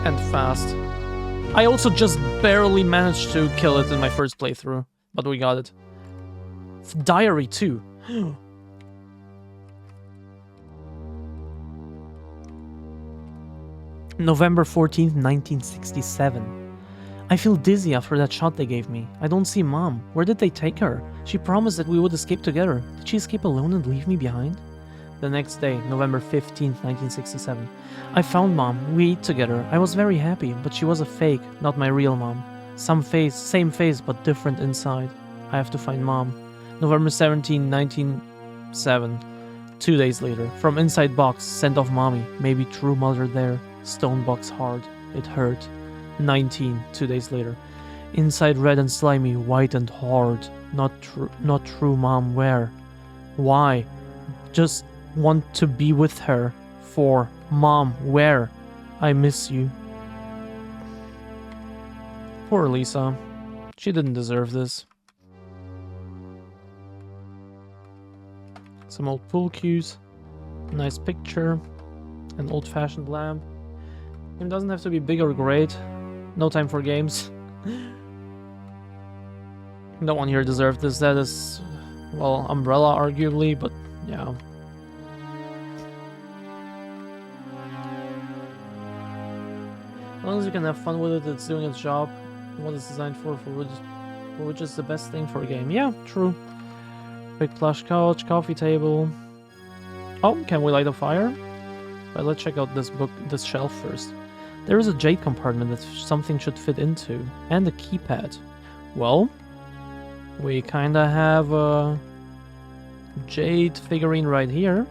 And fast. I also just barely managed to kill it in my first playthrough, but we got it. Diary 2. November 14th, 1967. I feel dizzy after that shot they gave me. I don't see Mom. Where did they take her? She promised that we would escape together. Did she escape alone and leave me behind? The next day, November 15th, 1967. I found Mom. We ate together. I was very happy, but she was a fake, not my real mom. Same face, but different inside. I have to find Mom. November 17, 1907. 2 days later. From inside box, sent off Mommy. Maybe true mother there. Stone box hard. It hurt. 19, 2 days later. Inside red and slimy, white and hard. Not true Mom, where? Why? Just want to be with her. For Mom, where? I miss you. Poor Lisa. She didn't deserve this. Some old pool cues. Nice picture. An old-fashioned lamp. It doesn't have to be big or great. No time for games. No one here deserved this. That is, well, Umbrella arguably, but yeah. As long as you can have fun with it, it's doing its job. What it's designed for which is the best thing for a game. Yeah, true. Big plush couch, coffee table. Oh, can we light a fire? Well, let's check out this shelf first. There is a jade compartment that something should fit into, and a keypad. Well, we kinda have a jade figurine right here,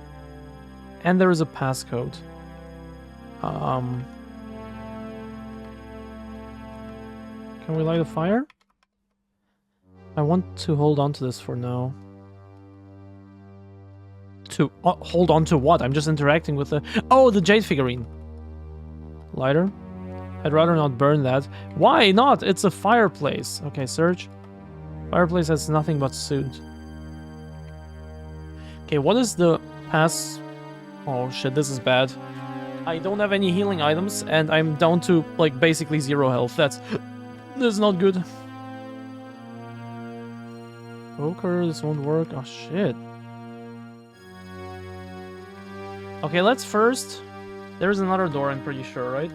and there is a passcode. Can we light a fire? I want to hold on to this for now. To hold on to what? I'm just interacting with the... Oh, the jade figurine. Lighter? I'd rather not burn that. Why not? It's a fireplace. Okay, search. Fireplace has nothing but soot. Okay, what is the pass... Oh shit, this is bad. I don't have any healing items, and I'm down to, like, basically 0 health. That's not good. Poker, this won't work. Oh shit. Okay, let's first... There's another door, I'm pretty sure, right?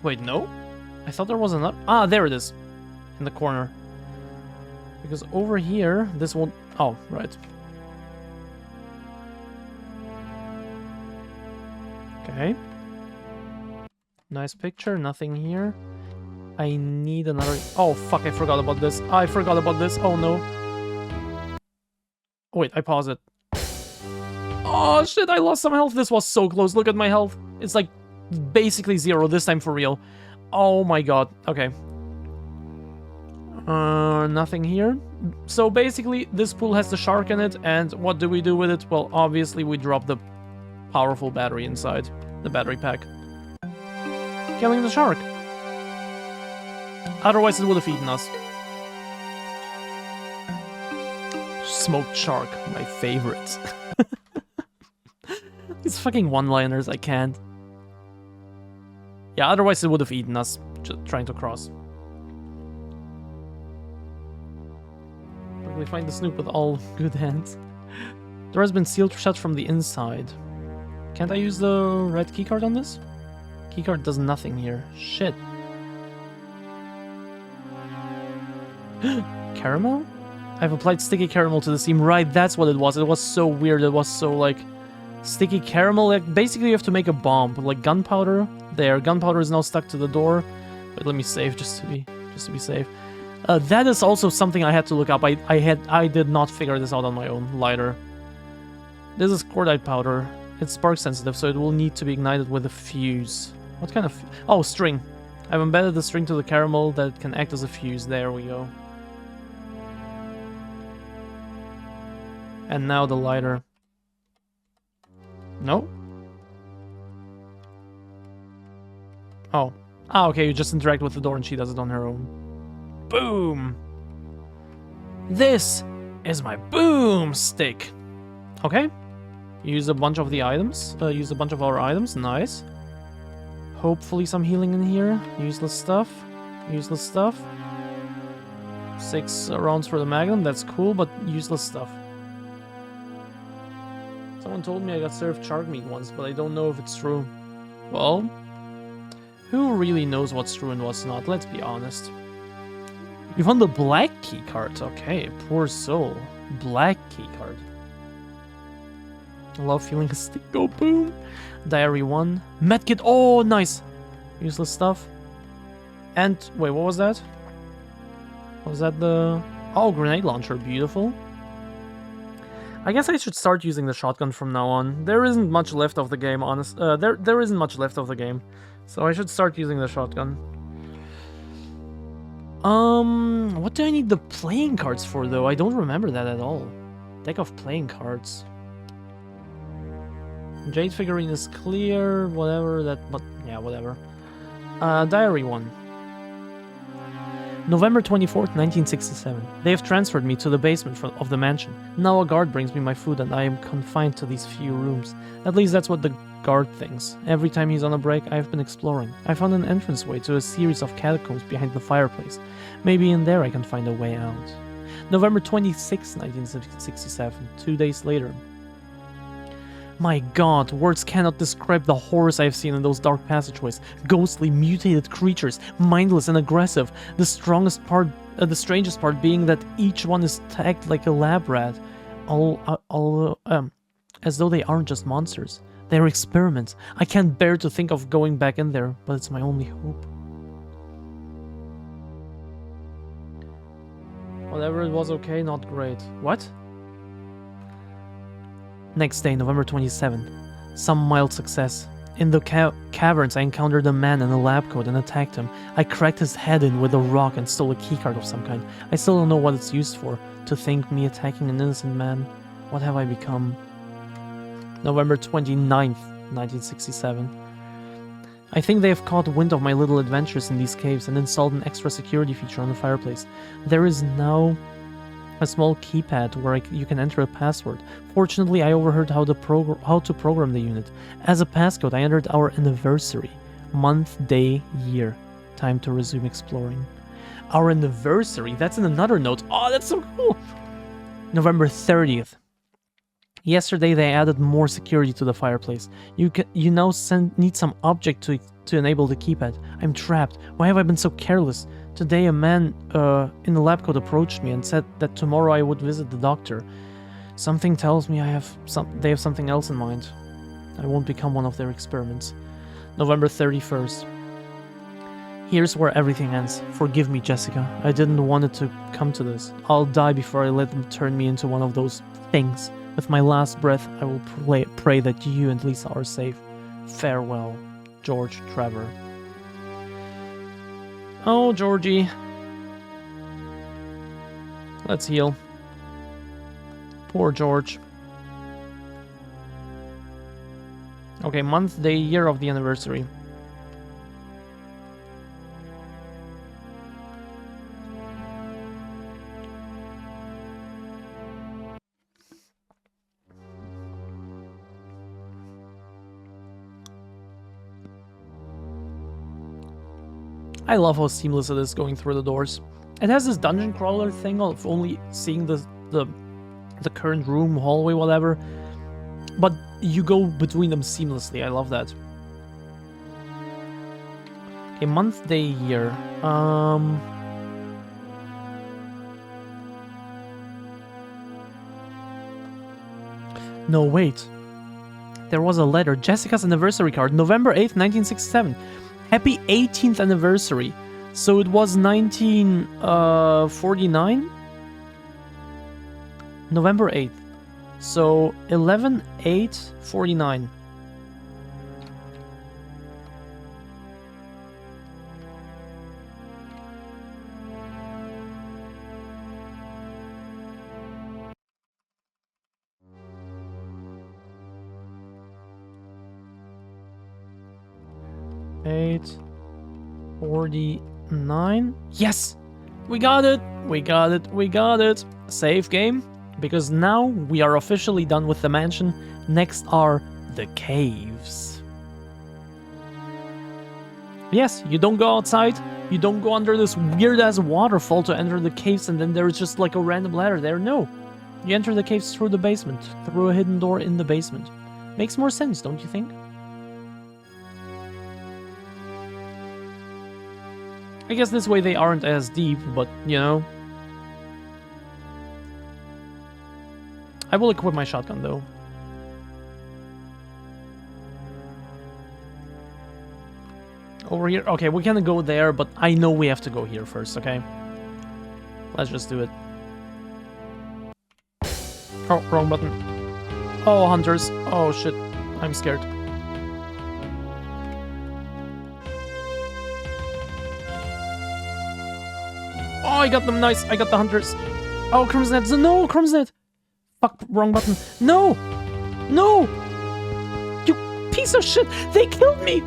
Wait, no? I thought there was another... Ah, there it is. In the corner. Because over here, this won't... Oh, right. Okay. Nice picture, nothing here. I need another... Oh, fuck, I forgot about this. I forgot about this. Oh, no. Oh, wait, I paused it. Oh, shit, I lost some health. This was so close. Look at my health. It's like basically 0 this time for real. Oh, my God. Okay. Nothing here. So basically, this pool has the shark in it, and what do we do with it? Well, obviously, we drop the powerful battery inside. The battery pack. Killing the shark. Otherwise, it would have eaten us. Smoked shark, my favorite. These fucking one-liners, I can't. Yeah, otherwise it would have eaten us, just trying to cross. Probably find the Snoop with all good hands. The door has been sealed shut from the inside. Can't I use the red keycard on this? Keycard does nothing here. Shit. Caramel? I've applied sticky caramel to the seam. Right, that's what it was. It was so weird. It was so, like, sticky caramel. Like, basically, you have to make a bomb. Like, gunpowder. There, gunpowder is now stuck to the door. Wait, let me save just to be safe. That is also something I had to look up. I did not figure this out on my own. Lighter. This is cordite powder. It's spark sensitive, so it will need to be ignited with a fuse. What kind of... Oh, string. I've embedded the string to the caramel that can act as a fuse. There we go. And now the lighter. No? Oh. Ah, okay, you just interact with the door and she does it on her own. Boom! This is my boom stick! Okay. Use a bunch of the items. Use a bunch of our items. Nice. Hopefully some healing in here. Useless stuff. Useless stuff. 6 rounds for the magnum. That's cool, but useless stuff. Someone told me I got served shark meat once, but I don't know if it's true. Well, who really knows what's true and what's not? Let's be honest. You found the black key card. Okay, poor soul. Black key card. I love feeling a stick go boom. Diary 1. Medkit. Oh, nice. Useless stuff. And, wait, what was that? Was that the... Oh, grenade launcher. Beautiful. I guess I should start using the shotgun from now on. There isn't much left of the game, honest. There isn't much left of the game. So I should start using the shotgun. What do I need the playing cards for, though? I don't remember that at all. Deck of playing cards. Jade figurine is clear, whatever that, but yeah, whatever. Diary 1. November 24th, 1967. They have transferred me to the basement of the mansion. Now a guard brings me my food and I am confined to these few rooms. At least that's what the guard thinks. Every time he's on a break, I have been exploring. I found an entranceway to a series of catacombs behind the fireplace. Maybe in there I can find a way out. November 26th, 1967. 2 days later. My god, words cannot describe the horrors I have seen in those dark passageways. Ghostly, mutated creatures, mindless and aggressive. The strangest part being that each one is tagged like a lab rat. As though they aren't just monsters. They're experiments. I can't bear to think of going back in there, but it's my only hope. Whatever it was, okay, not great. What? Next day, November 27th. Some mild success. In the caverns, I encountered a man in a lab coat and attacked him. I cracked his head in with a rock and stole a keycard of some kind. I still don't know what it's used for. To think me attacking an innocent man. What have I become? November 29th, 1967. I think they have caught wind of my little adventures in these caves and installed an extra security feature on the fireplace. There is now a small keypad where you can enter a password. Fortunately, I overheard how to program the unit. As a passcode, I entered our anniversary. Month, day, year. Time to resume exploring. Our anniversary? That's in another note. Oh, that's so cool! November 30th. Yesterday they added more security to the fireplace. You now need some object to enable the keypad. I'm trapped. Why have I been so careless? Today a man in the lab coat approached me and said that tomorrow I would visit the doctor. Something tells me they have something else in mind. I won't become one of their experiments. November 31st. Here's where everything ends. Forgive me, Jessica. I didn't want it to come to this. I'll die before I let them turn me into one of those things. With my last breath, I will pray that you and Lisa are safe. Farewell, George Trevor. Oh, Georgie. Let's heal. Poor George. Okay, month, day, year of the anniversary. I love how seamless it is going through the doors. It has this dungeon crawler thing of only seeing the current room, hallway, whatever. But you go between them seamlessly. I love that. Okay, month, day, year. No, wait. There was a letter. Jessica's anniversary card. November 8th, 1967. Happy 18th anniversary. So it was 1949? November 8th. So 11/8/49. $8.49. Yes! We got it! We got it! We got it! Save game. Because now we are officially done with the mansion. Next are the caves. Yes, you don't go outside. You don't go under this weird-ass waterfall to enter the caves and then there's just like a random ladder there. No. You enter the caves through the basement. Through a hidden door in the basement. Makes more sense, don't you think? I guess this way they aren't as deep, but, you know. I will equip my shotgun, though. Over here? Okay, we can go there, but I know we have to go here first, okay? Let's just do it. Oh, wrong button. Oh, hunters. Oh, shit. I'm scared. Oh, I got them. Nice. I got the hunters. Oh, Crimson Head. No, Crimson Head. Fuck, wrong button. No! No! You piece of shit! They killed me!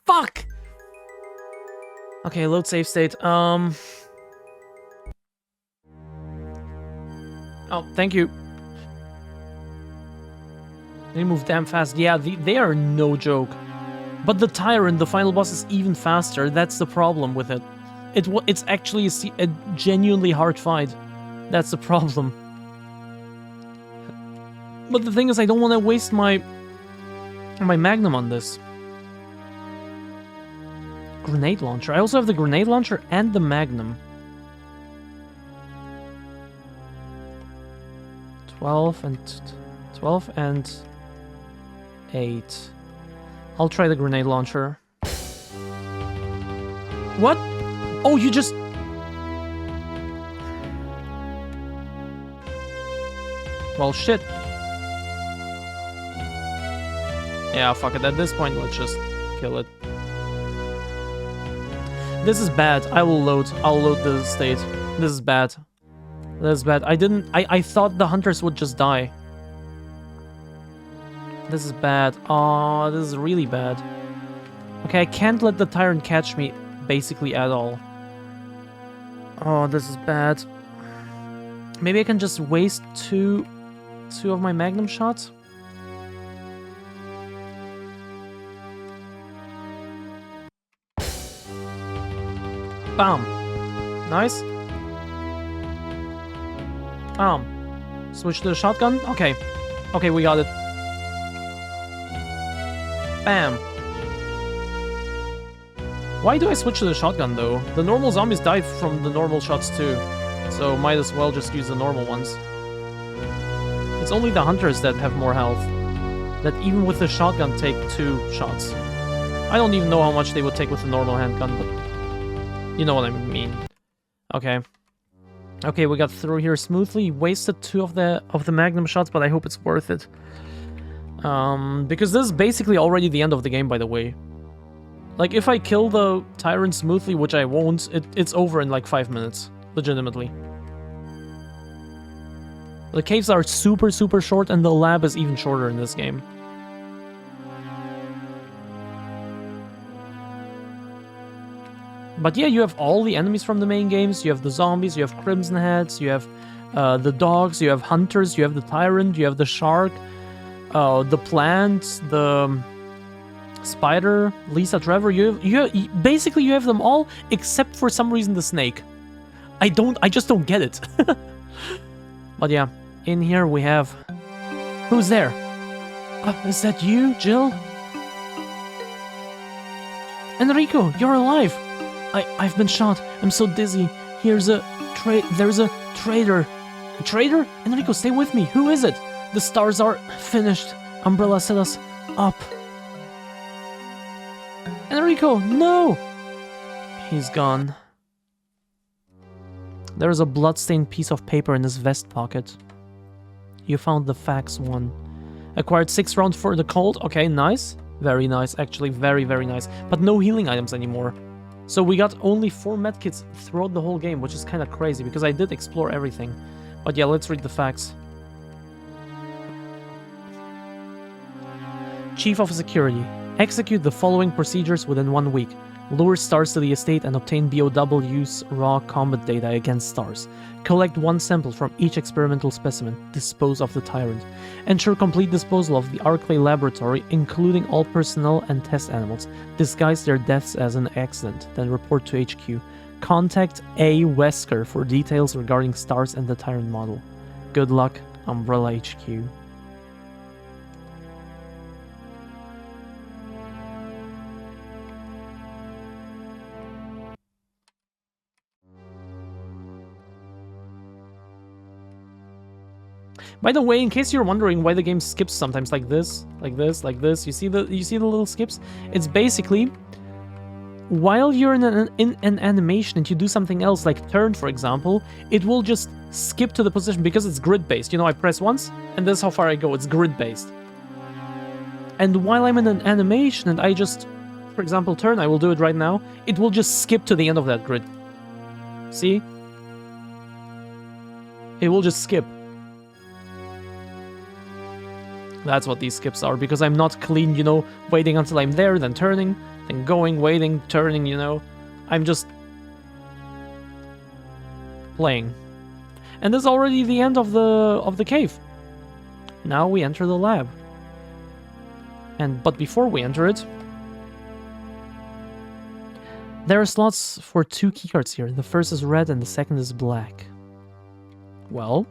Fuck! Okay, load save state. Oh, thank you. They move damn fast. Yeah, they are no joke. But the Tyrant, the final boss, is even faster. That's the problem with it. It's actually a genuinely hard fight. That's the problem. But the thing is, I don't want to waste my Magnum on this. Grenade launcher. I also have the grenade launcher and the Magnum. 12 and 8. I'll try the grenade launcher. What? Oh, you just... Well, shit. Yeah, fuck it. At this point, let's just kill it. This is bad. I'll load the state. This is bad. This is bad. I thought the hunters would just die. This is bad. Oh, this is really bad. Okay, I can't let the Tyrant catch me, basically, at all. Oh, this is bad. Maybe I can just waste two of my Magnum shots? Bam. Nice. Switch to the shotgun? Okay. Okay, we got it. Bam. Why do I switch to the shotgun, though? The normal zombies die from the normal shots, too. So might as well just use the normal ones. It's only the hunters that have more health. That even with the shotgun take 2 shots. I don't even know how much they would take with the normal handgun, but you know what I mean. Okay. Okay, we got through here smoothly. Wasted 2 of the magnum shots, but I hope it's worth it. Because this is basically already the end of the game, by the way. Like, if I kill the tyrant smoothly, which I won't, it's over in like 5 minutes. Legitimately. The caves are super, super short, and the lab is even shorter in this game. But yeah, you have all the enemies from the main games. You have the zombies, you have Crimson Heads, you have the dogs, you have hunters, you have the tyrant, you have the shark, the plant, the spider, Lisa Trevor. Basically you have them all, except for some reason the snake. I just don't get it. But yeah, in here we have... Who's there? Is that you, Jill? Enrico, you're alive! I've been shot. I'm so dizzy. There's a traitor. A traitor? Enrico, stay with me. Who is it? The stars are finished. Umbrella set us up. Enrico, no! He's gone. There's a bloodstained piece of paper in his vest pocket. You found the fax one. Acquired 6 rounds for the cold. Okay, nice. Very nice. Actually, very, very nice. But no healing items anymore. So we got only 4 medkits throughout the whole game, which is kind of crazy, because I did explore everything. But yeah, let's read the facts. Chief of Security. Execute the following procedures within 1 week. Lure stars to the estate and obtain BOW's raw combat data against stars. Collect 1 sample from each experimental specimen. Dispose of the tyrant. Ensure complete disposal of the Arclay laboratory, including all personnel and test animals. Disguise their deaths as an accident, then report to HQ. Contact A. Wesker for details regarding stars and the tyrant model. Good luck, Umbrella HQ. By the way, in case you're wondering why the game skips sometimes like this, you see the little skips? It's basically while you're in an animation and you do something else, like turn, for example, it will just skip to the position because it's grid-based. You know, I press once, and this is how far I go. It's grid-based. And while I'm in an animation and I just, for example, turn, I will do it right now, it will just skip to the end of that grid. See? It will just skip. That's what these skips are, because I'm not clean, you know, waiting until I'm there, then turning, then going, waiting, turning, you know. I'm just playing. And this is already the end of the cave. Now we enter the lab. But before we enter it, there are slots for 2 keycards here. The first is red and the second is black. Well,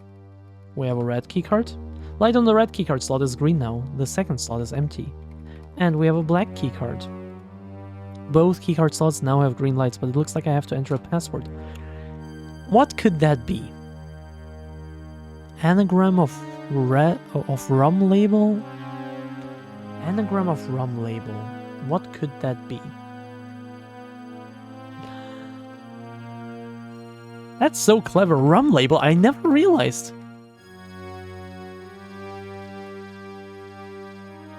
we have a red keycard. Light on the red keycard slot is green now. The second slot is empty. And we have a black keycard. Both keycard slots now have green lights, but it looks like I have to enter a password. What could that be? Anagram of rum label? Anagram of rum label. What could that be? That's so clever. Rum label, I never realized.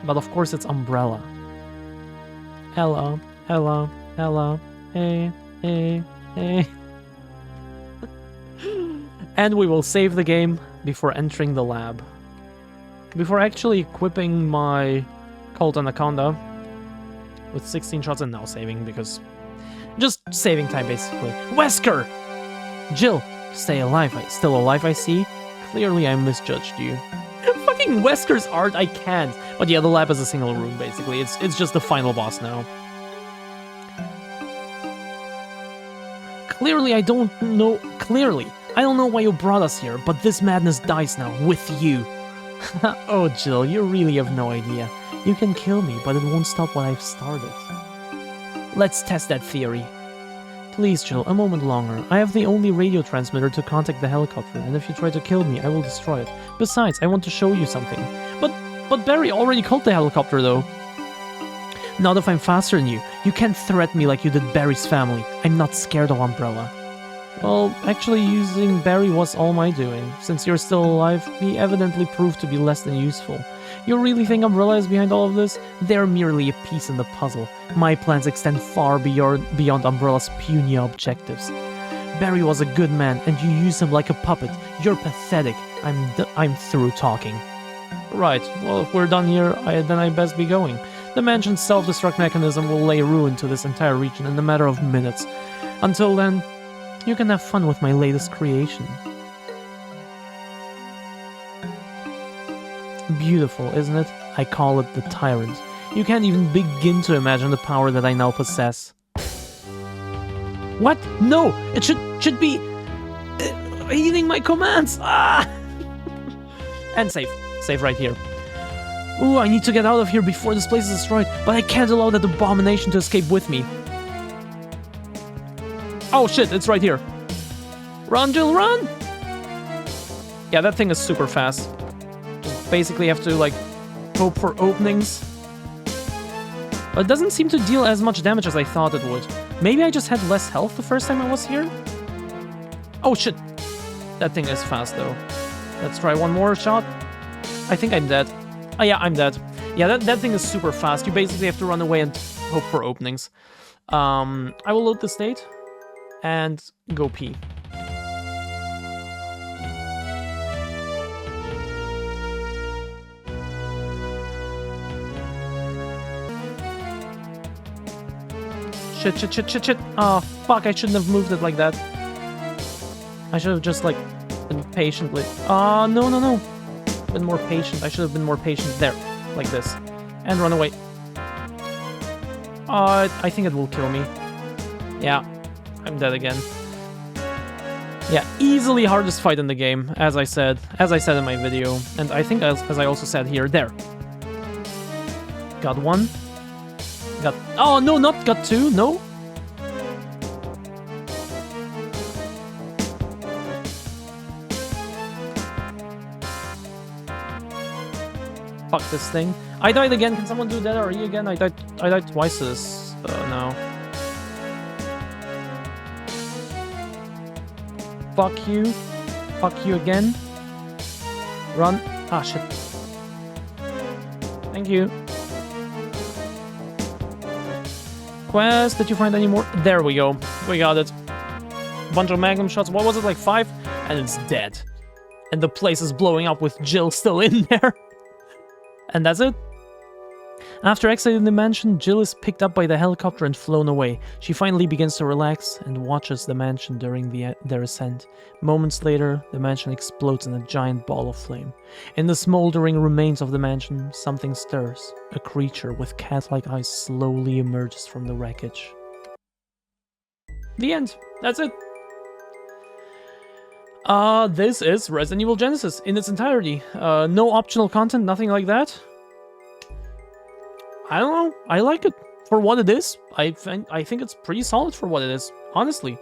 But of course it's umbrella. Hello, hello, hello, hey, hey, hey. And we will save the game before entering the lab. Before actually equipping my Colt Anaconda with 16 shots and now saving, because just saving time basically. Wesker! Jill, stay alive. Still alive, I see. Clearly I misjudged you. Fucking Wesker's art, I can't. But yeah, the lab is a single room, basically. It's just the final boss now. Clearly, I don't know... Clearly, I don't know why you brought us here, but this madness dies now, with you. Oh, Jill, you really have no idea. You can kill me, but it won't stop what I've started. Let's test that theory. Please, Jill, a moment longer. I have the only radio transmitter to contact the helicopter, and if you try to kill me, I will destroy it. Besides, I want to show you something. But Barry already called the helicopter, though. Not if I'm faster than you. You can't threaten me like you did Barry's family. I'm not scared of Umbrella. Well, actually using Barry was all my doing. Since you're still alive, he evidently proved to be less than useful. You really think Umbrella is behind all of this? They're merely a piece in the puzzle. My plans extend far beyond Umbrella's puny objectives. Barry was a good man, and you use him like a puppet. You're pathetic. I'm through talking. Right, well, if we're done here, then I best be going. The mansion's self-destruct mechanism will lay ruin to this entire region in a matter of minutes. Until then, you can have fun with my latest creation. Beautiful, isn't it? I call it the Tyrant. You can't even begin to imagine the power that I now possess. What? No! It should be... heeding my commands! Ah! And save. Save right here. Ooh, I need to get out of here before this place is destroyed, but I can't allow that abomination to escape with me. Oh shit, it's right here. Run, Jill, run! Yeah, that thing is super fast. Just basically have to, like, hope for openings. But it doesn't seem to deal as much damage as I thought it would. Maybe I just had less health the first time I was here? Oh shit. That thing is fast, though. Let's try one more shot. I think I'm dead. Oh yeah, I'm dead. Yeah, that thing is super fast. You basically have to run away and hope for openings. I will load the state and go pee. Shit. Oh, fuck, I shouldn't have moved it like that. I should have just, like, been patiently... Oh, no. Been more patient. I should have been more patient there. Like this. And run away. I think it will kill me. Yeah. I'm dead again. Yeah, easily hardest fight in the game, as I said in my video. And I think as I also said here. There. Got one. Got... Oh, no, not got two. No. Fuck this thing. I died again. Can someone do that RE again? I died twice to this. No. Fuck you. Fuck you again. Run. Ah, shit. Thank you. Quest, did you find any more? There we go. We got it. Bunch of magnum shots. What was it, like 5? And it's dead. And the place is blowing up with Jill still in there. And that's it. After exiting the mansion, Jill is picked up by the helicopter and flown away. She finally begins to relax and watches the mansion during their ascent. Moments later, the mansion explodes in a giant ball of flame. In the smoldering remains of the mansion, something stirs. A creature with cat-like eyes slowly emerges from the wreckage. The end. That's it. This is Resident Evil Genesis in its entirety. No optional content, nothing like that. I don't know. I like it for what it is. I think it's pretty solid for what it is, honestly.